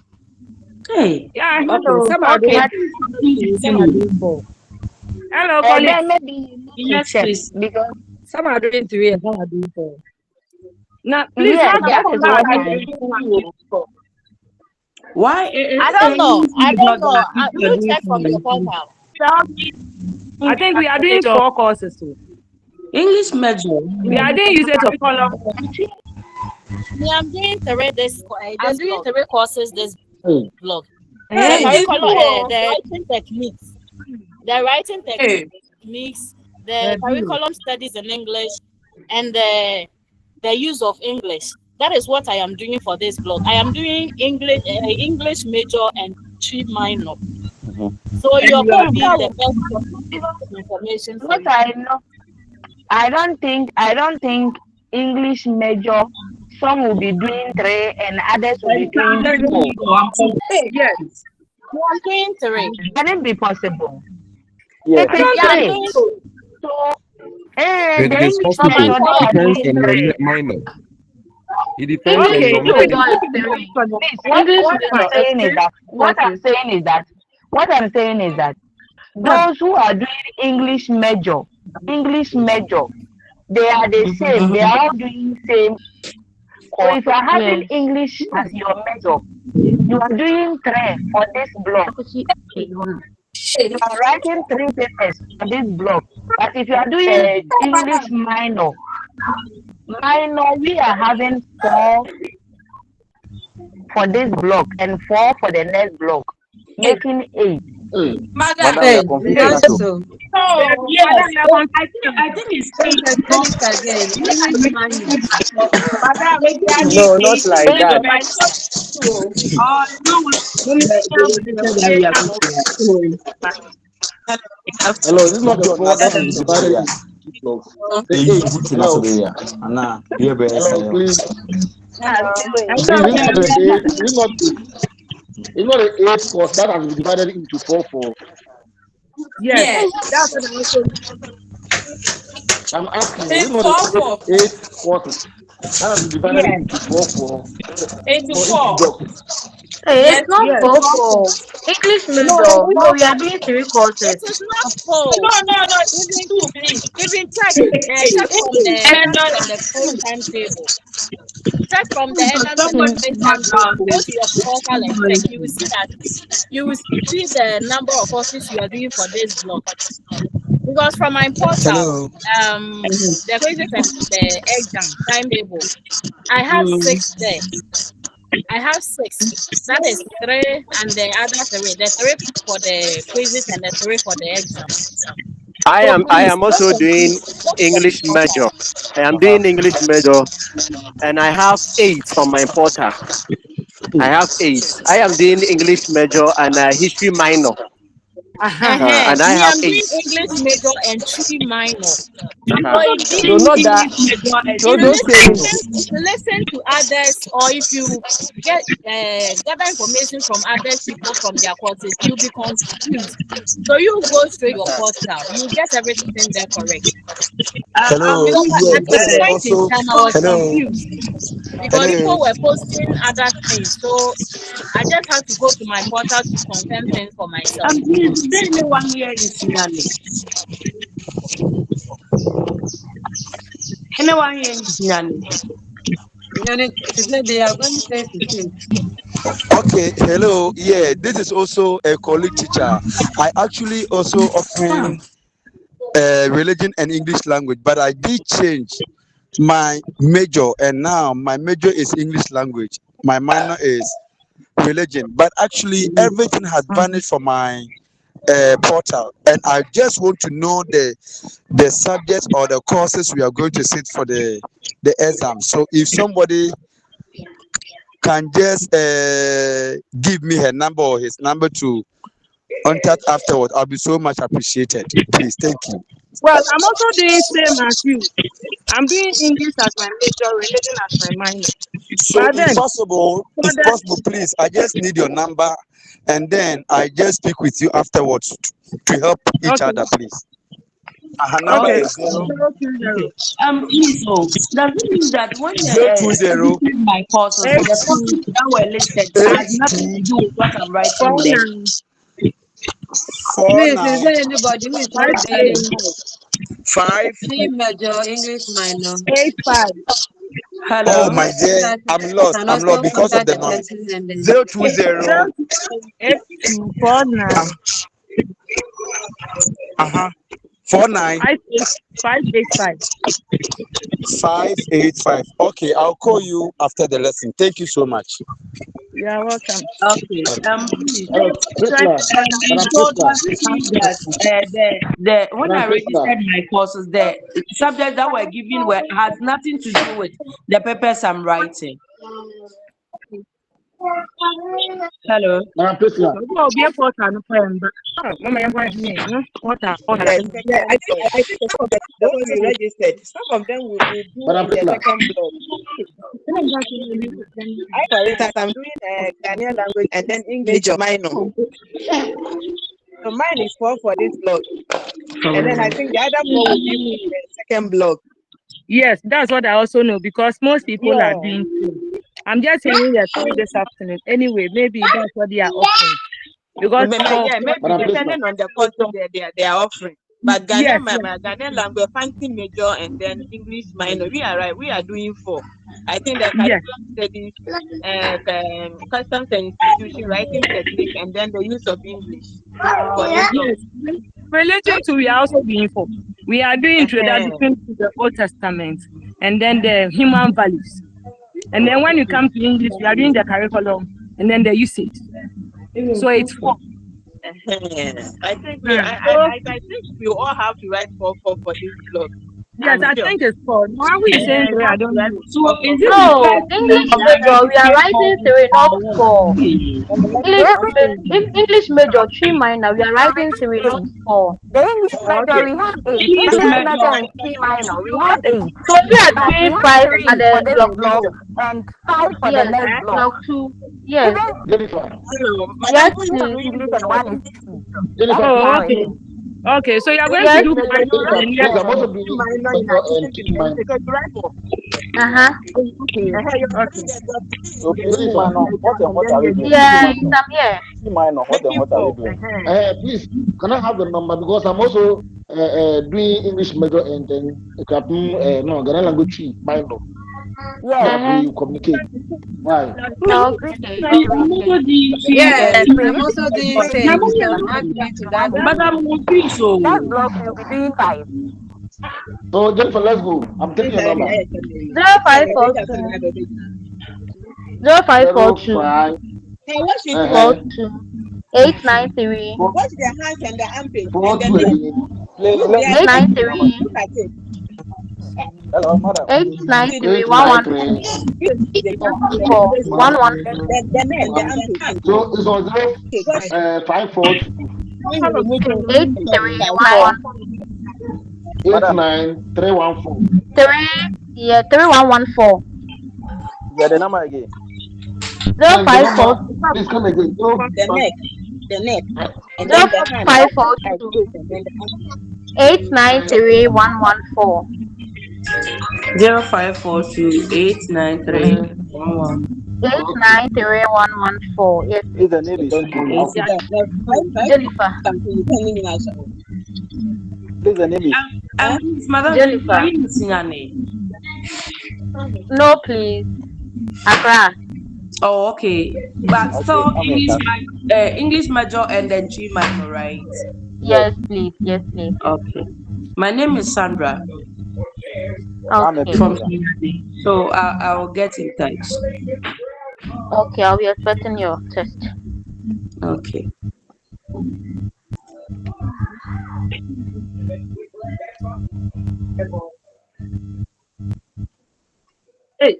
Hey. Yeah, Okay. hello. Some are doing 3, some are doing 4. Hello, colleagues. Then maybe you need to check because some are doing 3 and some are doing 4. Now, please, yes, how that is what I doing do. Why? I don't know. You check from your portal. I think we are doing 4 courses too. English major. We are doing usage of color. Yeah, I'm doing 3 I'm doing 3 courses this blog. Hey, The writing techniques. The writing techniques, the curriculum studies in English, and the use of English. That is what I am doing for this blog. I am doing English major and 3 minor. So your And could that be the was best source because of information for what you. I know. I don't think English major. Some will be doing 3 and others will be doing 4. Hey, Yes. You are doing 3. Can it be possible? Yes. It I is don't You are think 3. doing so. So from the English my major point. they are Depends doing on your 3. minor. It depends on English Okay, your if it major minor. if is it depends 3. on your Please, what English what I'm minor, saying is extreme that courses. those who are doing English major, they are the same. They are all doing same. So if you are having Yes. English as your major, you are doing 3 for this block. You are writing 3 papers for this block. But if you are doing English minor, we are having 4 for this block and 4 for the next block, making 8. Madam, Madam, we Hey, are confused not now. So, so. madam, Yes. you are Oh, I confused. think it's Please eight. explain it again. English minor. Madam, no, not like please, that. my son, so, It's not what we are going to Hello, this is not the 4 that has been divided into 2 blocks. The 8. Hello. Hello, please. Please, this is not the 8. It's not the 8 course that has been divided into 4. Yes, that's what I also. I'm asking you, this is It's not four. the 8 courses that has been divided Yes, into 4 it's for each 4. block. Hey, it's Yes, not yes. 4-4. English No, major. it's No, four. we are doing 3 It courses. is not No, full. no, it's Even 2, please. even check from the And end and the full timetable. Check from the headings and the somebody full timetable. Go background. to your portal and check. You will see that you will see the number of courses you are doing for this block. Because from my portal, Hello. the quizzes and the exam timetable, I have 6 there. I have 6. That is 3 and the other 3. The 3 for the quizzes and the 3 for the exam. I So am I please am also doing go to your English portal. major. I am doing English major and I have 8 on my portal. I have 8. I am doing English major and history minor. And I Me, have I'm doing 8. English major and 3 minor. I'm So Uh-huh. also So doing not that. English major and So if don't say no. if you listen to others, or if you get gather information from other people from their courses, you'll be confused. So you go straight your portal, you get everything there correct. I'm Hello. Because doing Yeah, at this some is point in also. time, I was Hello. confused because Hello. people were posting other things. So I just had to go to my portal to confirm things for myself. doing. Is there anyone here in Sinani? Anyone here in Sinani? Today they are going face to face. Okay. Hello. Yeah, this is also a colleague teacher. I actually also offering religion and English language, but I did change my major, and now my major is English language. My minor is religion, but actually everything has vanished from my portal, and I just want to know the subjects or the courses we are going to sit for the exam. So if somebody can just give me her number or his number to contact afterward, I'll be so much appreciated. Please, thank you. Well, I'm also doing same as you. I'm doing English as my major, religion as my minor. So But then, for if the possible, please, I just need your number, and then I just speak with you afterwards to help each okay, other, please. Her number okay, is 020 Please, does it mean that when 020 edited my courses, the courses that were listed has nothing to do with what I'm writing there? 49 Please, is 49 there anybody who is not doing 5. C major English minor? 85. Oh Hello? my So dear, that I'm you lost. can I'm lost also because of contact the the noise. person and then 020 49 49 585. 585. Okay, I'll call you after the lesson. Thank you so much. You're welcome. Okay. Please. Priscilla, Madam So Priscilla, does it mean that the when Madam I Priscilla. registered my courses, the subjects that were given were has nothing to do with the papers I'm writing? Hello. Madam Priscilla. Oh, be a porter, no problem. Mama, I'm going to me. Water. Yes, yeah, I think some of the one we registered, some of them will do Madam in the Priscilla. second block. I, for instance, I'm doing Ghanaian language and then English minor. So mine is 4 for this block. And then I think the other 4 will be for the second block. Yes, that's what I also know because most people Yeah. are doing too. I'm just saying that this afternoon. Anyway, maybe that's what they are offering. Because Maybe depending on the course they are offering. But Yes, Ghanaian language, fancy major, and then English minor. We are right. We are doing 4. I think the Yes. curriculum studies, customs and institution, writing technique, and then the use of English. For this Yes. Religion too, we are also doing for. We are doing introduction to the Old Testament and then the human values. And then when you come to English, we are doing the curriculum and then the usage. So it's 4. I think I think we all have to write 4 for this blog. Yes, I think it's 4. Why are we saying 3? I don't know. So is it no, English major, we are writing 3, not 4. English major, 3 minor, we are writing 3, not 4. The English major, we have 8. English major and 3 minor, we have 8. So we are doing 5 at the for block this 2. and 5 for the next block. Block 2. Yes. Yes, English and 1 is 2. Oh, okay. Okay, so you are going to do Yeah, I'm here. Please, can I have the number because I'm also doing English major and then no Ghana language 3 minor. Yeah. We communicate. Why? Yes, I'm also doing same. I'm agree to that. But I'm moving so. That block will be doing 5. So Jennifer, let's go. I'm taking your number. 0542 0542 893 Watch the hands and the armpit. 893 Look at it. Hello, madam. 893 114 So it's on 054 89314 3114. Yeah, the number again. 054 Please come again. The neck, and then the hand. 893 114. 0542 893 893 114. Yes. Is the name Jennifer. Please, the name is Madam Jennifer. No, please. Accra. Oh, okay. But so English major and then 3 minor, right? Yes, please. Yes, please. Okay. My name is Sandra. Okay. So I'll get in touch. Okay, I'll be expecting your test. Okay. Hey.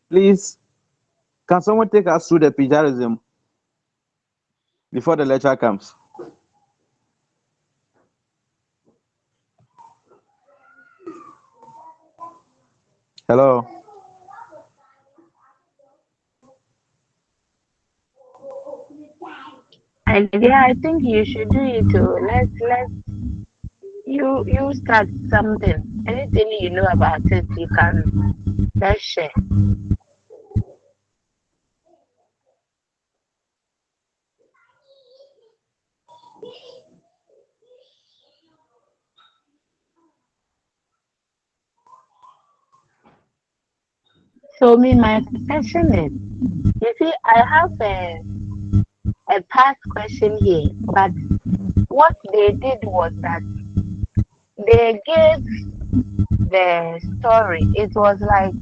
Please, can someone take us through the plagiarism before the lecture comes? Hello. And yeah, I think you should do it too. Let's you start something. Anything you know about it, you can let's share. So me, my question is, you see, I have a past question here, but what they did was that they gave the story. It was like,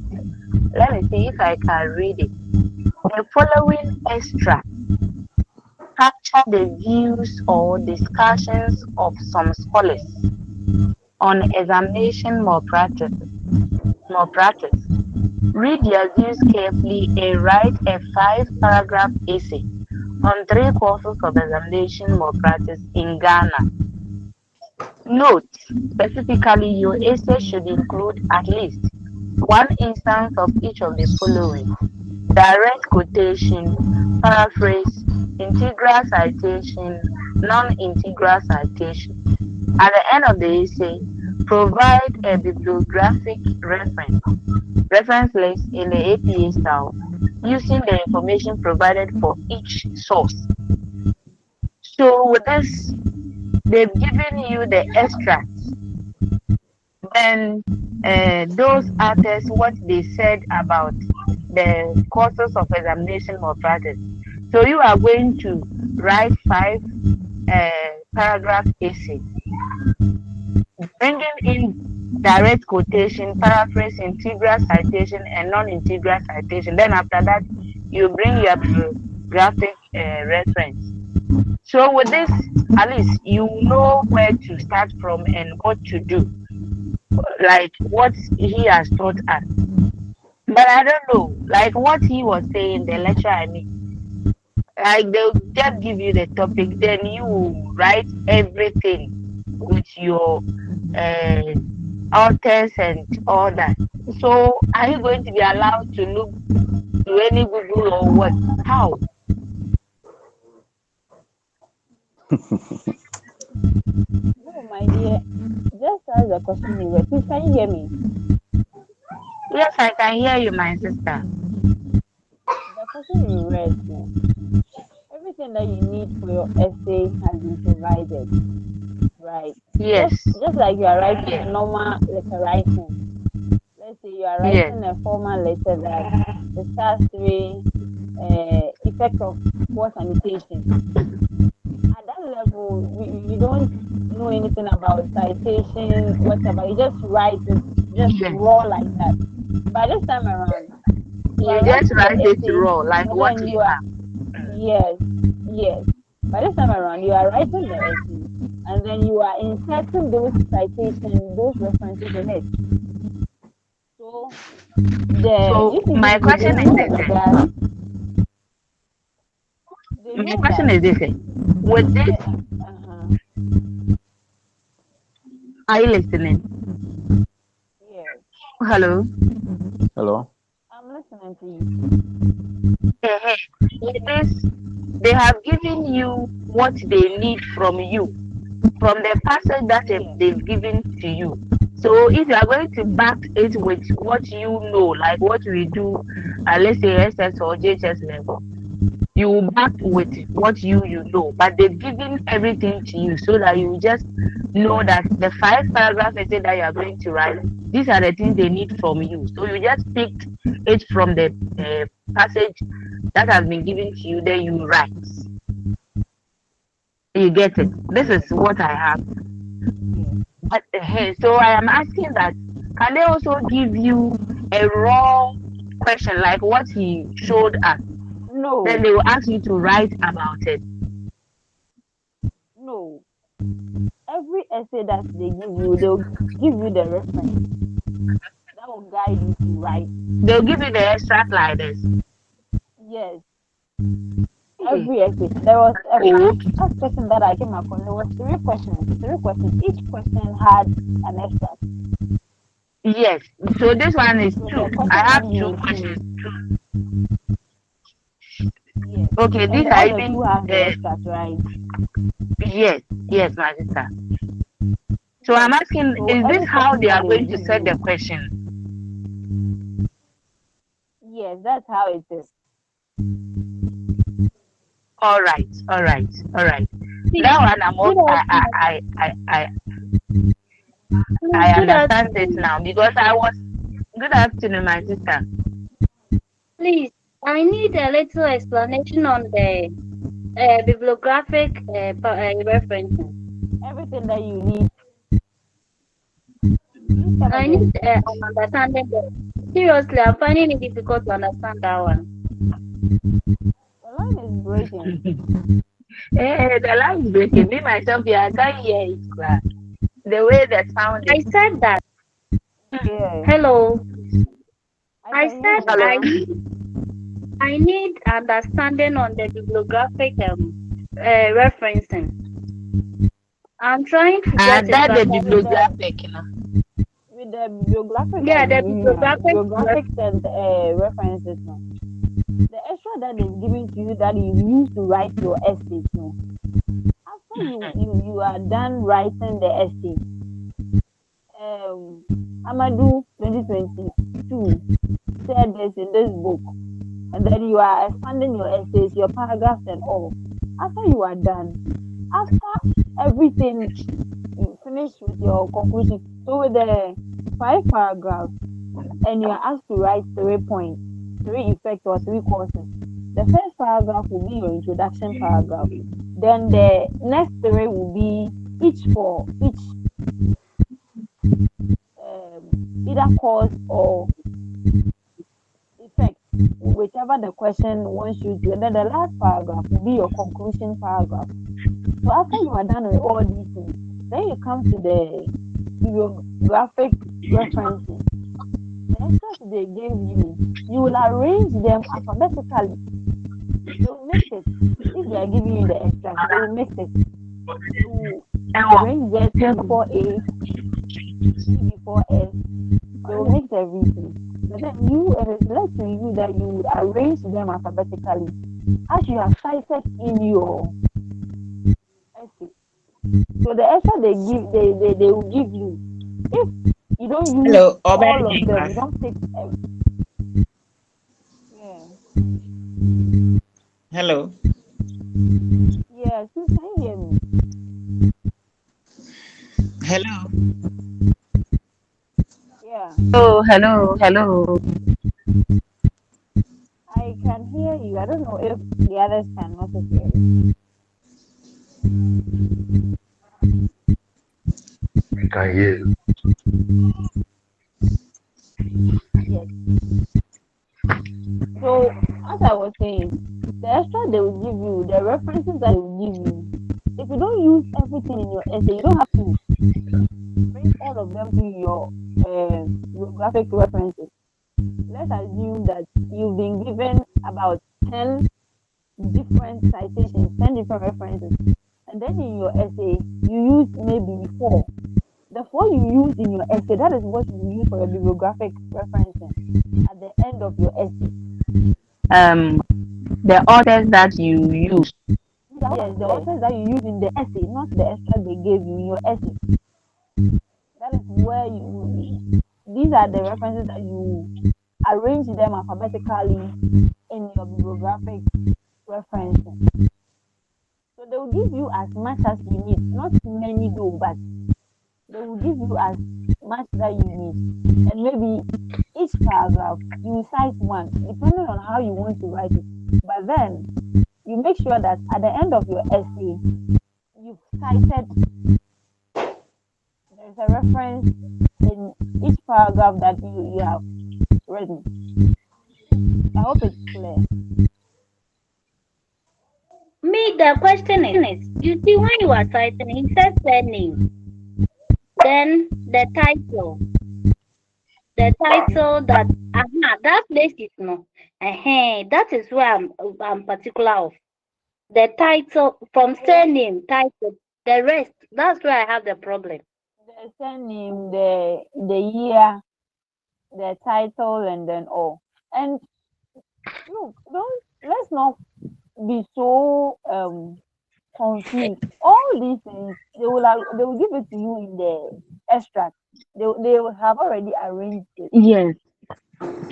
let me see if I can read it. The following extract capture the views or discussions of some scholars on examination malpractice. Malpractice. Read their views carefully and write a 5-paragraph essay on 3 causes of examination malpractice in Ghana. Note, specifically, your essay should include at least one instance of each of the following: direct quotation, paraphrase, integral citation, non-integral citation. At the end of the essay, provide a bibliographic reference list in the APA style, using the information provided for each source. So with this, they've given you the extracts. Then those authors, what they said about the causes of examination malpractice. So you are going to write 5 paragraph essay, bringing in direct quotation, paraphrase, integral citation, and non-integral citation. Then after that, you bring your bibliographic reference. So with this, at least you know where to start from and what to do, like what he has taught us. But I don't know, like what he was saying, the lecture, I mean, like they'll just give you the topic, then you write everything with your authors and all that. So are you going to be allowed to look to any Google or what? How? No, my dear. Just ask the question you read. Please, can you hear me? Yes, I can hear you, my sister. The question you read, no, everything that you need for your essay has been provided, right? Yes. Just like you are writing a normal letter writing. Let's say you are Yes. writing a formal letter that discusses the effect of poor sanitation. At that level, you don't know anything about citation, whatever. You just write it just raw like that. By this time around, you You are just writing the write it essay, raw, like and what then you you are, have. yes, yes. By this time around, you are writing the essay, and then you are inserting those citations, those references in it. So So if you my give you, they question is know this. that they My know question that is this. With this, uh-huh, are you listening? yes, Hello. Hello. I'm listening to you. With this, they have given you what they need from you, from the passage that they've given to you. So if you are going to back it with what you know, like what we do, let's say SS or JHS level, you back with what you know. But they've given everything to you so that you just know that the 5-paragraph essay that you are going to write, these are the things they need from you. So you just pick it from the passage that has been given to you, then you write. You get it? This is what I have. But, so I am asking that, can they also give you a raw question like what he showed us? No. Then they will ask you to write about it. No. Every essay that they give you, they'll give you the reference. That will guide you to write. They'll give you the extract like this. Yes. Every essay. There was a first question that I came across. There was 3 questions. 3 questions. Each question had an extract. Yes. So this one is So 2. the I have question 2 that questions. yes. Okay, these And are all the even 2 have the extract, right? yes, my sister. So I'm asking, So is this every how question they that are they will going to give set the you. question? Yes, that's how it is. All right. That one I understand it now because I was. Good afternoon, my sister. Please, I need a little explanation on the bibliographic referencing. Everything that you need. I need an understanding. Seriously, I'm finding it difficult to understand that one. The line is breaking. The line is breaking. Me myself, yeah, I can't hear it. The way the sound I is. said that. Yeah. Hello. I can said hear you. I need understanding on the bibliographic referencing. I'm trying to get it, That's but the bibliographic, with the bibliographic yeah, the bibliographic bibliographics and references. No. The extra that is given to you that you use to write your essays. No. After you are done writing the essay, Amadou 2022 said this in this book, and then you are expanding your essays, your paragraphs, and all. After you are done, after everything, you finish with your conclusion. So with the 5 paragraphs, and you are asked to write 3 points, 3 effects, or 3 courses. The first paragraph will be your introduction paragraph. Then the next 3 will be each for each either course or effect, whichever the question wants you to. And then the last paragraph will be your conclusion paragraph. So after you are done with all these things, then you come to the bibliographic references. The extras they gave you, you will arrange them alphabetically. They will mix it. If they are giving you the extras, they will mix it. They will arrange Z before A, C before S. They will mix everything. But then it is left to you that you would arrange them alphabetically as you have cited in your essay. So the extra they will give you. If you don't use Hello, all of them, Oba. you don't take yeah. Hello. Yes, you can hear me. Hello. Yeah. Oh, hello. I can hear you. I don't know if the others can also hear you. I can hear you. Yes. So, as I was saying, the extra they will give you, the references that they will give you, if you don't use everything in your essay, you don't have to bring all of them to your bibliographic references. Let's assume that you've been given about 10 different citations, 10 different references, and then in your essay, you use maybe 4. The 4 you use in your essay, that is what you use for your bibliographic referencing at the end of your essay. The authors that you use. Yes, the authors that you use in the essay, not the extra they gave you in your essay. That is where these are the references that you arrange them alphabetically in your bibliographic referencing. So they will give you as much as you need, not many though, but they will give you as much that you need. And maybe each paragraph you cite one, depending on how you want to write it. But then you make sure that at the end of your essay, you've cited, there's a reference in each paragraph that you have written. I hope it's clear. Me, the question is, you see, when you are citing, he says surname, then the title that that place is no, that is where I'm particular of. The title from surname, title, the rest, that's where I have the problem. The surname, the year, the title, and then all. And look, let's not be so confused. All these things they will give it to you in the extract. They will have already arranged it. Yes.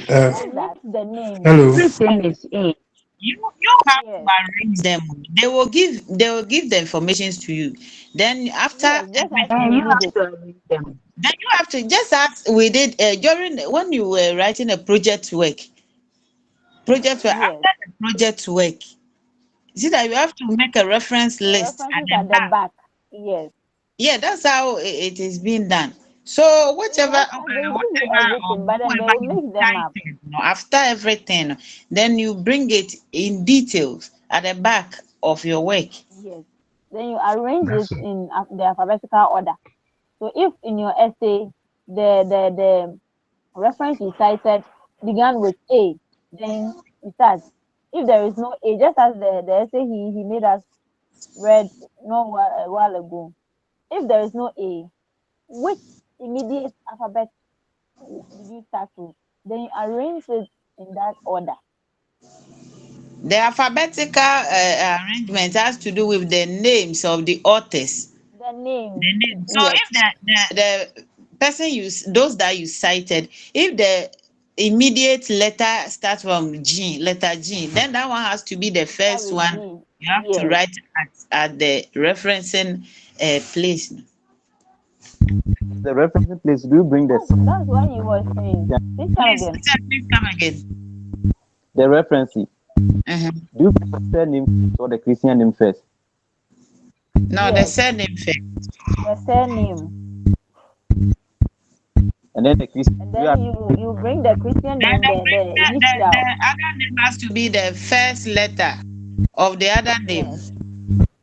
That's the name. Hello. Everything is in. You have to arrange them. They will give the information to you. Then after everything, You have to arrange them. then you have to just as we did during when you were writing a project work. Project work. Yes. After the project work, see that you have to make a reference The list at references the at the back. back. Yes. Yeah, that's how it is being done. So whatever, Yes, they give you everything, but then they whoever will you mix them up. cited, after everything, then you bring it in details at the back of your work. Yes. Then you arrange it in the alphabetical order. So if in your essay the reference you cited began with A, then you start. If there is no A, just as the essay he made us read a while ago. If there is no A, which immediate alphabet did you start with? Then you arrange it in that order. The alphabetical arrangement has to do with the names of the authors. The name. The name. So Yes. if the person those that you cited, if the immediate letter starts from G, letter G, then that one has to be the Start first with one. G. You have to Yes. write at the referencing place. The referencing place, do you bring That's what he was saying. Please come again. Please come again. the referencing? Uh-huh. Do you bring the surname or the Christian name first? No, the Yes. surname first. The surname. And then the Christian. And then you bring the Christian name, the initial. The other name has to be the first letter of the other name. Yes.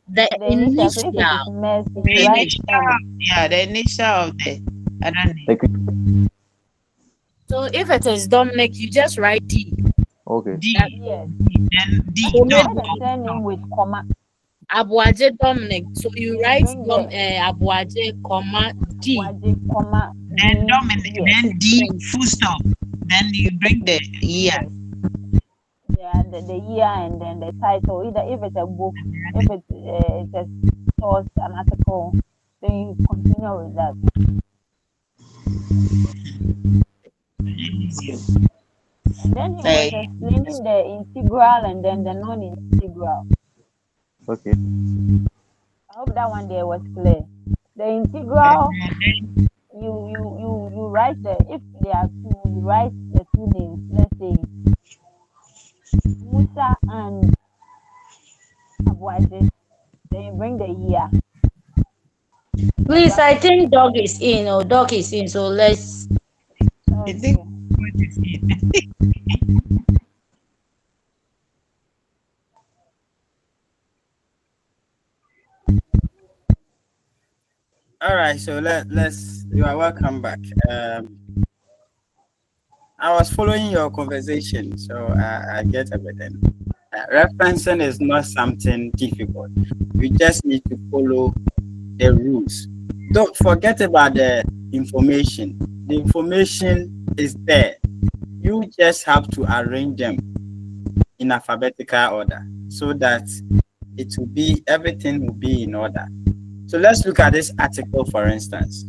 The The initial. So if it is initial. Mercy, The you write initial, M. yeah, the initial of the other name. So if it is Dominic, you just write D. Okay. D. Yes. Then D. You write the surname with comma. Abuaje Dominic. So you write Bring the Abuaje, comma D. Abuaje, comma Then D. Dominic, Yes. then D, full stop. Then you bring the year. Yes. Yeah, the year and then the title. Either if it's a book, if it's a source, an article, then you continue with that. And then he was explaining the integral and then the non-integral. Okay. I hope that one there was clear. The integral, you write if there are two, you write the two names. Let's say Musa and Abuaje. Then you bring the year. Please, I think dog is in, or dog is in, so let's. Okay. All right, so let's. You are welcome back. I was following your conversation, so I get everything. Referencing is not something difficult. You just need to follow the rules. Don't forget about the information. The information is there. You just have to arrange them in alphabetical order so that it will be everything will be in order. So let's look at this article, for instance.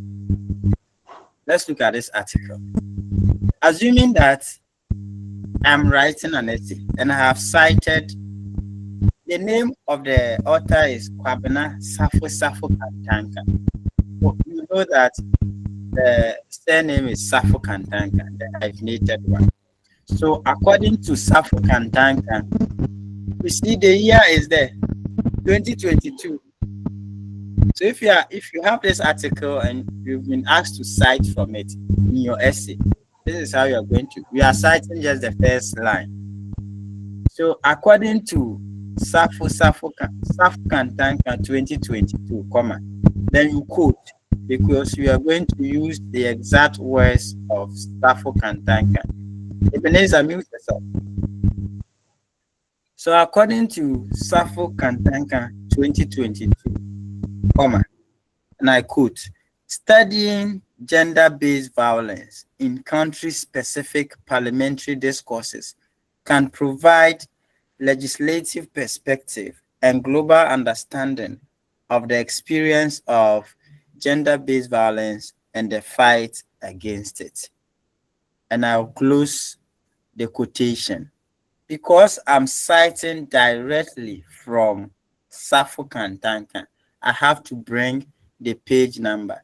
Let's look at this article. Assuming that I'm writing an essay and I have cited the name of the author is Kwabena Safo Kantanka. So you know that the surname is Safo Kantanka, the hyphenated one. So according to Safo Kantanka, you see the year is there, 2022. So if you have this article and you've been asked to cite from it in your essay, this is how you're going to. We are citing just the first line. So according to Safo Kantanka 2022, comma, then you quote because you are going to use the exact words of Safo Kantanka. Ebenezer, mute yourself. So according to Safo Kantanka 2022, comma, and I quote, studying gender-based violence in country-specific parliamentary discourses can provide legislative perspective and global understanding of the experience of gender-based violence and the fight against it. And I'll close the quotation. Because I'm citing directly from Safo Kantanka, I have to bring the page number.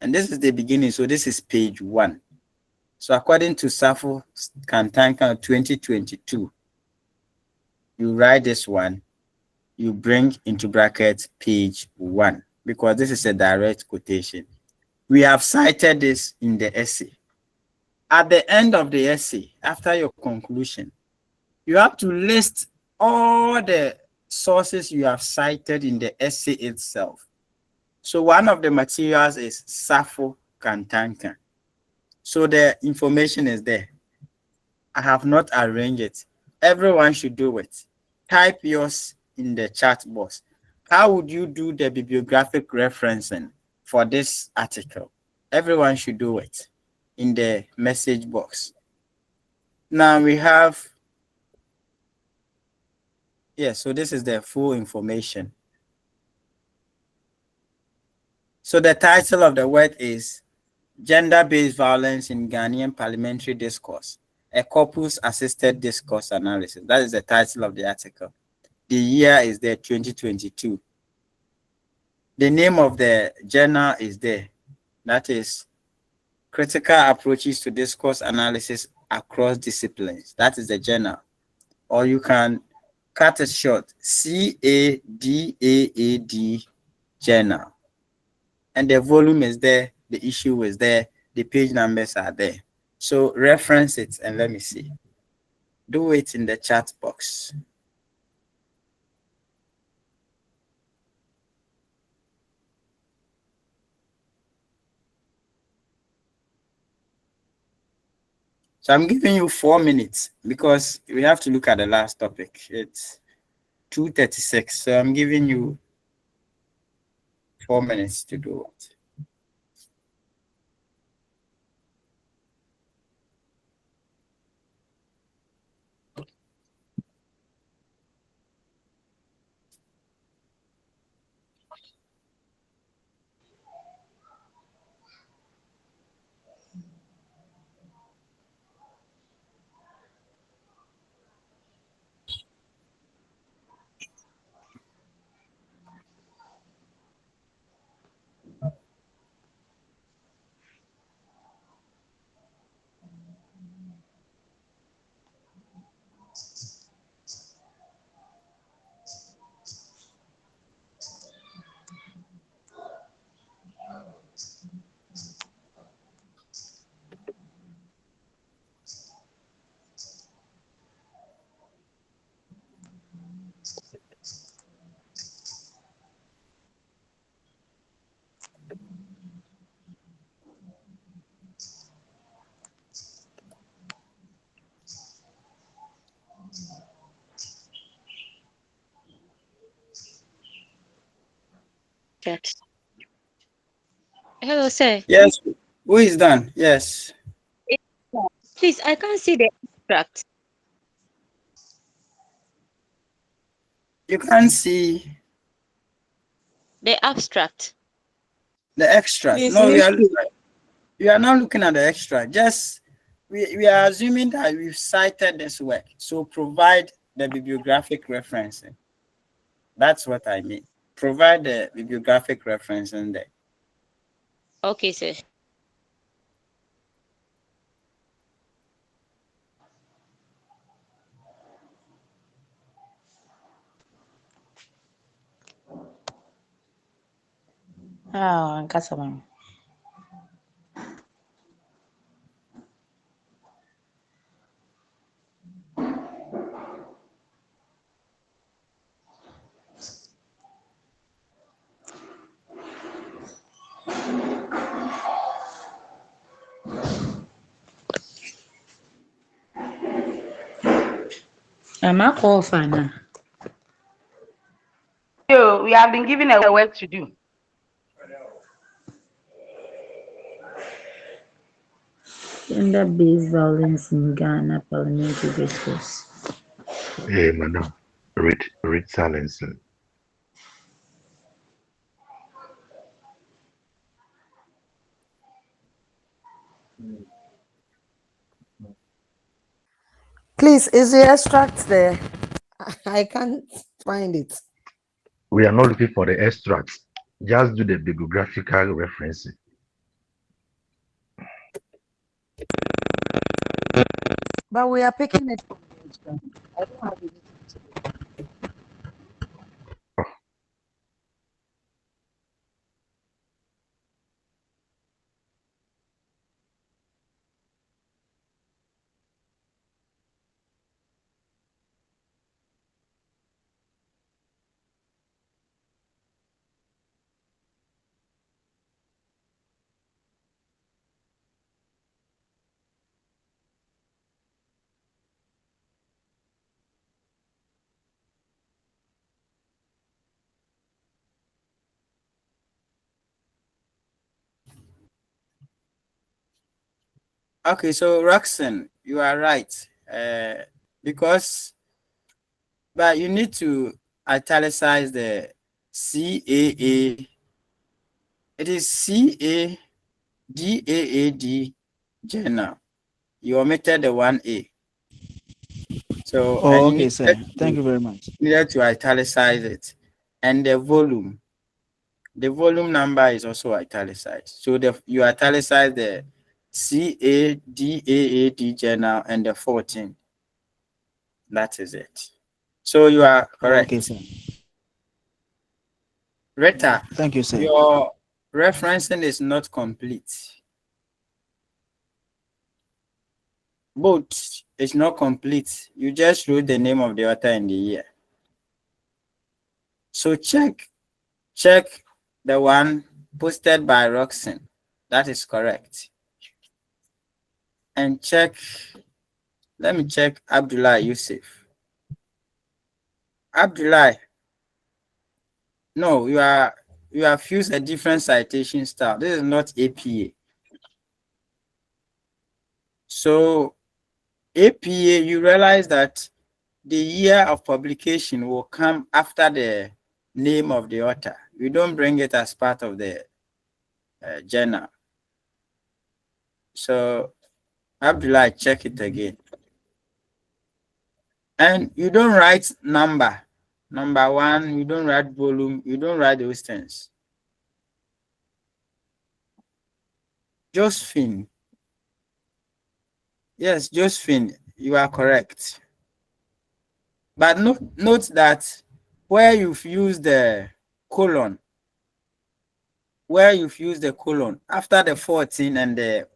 And this is the beginning, so this is page 1. So according to Safo Kantanka 2022, you write this one, you bring into brackets page 1, because this is a direct quotation. We have cited this in the essay. At the end of the essay, after your conclusion, you have to list all the sources you have cited in the essay itself. So one of the materials is Safo Kantanka. So the information is there. I have not arranged it. Everyone should do it. Type yours in the chat box. How would you do the bibliographic referencing for this article? Everyone should do it in the message box. Now we have, so this is the full information. So the title of the work is Gender-Based Violence in Ghanaian Parliamentary Discourse, a Corpus-Assisted Discourse Analysis. That is the title of the article. The year is there, 2022. The name of the journal is there. That is Critical Approaches to Discourse Analysis Across Disciplines. That is the journal. Or you can cut it short, CADAAD journal. And the volume is there, the issue is there, the page numbers are there. So reference it and let me see. Do it in the chat box. So I'm giving you 4 minutes because we have to look at the last topic. It's 2:36. So I'm giving you 4 minutes to do it. Hello, sir. Yes, who is done? Yes. Please, I can't see the abstract. You can't see The abstract. the extract. Please, No, history. we are not looking at the extract. Just we are assuming that we've cited this work. So provide the bibliographic referencing. That's what I mean. Provide the bibliographic reference in there. Okay, sir. Nkasa man. Am I call for now? So we have been given a work to do. Gender-based violence in Ghana parliamentary discourse. Hey, madam, read silence. Please, is the extract there? I can't find it. We are not looking for the extracts. Just do the bibliographical referencing. But we are picking it from the extra. I don't have anything to do. Okay, so Roxanne, you are right. Because, but you need to italicize the CAA. It is CADAAD journal. You omitted the 1A. So, Oh, and you okay, sir. Thank you very much. needed to italicize it. And the volume number is also italicized. So you italicize the CADAAD journal and the 14. That is it. So you are Oh, okay, correct. sir. Rita, Thank you, sir. your referencing is not complete. Both is not complete. You just wrote the name of the author and the year. So check the one posted by Roxanne. That is correct. And let me check Abdullah Yusuf. Abdullah, no, you have used a different citation style. This is not APA. So APA, you realize that the year of publication will come after the name of the author. You don't bring it as part of the journal. So Abdullah, check it again. And you don't write number 1, you don't write volume, you don't write those things. Josephine. Yes, Josephine, you are correct. But note that where you've used the colon, after the 14 and the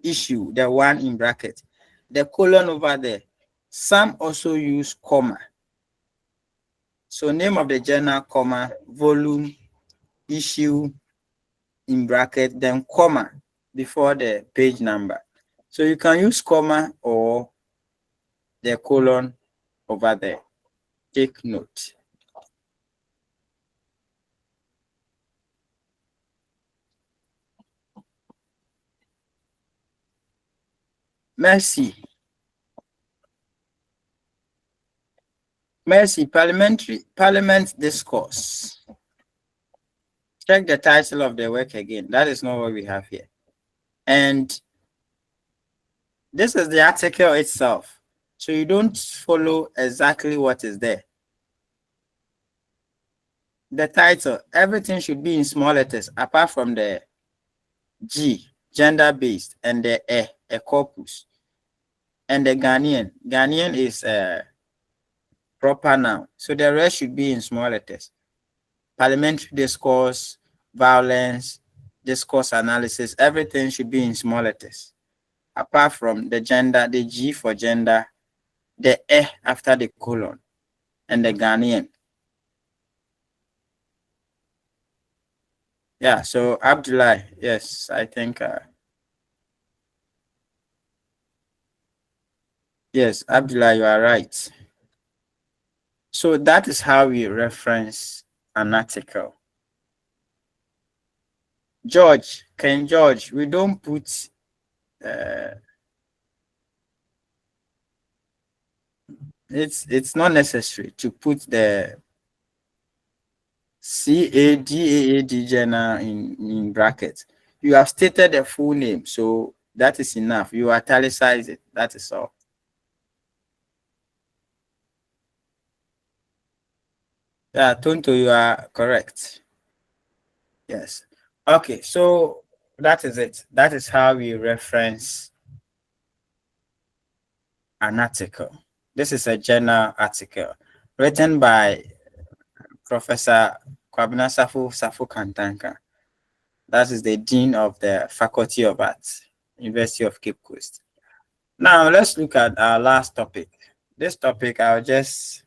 issue, the 1 in bracket, the colon over there, some also use comma. So name of the journal, comma, volume, issue in bracket, then comma before the page number. So you can use comma or the colon over there. Take note. Mercy, Parliament Discourse. Check the title of the work again. That is not what we have here. And this is the article itself. So you don't follow exactly what is there. The title, everything should be in small letters apart from the G, gender-based, and the a corpus. And the Ghanaian is a proper noun. So the rest should be in small letters. Parliamentary discourse, violence, discourse analysis, everything should be in small letters. Apart from the gender, the G for gender, the after the colon, and the Ghanaian. Yeah, so Abdullah, yes, I think, yes, Abdullah, you are right. So that is how we reference an article. George, we don't put it's not necessary to put the CADAAD journal in brackets. You have stated the full name, so that is enough. You italicize it. That is all. Yeah, Tonto, you are correct. Yes. Okay, so that is it. That is how we reference an article. This is a journal article written by Professor Kwabena Safu Kantanka. That is the Dean of the Faculty of Arts, University of Cape Coast. Now, let's look at our last topic. This topic, I'll just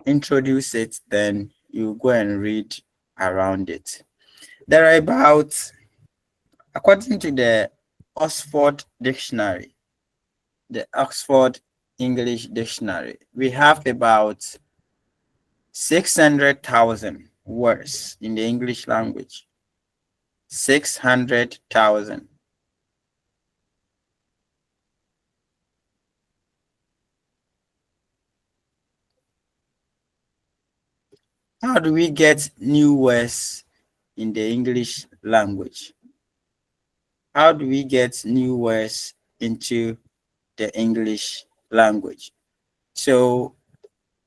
introduce it, then you go and read around it. There are about, according to the Oxford Dictionary, the Oxford English Dictionary, we have about 600,000 words in the English language. 600,000. How do we get new words in the English language? How do we get new words into the English language? So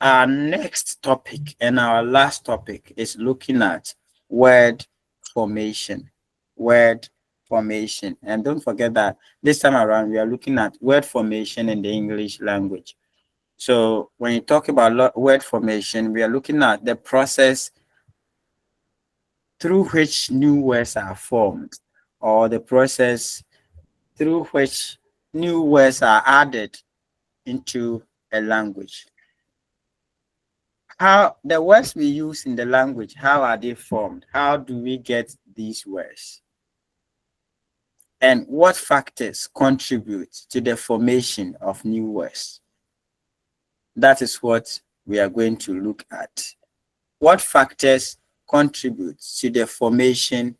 our next topic and our last topic is looking at word formation. Word formation. And don't forget that this time around we are looking at word formation in the English language. So when you talk about word formation, we are looking at the process through which new words are formed, or the process through which new words are added into a language. How the words we use in the language, how are they formed? How do we get these words? And what factors contribute to the formation of new words? That is what we are going to look at. What factors contribute to the formation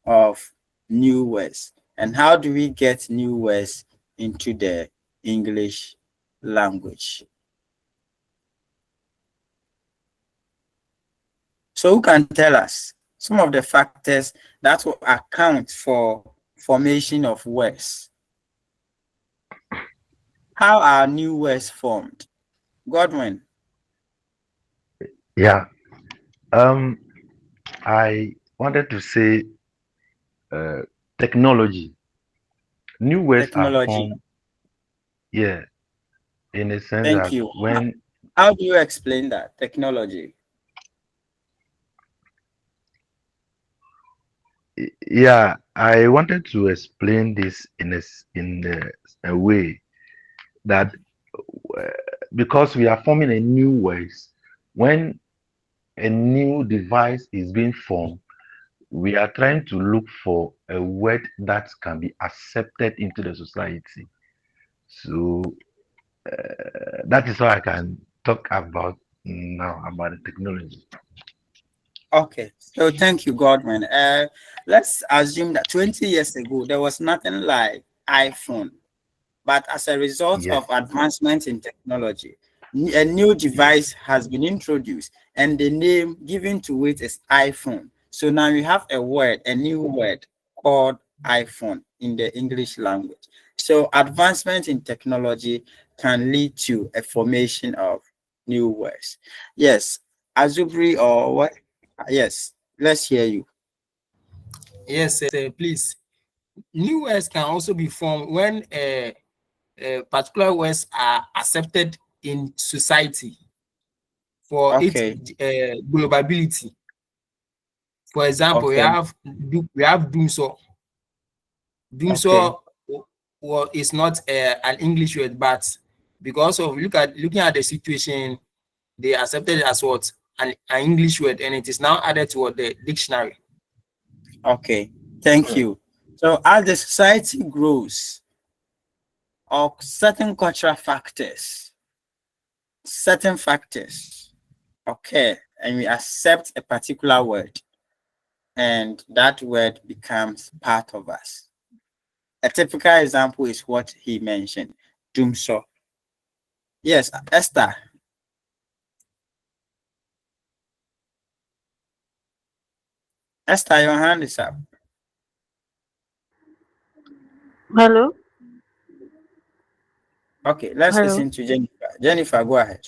of new words? And how do we get new words into the English language? So who can tell us some of the factors that will account for formation of words? How are new words formed? Godwin. Yeah. I wanted to say technology. New words are Technology. formed, yeah, in a sense Thank that you. when, How do you explain that? Technology. yeah, I wanted to explain this in a way that uh, because we are forming a new words, when a new device is being formed, we are trying to look for a word that can be accepted into the society. So that is how I can talk about now about the technology. Okay, so thank you, Godwin. Let's assume that 20 years ago there was nothing like iPhone, but as a result Yes. of advancement in technology, a new device has been introduced, and the name given to it is iPhone. So now we have a new word called iPhone in the English language. So advancement in technology can lead to a formation of new words. Yes, Azubri or what? Yes, let's hear you. Yes, please. New words can also be formed when particular words are accepted in society for its Okay, globability. For example, okay, we have doomso. okay, Doomso is not an English word, but because of looking at the situation, they accepted it as what an English word, and it is now added to what the dictionary. okay. Thank you. So as the society grows, or certain factors occur, and we accept a particular word, and that word becomes part of us. A typical example is what he mentioned, doomso. Yes, Esther. Esther, your hand is up. Hello? Okay, let's Hello? listen to Jennifer. Jennifer, go ahead.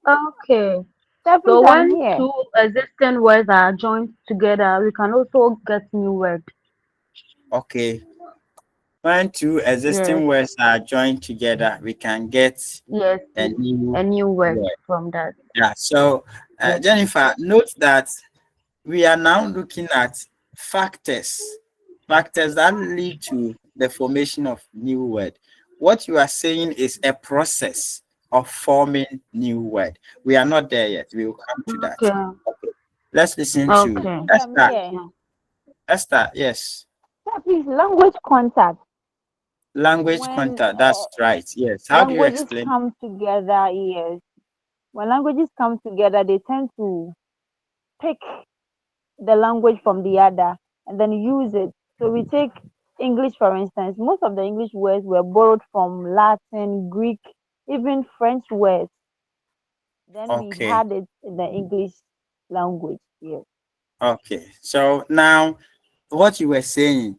Okay. Stephens, So I'm when here. two existing words are joined together, we can also get new words. Okay, When two Yes. existing words are joined together, we can get Yes, a please. new A new word word. from that. Yeah. So, Yes, please. Jennifer, note that we are now looking at factors, factors that lead to the formation of new word. What you are saying is a process of forming new word. We are not there yet. We will come to that. Okay. Okay. Let's listen to Okay. I'm Esther. here. Esther, yes. Sir, please, language contact. Language When contact. That's right. Yes. How do you languages explain? come together, yes. When languages come together, they tend to pick the language from the other and then use it. So we take English, for instance. Most of the English words were borrowed from Latin, Greek, even French words. Then we Okay. had it in the English language. Yes. Okay. So now what you were saying,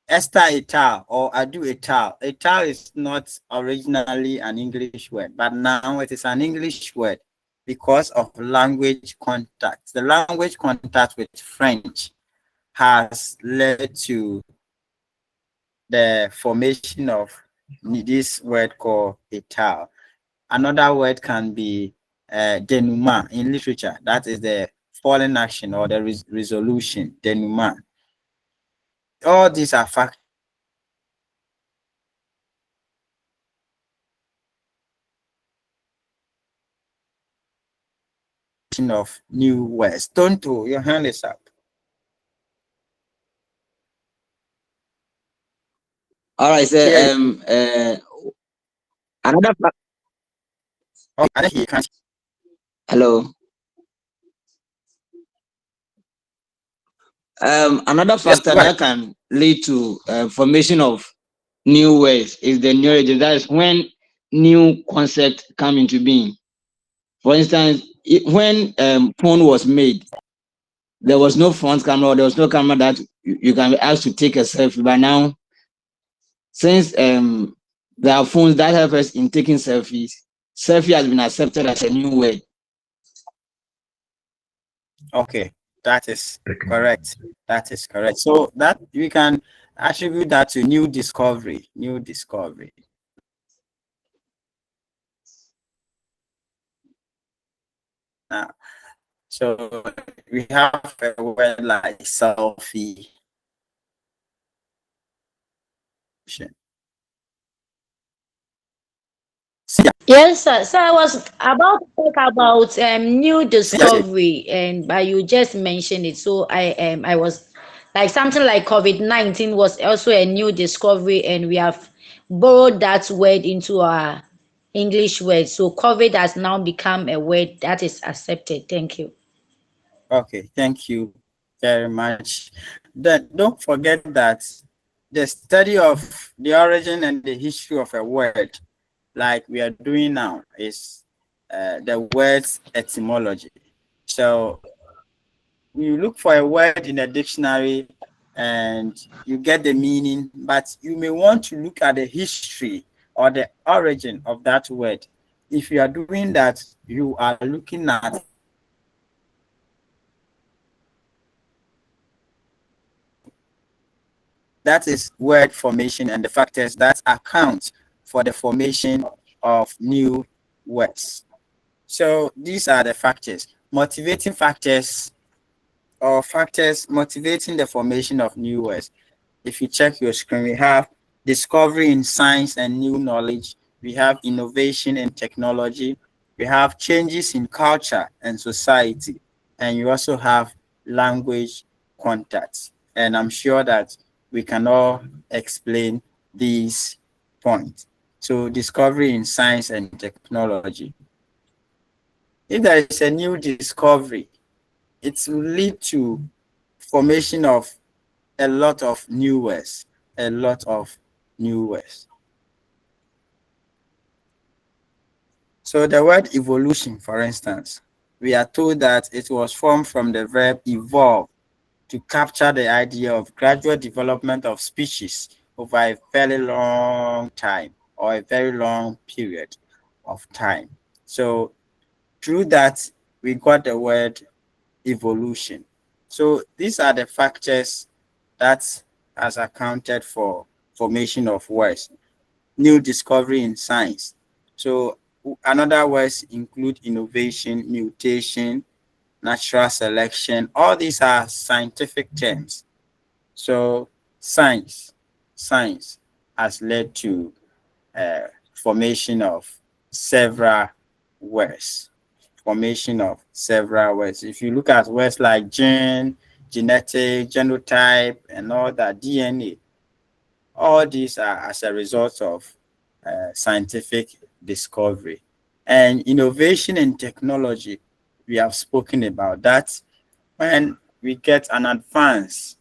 Esther etal or Adu etal. Etal is not originally an English word, but now it is an English word because of language contact. The language contact with French has led to the formation of this word called etal. Another word can be denouement in literature. That is the fallen action or the resolution, denouement. All these are factors of new words. Tonto, your hand is up. All right, so Here, another oh, I think you can. hello. Another Yes, factor go ahead. that can lead to formation of new words is the neurology. That is when new concepts come into being. For instance, when phone was made, there was no front camera, or there was no camera that you can be asked to take a selfie. But now, since there are phones that help us in taking selfies, selfie has been accepted as a new word. Okay, that is correct. That is correct. So that we can attribute that to new discovery. New discovery. Now, so we have a word like selfie. Yes, sir. So I was about to talk about new discovery, and but you just mentioned it. So I was like something like COVID-19 was also a new discovery, and we have borrowed that word into our English word. So COVID has now become a word that is accepted. Thank you. Okay, thank you very much. Then don't forget that the study of the origin and the history of a word, like we are doing now, is the word's etymology. So you look for a word in a dictionary and you get the meaning, but you may want to look at the history or the origin of that word. If you are doing that, you are looking at that is word formation and the factors that account for the formation of new words. So these are the factors, motivating factors or factors motivating the formation of new words. If you check your screen, we have discovery in science and new knowledge. We have innovation in technology. We have changes in culture and society. And you also have language contacts. And I'm sure that we can all explain these points. So discovery in science and technology. If there is a new discovery, it will lead to formation of a lot of new words, a lot of new words. So the word evolution, for instance, we are told that it was formed from the verb evolve to capture the idea of gradual development of species over a very long time or a very long period of time. So through that, we got the word evolution. So these are the factors that has accounted for formation of words. New discovery in science. So another words include innovation, mutation, natural selection. All these are scientific terms. So science has led to formation of several words. Formation of several words. If you look at words like gene, genetic, genotype, and all that, DNA, all these are as a result of scientific discovery. And innovation in technology, we have spoken about that. When we get an advance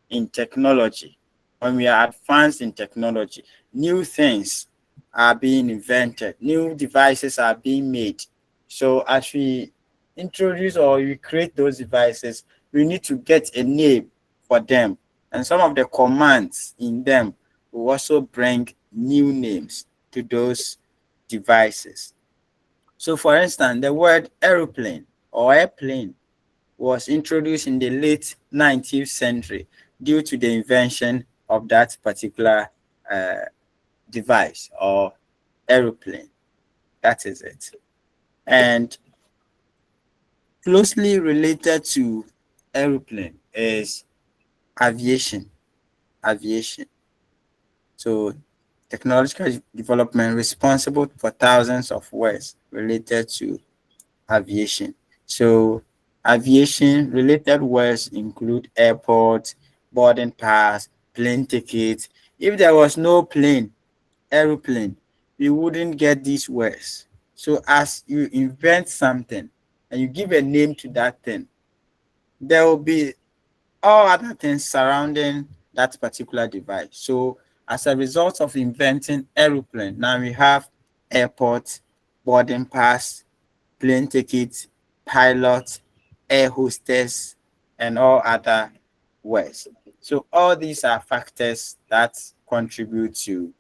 in technology, when we are advanced in technology, new things are being invented, new devices are being made. So as we introduce or we create those devices, we need to get a name for them. And some of the commands in them will also bring new names to those devices. So for instance, the word aeroplane or airplane was introduced in the late 19th century due to the invention of that particular uh, device or aeroplane. That is it. And closely related to aeroplane is aviation. Aviation. So technological development responsible for thousands of words related to aviation. So aviation related words include airport, boarding pass, plane ticket. If there was no plane, aeroplane, we wouldn't get these words. So as you invent something and you give a name to that thing, there will be all other things surrounding that particular device. So as a result of inventing aeroplane, now we have airport, boarding pass, plane ticket, pilot, air hostess, and all other words. So all these are factors that contribute to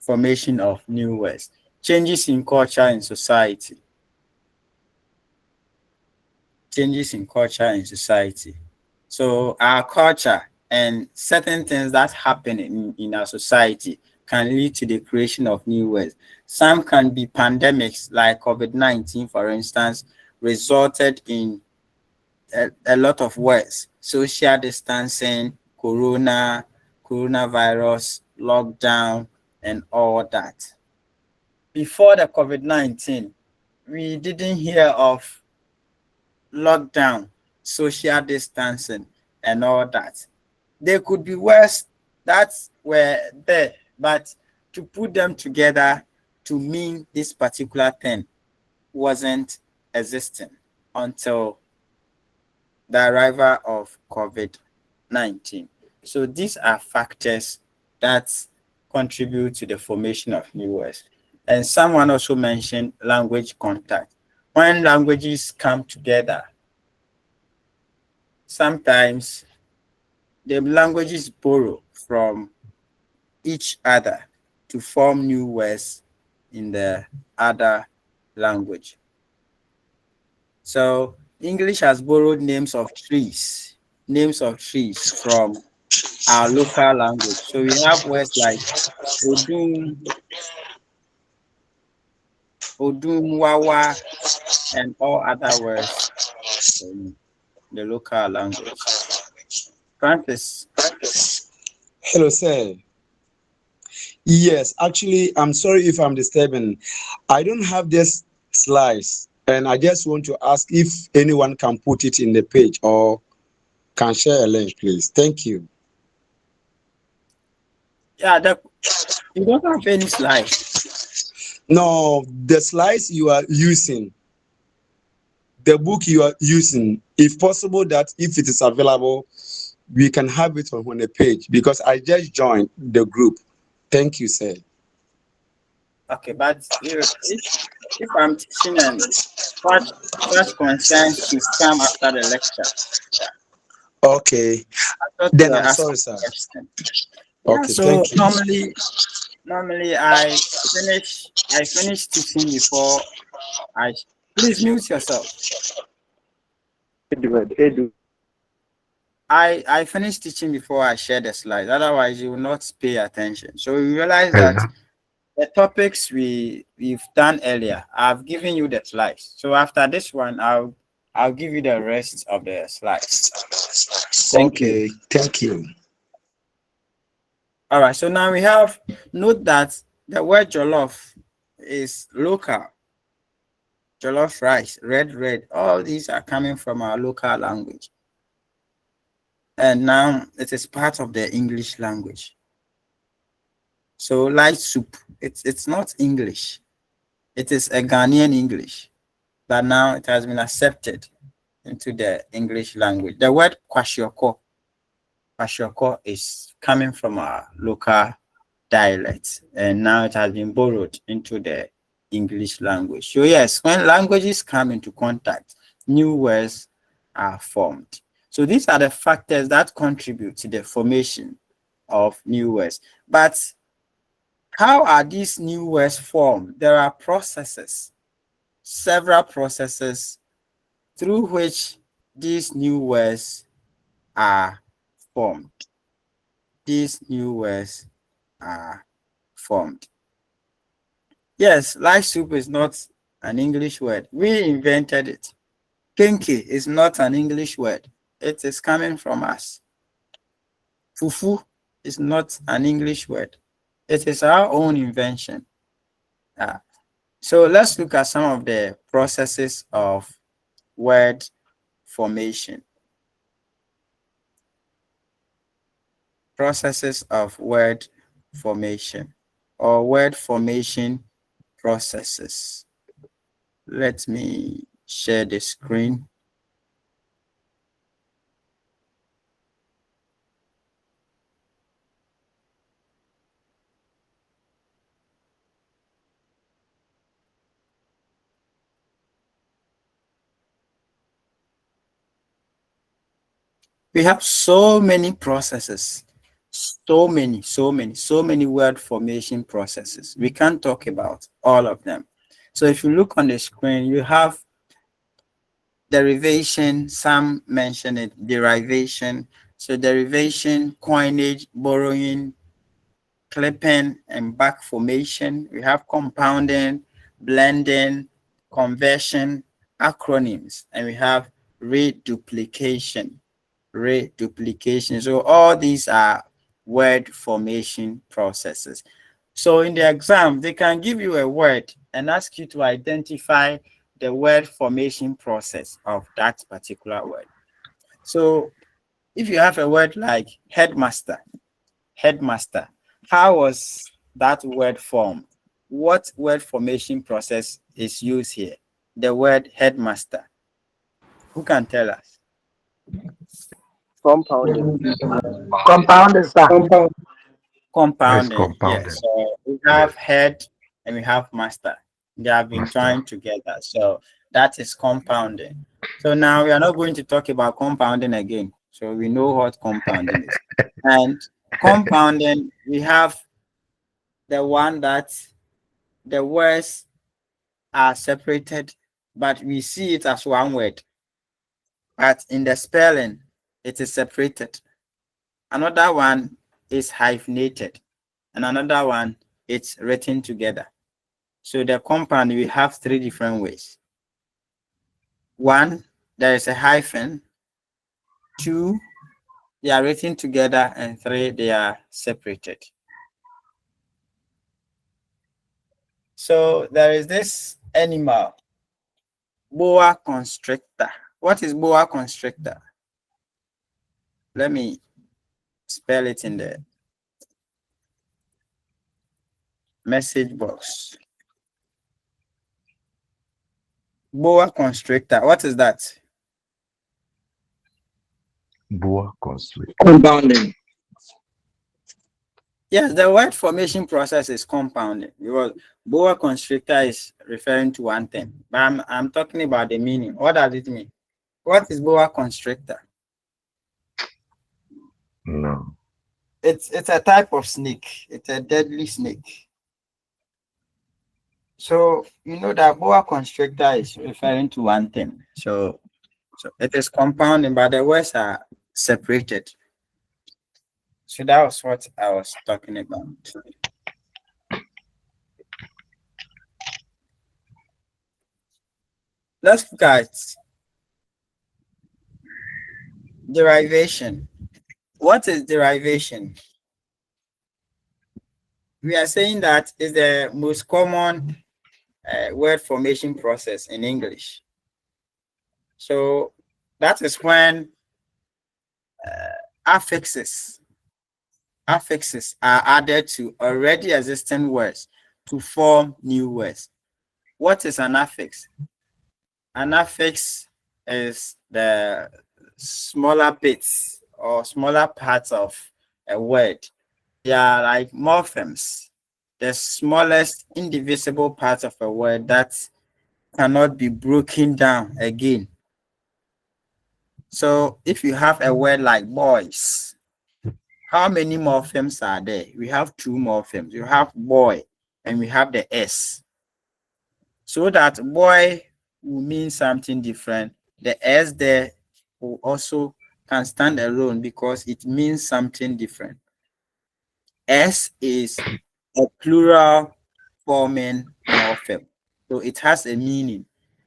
formation of new words. Changes in culture and society. Changes in culture and society. So our culture and certain things that happen in our society can lead to the creation of new words. Some can be pandemics like COVID-19, for instance, resulted in a lot of words. Social distancing, coronavirus, lockdown, and all that. Before the COVID-19, we didn't hear of lockdown, social distancing, and all that. There could be words that were there, but to put them together to mean this particular thing wasn't existing until the arrival of COVID-19. So these are factors that contribute to the formation of new words. And someone also mentioned language contact. When languages come together, sometimes the languages borrow from each other to form new words in the other language. So English has borrowed names of trees from our local language. So we have words like Odun, Wawa, and all other words in the local language. Francis. Hello, sir. Yes, actually, I'm sorry if I'm disturbing. I don't have this slides, and I just want to ask if anyone can put it in the page or can share a link, please. Thank you. Yeah, you don't have any slides. No, the slides you are using, the book you are using, if possible, that if it is available, we can have it on the page because I just joined the group. Thank you, sir. Okay, but if I'm teaching and such concerns should come after the lecture. Okay. Then I'm sorry, sir. Yeah, Okay, so thank you. normally I finish teaching before please mute yourself. I finished teaching before I share the slides. Otherwise, you will not pay attention. So you realize that Exactly. the topics we've done earlier, I've given you the slides. So after this one, I'll give you the rest of the slides. Thank you. Okay, thank you. All right. So now we have note that the word jollof is local. Jollof rice, red. All these are coming from our local language. And now it is part of the English language. So light soup, it's not English. It is a Ghanaian English, but now it has been accepted into the English language. The word kwashiorkor is coming from our local dialect, and now it has been borrowed into the English language. So yes, when languages come into contact, new words are formed. So these are the factors that contribute to the formation of new words. But how are these new words formed? There are processes, several processes through which these new words are formed. These new words are formed. Yes, light soup is not an English word. We invented it. Kinky is not an English word. It is coming from us. Fufu is not an English word. It is our own invention. Ah, so let's look at some of the processes of word formation. Processes of word formation or word formation processes. Let me share the screen. We have so many processes, so many word formation processes. We can't talk about all of them. So if you look on the screen, you have derivation, some mention it, derivation. So derivation, coinage, borrowing, clipping, and back formation. We have compounding, blending, conversion, acronyms, and we have reduplication. So all these are word formation processes. So in the exam, they can give you a word and ask you to identify the word formation process of that particular word. So if you have a word like headmaster, how was that word formed? What word formation process is used here? The word headmaster. Who can tell us? Compounding. Compound, sir. Yes, Compounding, yes. compounding. So we Yes. have head and we have master. They have been Master. joined together. So that is compounding. So now we are not going to talk about compounding again. So we know what compounding is. And compounding, we have the one that the words are separated, but we see it as one word. But in the spelling, it is separated. Another one is hyphenated, and another one it's written together. So the compound we have three different ways. One, there is a hyphen. Two, they are written together, and three, they are separated. So there is this animal, boa constrictor. What is boa constrictor? Let me spell it in the message box. Boa constrictor. What is that? Boa constrict. Compounding. Yes, the word formation process is compounding because boa constrictor is referring to one thing, but I'm talking about the meaning. What does it mean? What is boa constrictor? No. It's a type of snake. It's a deadly snake. So you know that boa constrictor is referring to one thing. So it is compounding, but the words are separated. So that was what I was talking about. Let's look at derivation. What is derivation? We are saying that is the most common word formation process in English. So that is when affixes are added to already existing words to form new words. What is an affix? An affix is the smaller bits or smaller parts of a word. They are like morphemes, the smallest indivisible parts of a word that cannot be broken down again. So if you have a word like boys, how many morphemes are there? We have two morphemes. You have boy and we have the S. So that boy will mean something different. The S there will also can stand alone because it means something different. S is a plural forming morpheme. So it has a meaning.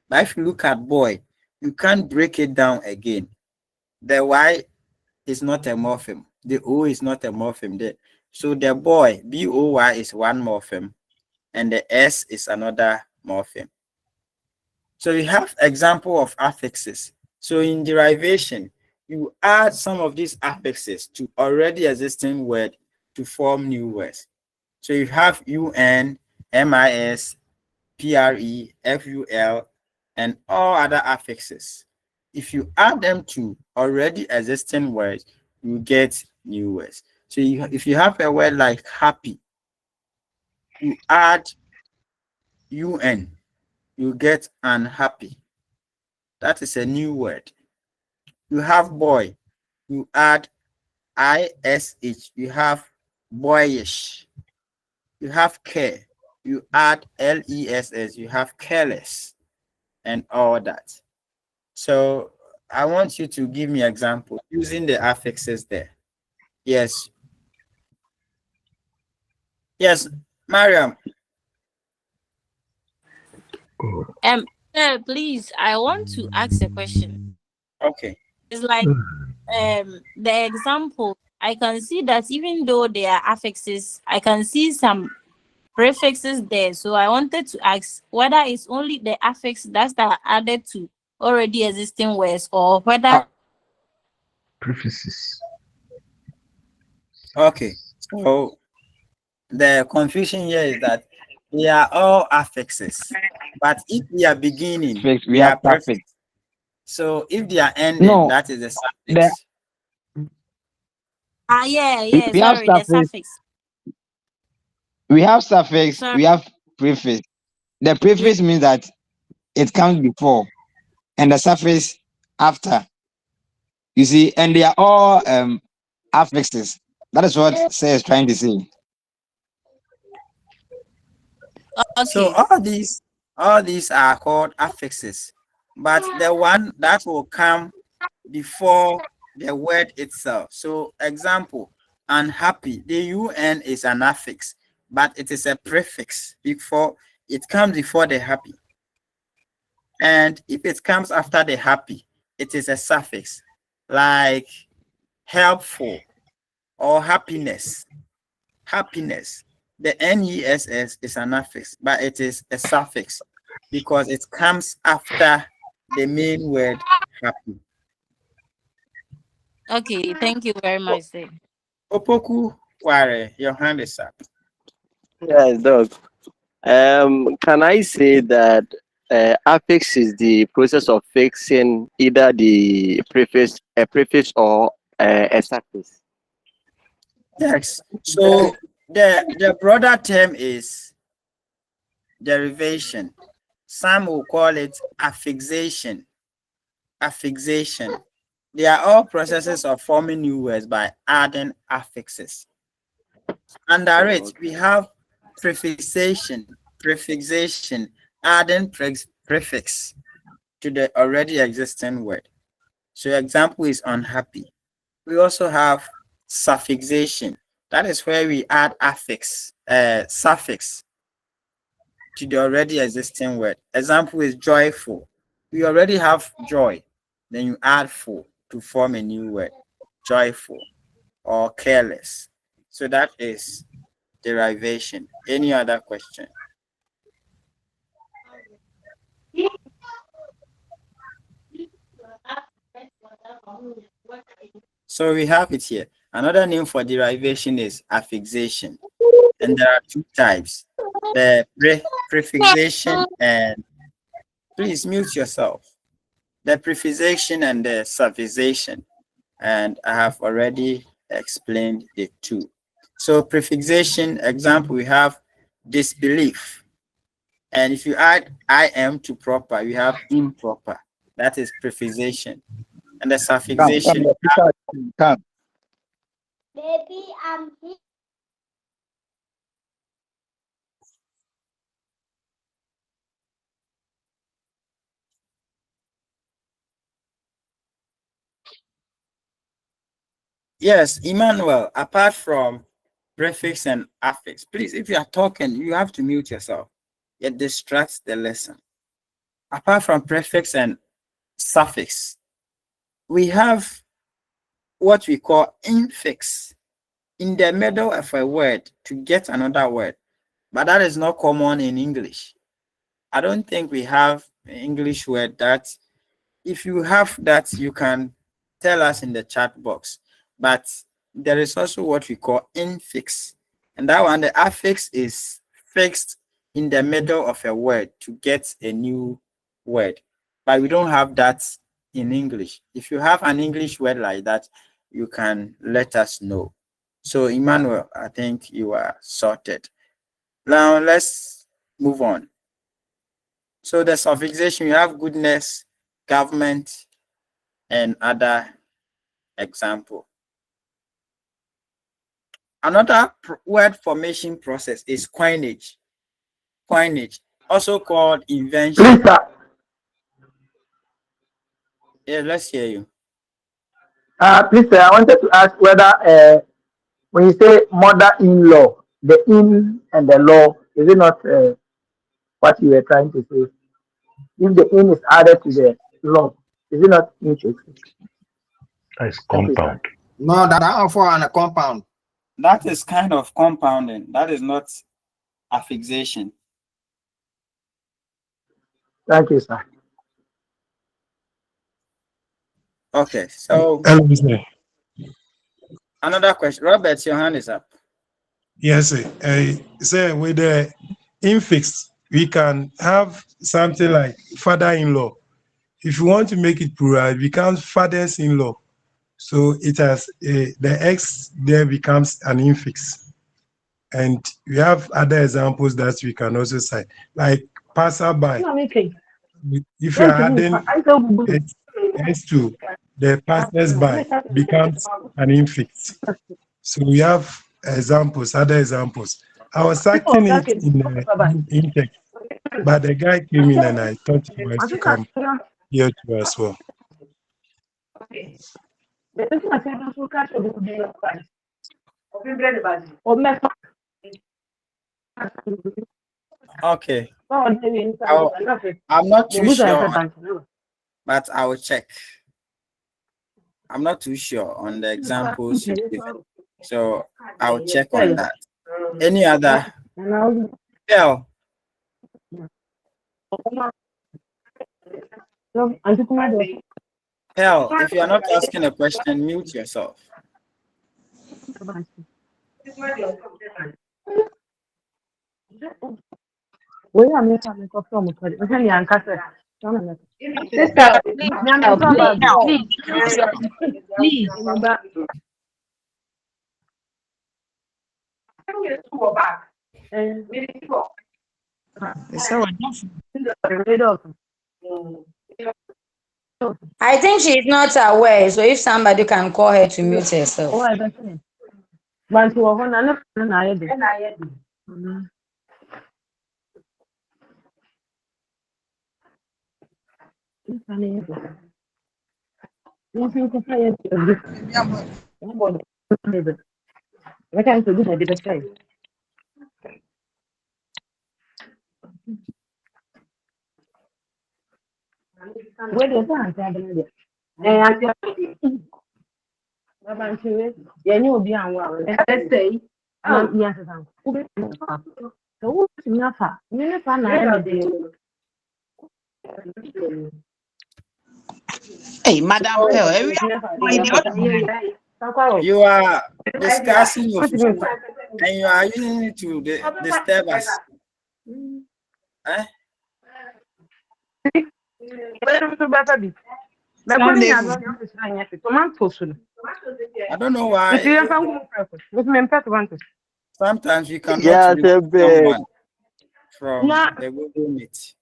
But if you look at boy, you can't break it down again. The Y is not a morpheme. The O is not a morpheme there. So the boy, B-O-Y, is one morpheme, and the S is another morpheme. So you have example of affixes. So in derivation, you add some of these affixes to already existing word to form new words. So you have UN, MIS, PRE, FUL, and all other affixes. If you add them to already existing words, you get new words. So if you have a word like happy, you add UN, you get unhappy. That is a new word. You have boy, you add ISH, you have boyish. You have care, you add LESS, you have careless, and all that. So I want you to give me example using the affixes there. Yes. Yes, Mariam. Sir, please, I want to ask a question. Okay. It's like the example. I can see that even though they are affixes, I can see some prefixes there. So I wanted to ask whether it's only the affix that are added to already existing words or whether Prefixes. Okay. So the confusion here is that they are all affixes, but if they are beginning, We they have are suffix. prefix. So if they are ending, No, that is the the suffix. yeah, we have sorry, the suffix. suffix. We have suffix. Sorry. We have prefix. The prefix means that it comes before, and the suffix after. You see, and they are all affixes. That is what say is trying to say. So all these are called affixes, but the one that will come before the word itself. So example, unhappy, the UN is an affix, but it is a prefix before it comes before the happy. And if it comes after the happy, it is a suffix like helpful or happiness. Happiness. The NESS is an affix, but it is a suffix because it comes after the main word happy. Okay, thank you very much, sir. Opoku Ware, your hand is up. Yes, dog. Can I say that affix is the process of fixing either the prefix or a suffix? Yes. So the broader term is derivation. Some will call it affixation. Affixation. They are all processes of forming new words by adding affixes. Under it, we have prefixation. Prefixation, adding prefix to the already existing word. So example is unhappy. We also have suffixation. That is where we add suffix to the already existing word. Example is joyful. We already have joy. Then you add ful to form a new word, joyful or careless. So that is derivation. Any other question? So we have it here. Another name for derivation is affixation. And there are two types. The prefixation and please mute yourself. The prefixation and the suffixation. And I have already explained the two. So prefixation example, we have disbelief. And if you add im to proper, you have improper. That is prefixation. And the suffixation. Come. Baby, I'm here. Yes, Emmanuel, apart from prefix and affix, please, if you are talking, you have to mute yourself. It distracts the lesson. Apart from prefix and suffix, we have what we call infix in the middle of a word to get another word, but that is not common in English. I don't think we have an English word that if you have that, you can tell us in the chat box. But there is also what we call infix. And that one, the affix is fixed in the middle of a word to get a new word. But we don't have that in English. If you have an English word like that, you can let us know. So, Emmanuel, I think you are sorted. Now, let's move on. So, the suffixation, you have goodness, government, and other example. Another word formation process is coinage. Coinage, also called invention. Yeah, let's hear you. Please, sir, I wanted to ask whether when you say mother-in-law, the in and the law, is it not what you were trying to say? If the in is added to the law, is it not interesting? That is Thank you, compound. sir. No, that one for a compound. That is kind of compounding. That is not affixation. Thank you, sir. Okay, so Hello, sir. another question. Robert, your hand is up. Yes, sir. Sir, with the infix, we can have something like father-in-law. If you want to make it plural, it becomes fathers-in-law. So it has the X there becomes an infix. And we have other examples that we can also cite, like passerby. If you are adding S to the passers-by, becomes an infix. So we have examples, other examples. I was acting it in text, but the guy came in and I thought he was to come here too as well. Okay. I'm not too sure, but I will check. I'm not too sure on the examples you've given. So I'll check on that. Any other? Yeah. Hell, if you're not asking a question, mute yourself. Sister, please. I think she's not aware, so if somebody can call her to mute herself. Hey, Madam So Pearl, every you are discussing your fufu and you are using it to disturb us. Eh? Sunday. I don't know why. Sometimes you cannot Yeah, remove the bed. someone from the Google Meet.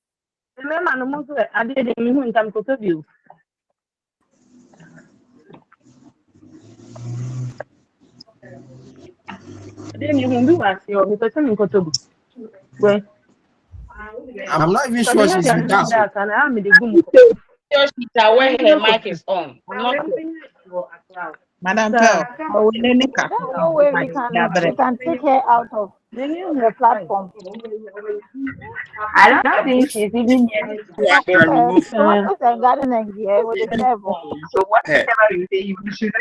I'm not even sure she's with us. She's aware her mic is on. I'm not sure. Madam Pearl. There's no way we can take her out of the platform. I don't think she's even I can remove Tomatoes and garden here with the devil. So her. whatever you say, you should.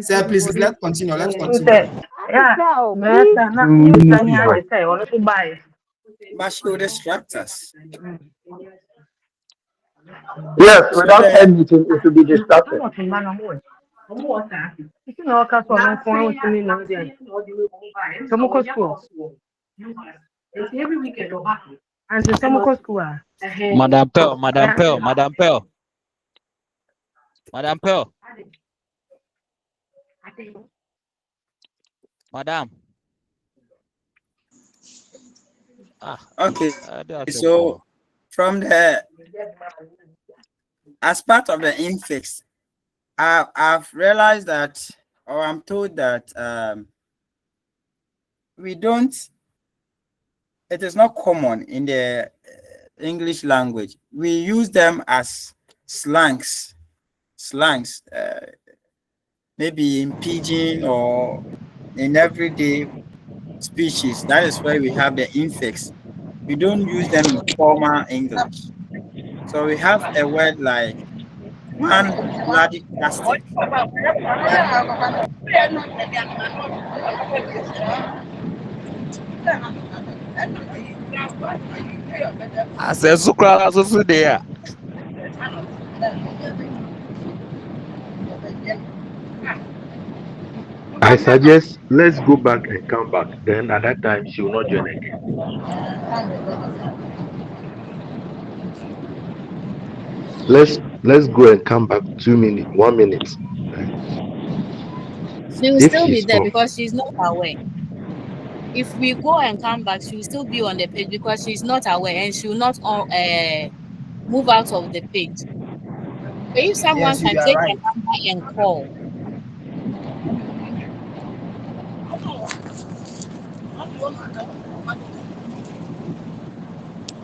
Sir, please let's continue. Let's continue. But she will distract us. Yes, So without end meeting, it will be distracted. Madam Pearl, Madam Pearl, Madam Pearl, Madam Pearl, Madam. Okay. So from the as part of the infix, I've realized that, or I'm told that we don't. It is not common in the English language. We use them as slangs, maybe in pidgin or in everyday speeches. That is where we have the infix. We don't use them in formal English. So we have a word like one bloody plastic. I said, so there. I suggest let's go back and come back. Then at that time she will not join again. Let's go and come back 2 minutes, 1 minute. She will If still be she's there off. because she's not aware. If we go and come back, she will still be on the page because she's not aware and she will not move out of the page. So if someone Yes, can you are take right. a number and call,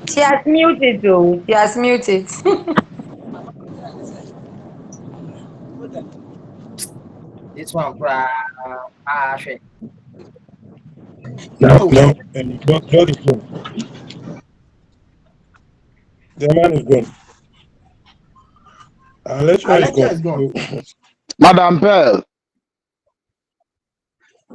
She has muted though. She has muted. This one, shit. No, Oh, no, God is gone. The man is gone. Our lecturer is Alexa is gone. gone. Madam Pearl,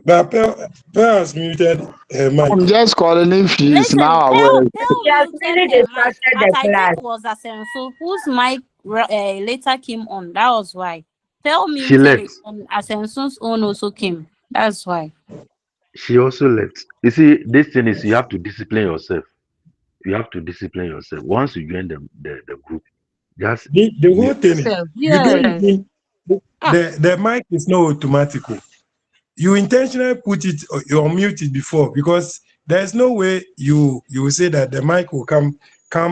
But Pearl has muted her mic. I'm just calling if she is listen, now Pearl aware. She has muted really her mic, distracted but the I think class. it was Asenso whose mic later came on. That was why. Pearl She muted it left. and Asenso's own also came. That's why. She also left. You see, this thing is you have to discipline yourself. You have to discipline yourself. Once you join the group, just The whole thing is you don't Yes. even the mic is not automatic. You intentionally put it or you mute it before because there's no way you will say that the mic will come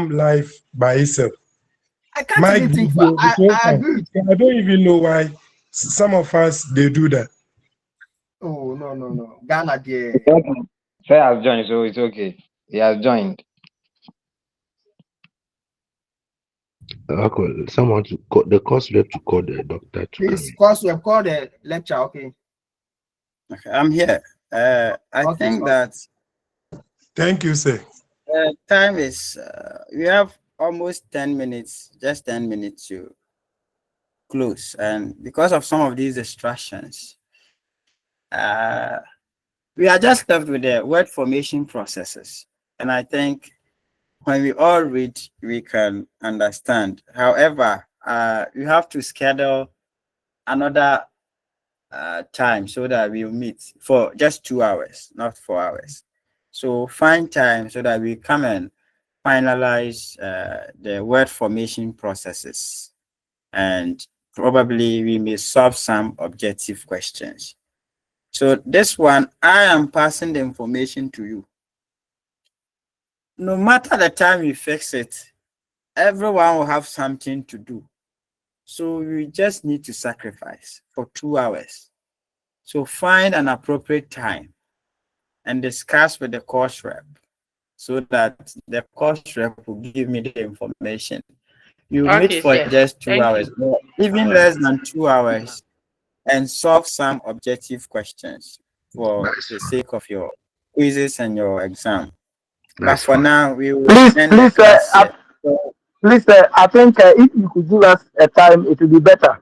live by itself. I can't Mic even think. video, the whole I time. agree. I don't even know why some of us they do that. Oh no. Ghana there. Sir has joined, so it's okay. He has joined. Okay, someone to call the course rep to call the doctor to come Please, in. course we have called the lecture. Okay. Okay, I'm here. I Okay. think that Thank you, sir. time is, we have almost 10 minutes, just 10 minutes to close. And because of some of these distractions, uh, we are just left with the word formation processes. And I think when we all read, we can understand. However, you have to schedule another time so that we'll meet for just 2 hours, not 4 hours. So find time so that we come and finalize the word formation processes, and probably we may solve some objective questions. So this one, I am passing the information to you. No matter the time we fix it, everyone will have something to do. So we just need to sacrifice for 2 hours. So find an appropriate time and discuss with the course rep so that the course rep will give me the information. You meet Okay, for sir. just two Thank hours, you. or even less than 2 hours, and solve some objective questions for That's the sake of your quizzes and your exam. But that's for fine. now, we will Please, end the please, class here. So, please, I think if you could give us a time, it will be better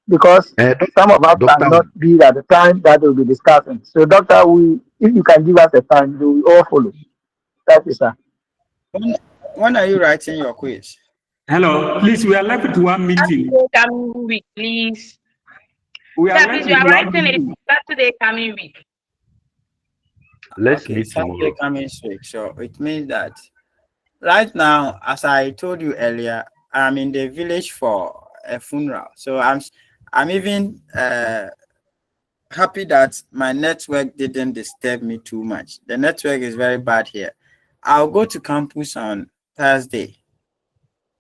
because some of us Doctor, cannot be at the time that we'll be discussing. So, doctor, if you can give us a time, we will all follow. Thank you, sir. when are you writing your quiz? Hello, please, we are left with one meeting. Saturday coming week, please. We are Sir, left please, we with are one writing it meeting. Saturday coming week. let's Okay, meet Saturday tomorrow. coming week. So it means that right now, as I told you earlier, I'm in the village for a funeral. So I'm even happy that my network didn't disturb me too much. The network is very bad here. I'll go to campus on Thursday.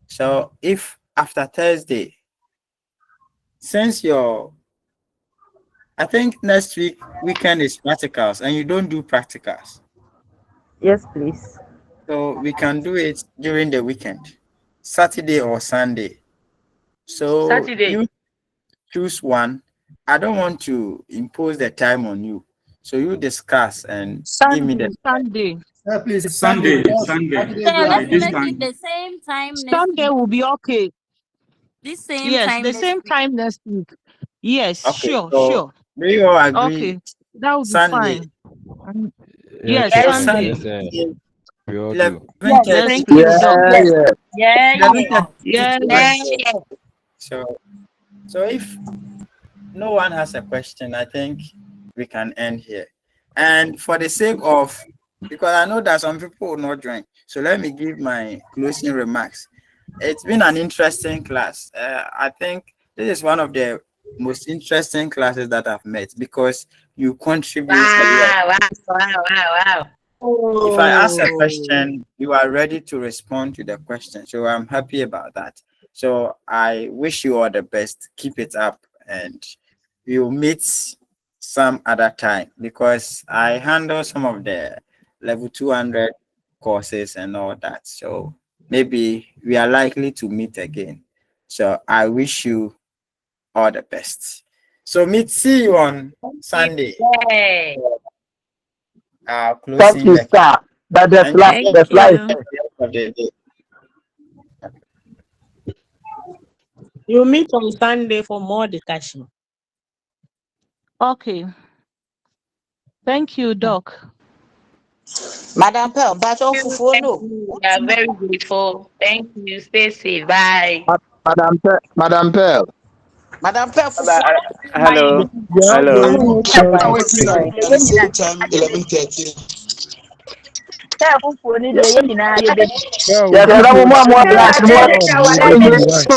So if after Thursday, since I think next weekend is practicals and you don't do practicals. Yes, please. So we can do it during the weekend, Saturday or Sunday. So Saturday. you choose one. I don't want to impose the time on you. So you discuss and give me the Sunday. Please, Sunday, because Sunday, Sir, Sunday, let's this make time. it the same time next Sunday week. Will be okay. This same yes, time the next same week. Time next week. Yes, Okay. sure, So sure. do you all agree? Okay, that would be Sunday. fine. Yes, Yes, Sunday. Yes, sir. We all do. 11:30. Yes, thank Yeah, you, Doc. yes, yeah. yeah, Yes, yeah. So if no one has a question, I think we can end here. And for the sake of, because I know that some people will not join, so let me give my closing remarks. It's been an interesting class. I think this is one of the most interesting classes that I've met because you contribute a lot. Wow. If I ask a Oh. question, you are ready to respond to the question. So I'm happy about that. So I wish you all the best. Keep it up, and we'll meet some other time because I handle some of the level 200 courses and all that. So maybe we are likely to meet again. So I wish you all the best. So see you on Sunday. Yeah. Thank Closing you, lecture. sir. But the Thank slide, you. the slide. Of the day. You meet on Sunday for more discussion. Okay. Thank you, Doc. Madam Pearl, but of Thank no. you. We are very grateful. Thank you. Stay safe. Bye. Madam Pearl. Madam Pearl, Hello. Yeah, Hello. going Are we to at the same time, 11:30? yeah, Yes, good sir. for More yeah, slides, more left and right.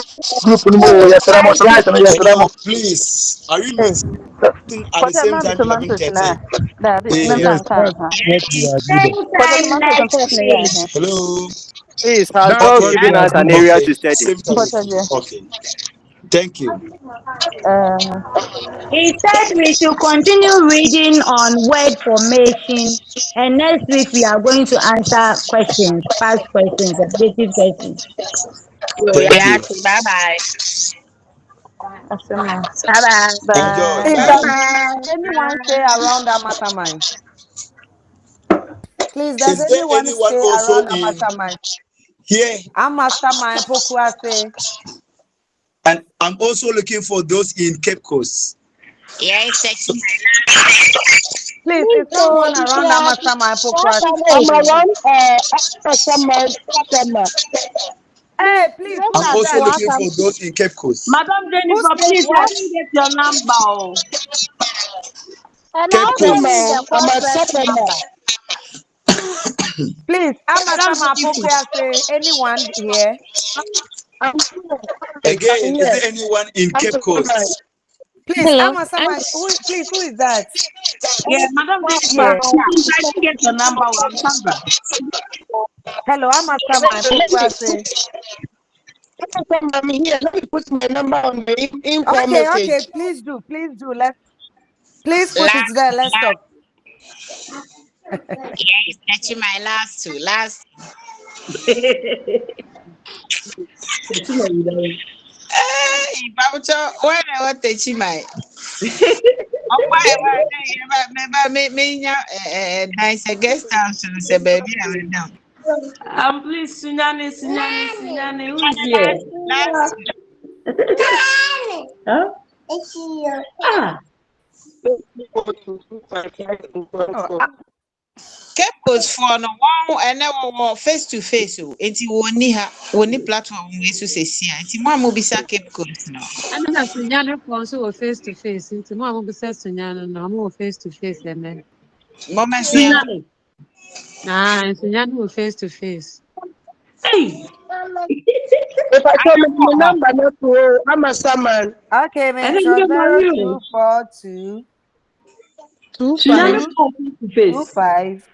group, more. Yes, sir. More slides, yes, sir. Hello, please. Are we meeting at the same time, 11:30? Yes, that's what we agreed on. Same time next week. Hello. Please, has That's God what we given us agreed an on. area Okay, to study? same time. Okay. Thank you. He said we should continue reading on word formation, and next week we are going to answer questions, past questions, objective questions. Thank you. Bye bye. Bye Bye Enjoy. Please, bye. does anyone stay around that mastermind? Please, does Is there anyone anyone stay also around the in mastermind? here? I'm mastermind Pokuase. And I'm also looking for those in Cape Coast. Yeah, it's sexy. Please, is someone around that mastermind Pokuase? I'm around customer. Hey, please, who I'm is also that? looking for those in Cape Coast. Madam Who Jennifer, stays please, I what? didn't get your number. Oh. And Cape also need Coast. the conference number. Please, I'm Madam mastermind Jennifer. Pokuase. Anyone here? Again, is there anyone in Cape Coast? Please, I'm mastermind. Please, who is that? Yeah, Madam Jennifer, Yeah. please, I didn't get your number. Oh, Sandra. Hello, I'm mastermind Pokuase. I'm here. Let me put my number on the info Okay, message. please do. Please put it Last, there. Let's talk. yeah, it's touching my last two. Last. Hey, Babucho, where I want to see my. Oh, why, nice a guest house, say, baby, I will know. Please, Sunyani, who is here? Last. Huh? Ah. Cape Coast for no one and now face to face. So it's only platform we so say see. It's more mobisa Cape Coast now. I'm not Sunyani for so face to face. It's more of a Sunyani, no more face to face. And then Moment Sunyani. Nah, Sunyani face to face. Hey! If I tell me the number, not to, I'm a summon. Okay, I make don't sure get my real. 0242 Sunyani 25 face to face.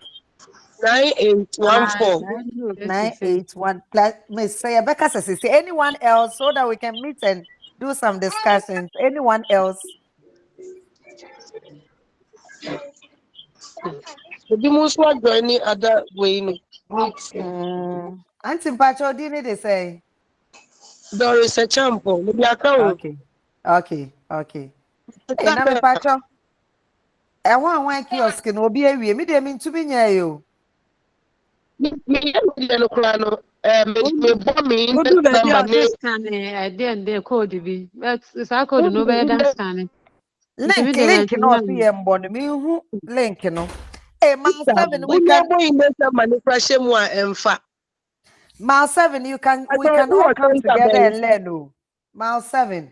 9814. 981. Miss say Rebecca says, anyone else so that we can meet and do some discussions? Anyone else? The most one do any other way. Auntie Pacho, do you need to say? There is a champion. Maybe I can. Okay. Hey, Nami Pacho. I want kiosk and will be a we mean to be near you. Me, Go do the deal this time. I didn't code be. But it's our code no better than standing. Link, no, PM bond me who link, no. Hey, Mile 7, we can. Mile 7, we can all come together and learn. No, Mile 7.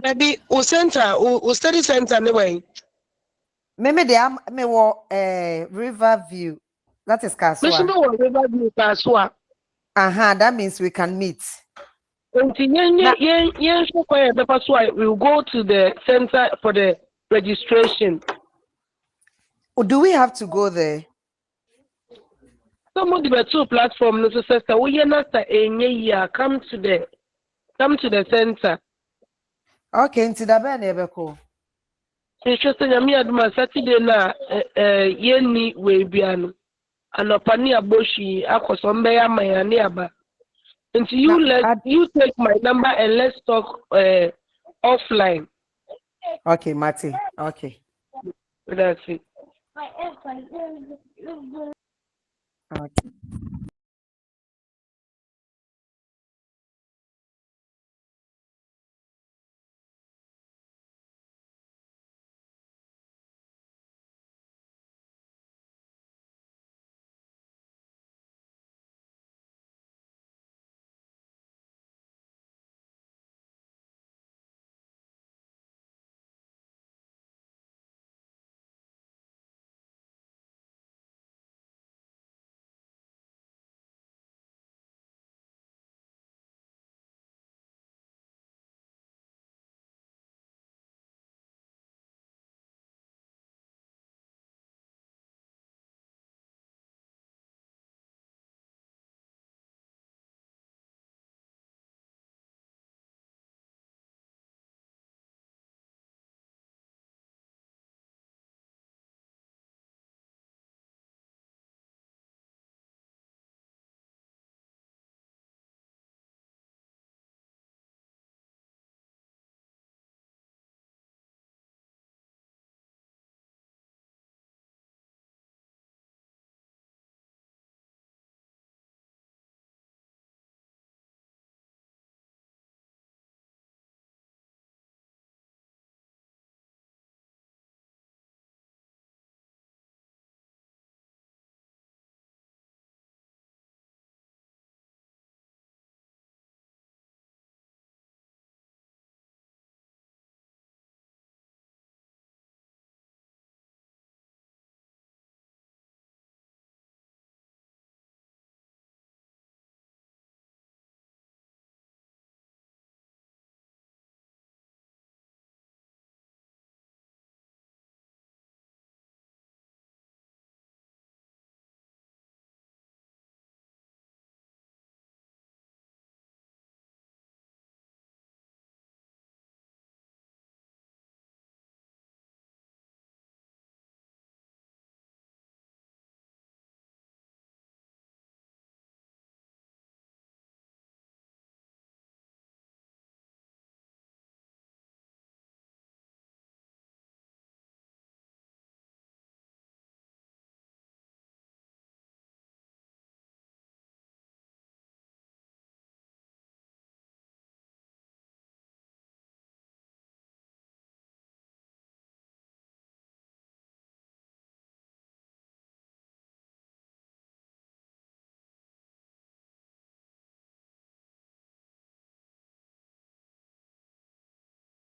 Maybe o center, o study center anyway. Maybe they am me wo River View. That is Kaswa. River View Kaswa. That means we can meet. We will go to the center for the registration. Do we have to go there? Some of the two platforms, sister, we are not come to the center. Okay, into the benebeko. It's just a me Saturday na yeni we biano. Anopani aboshi akosombe ya mayani aba. And you take my number and let's talk offline. Okay, Mati. Okay. That's it. Okay.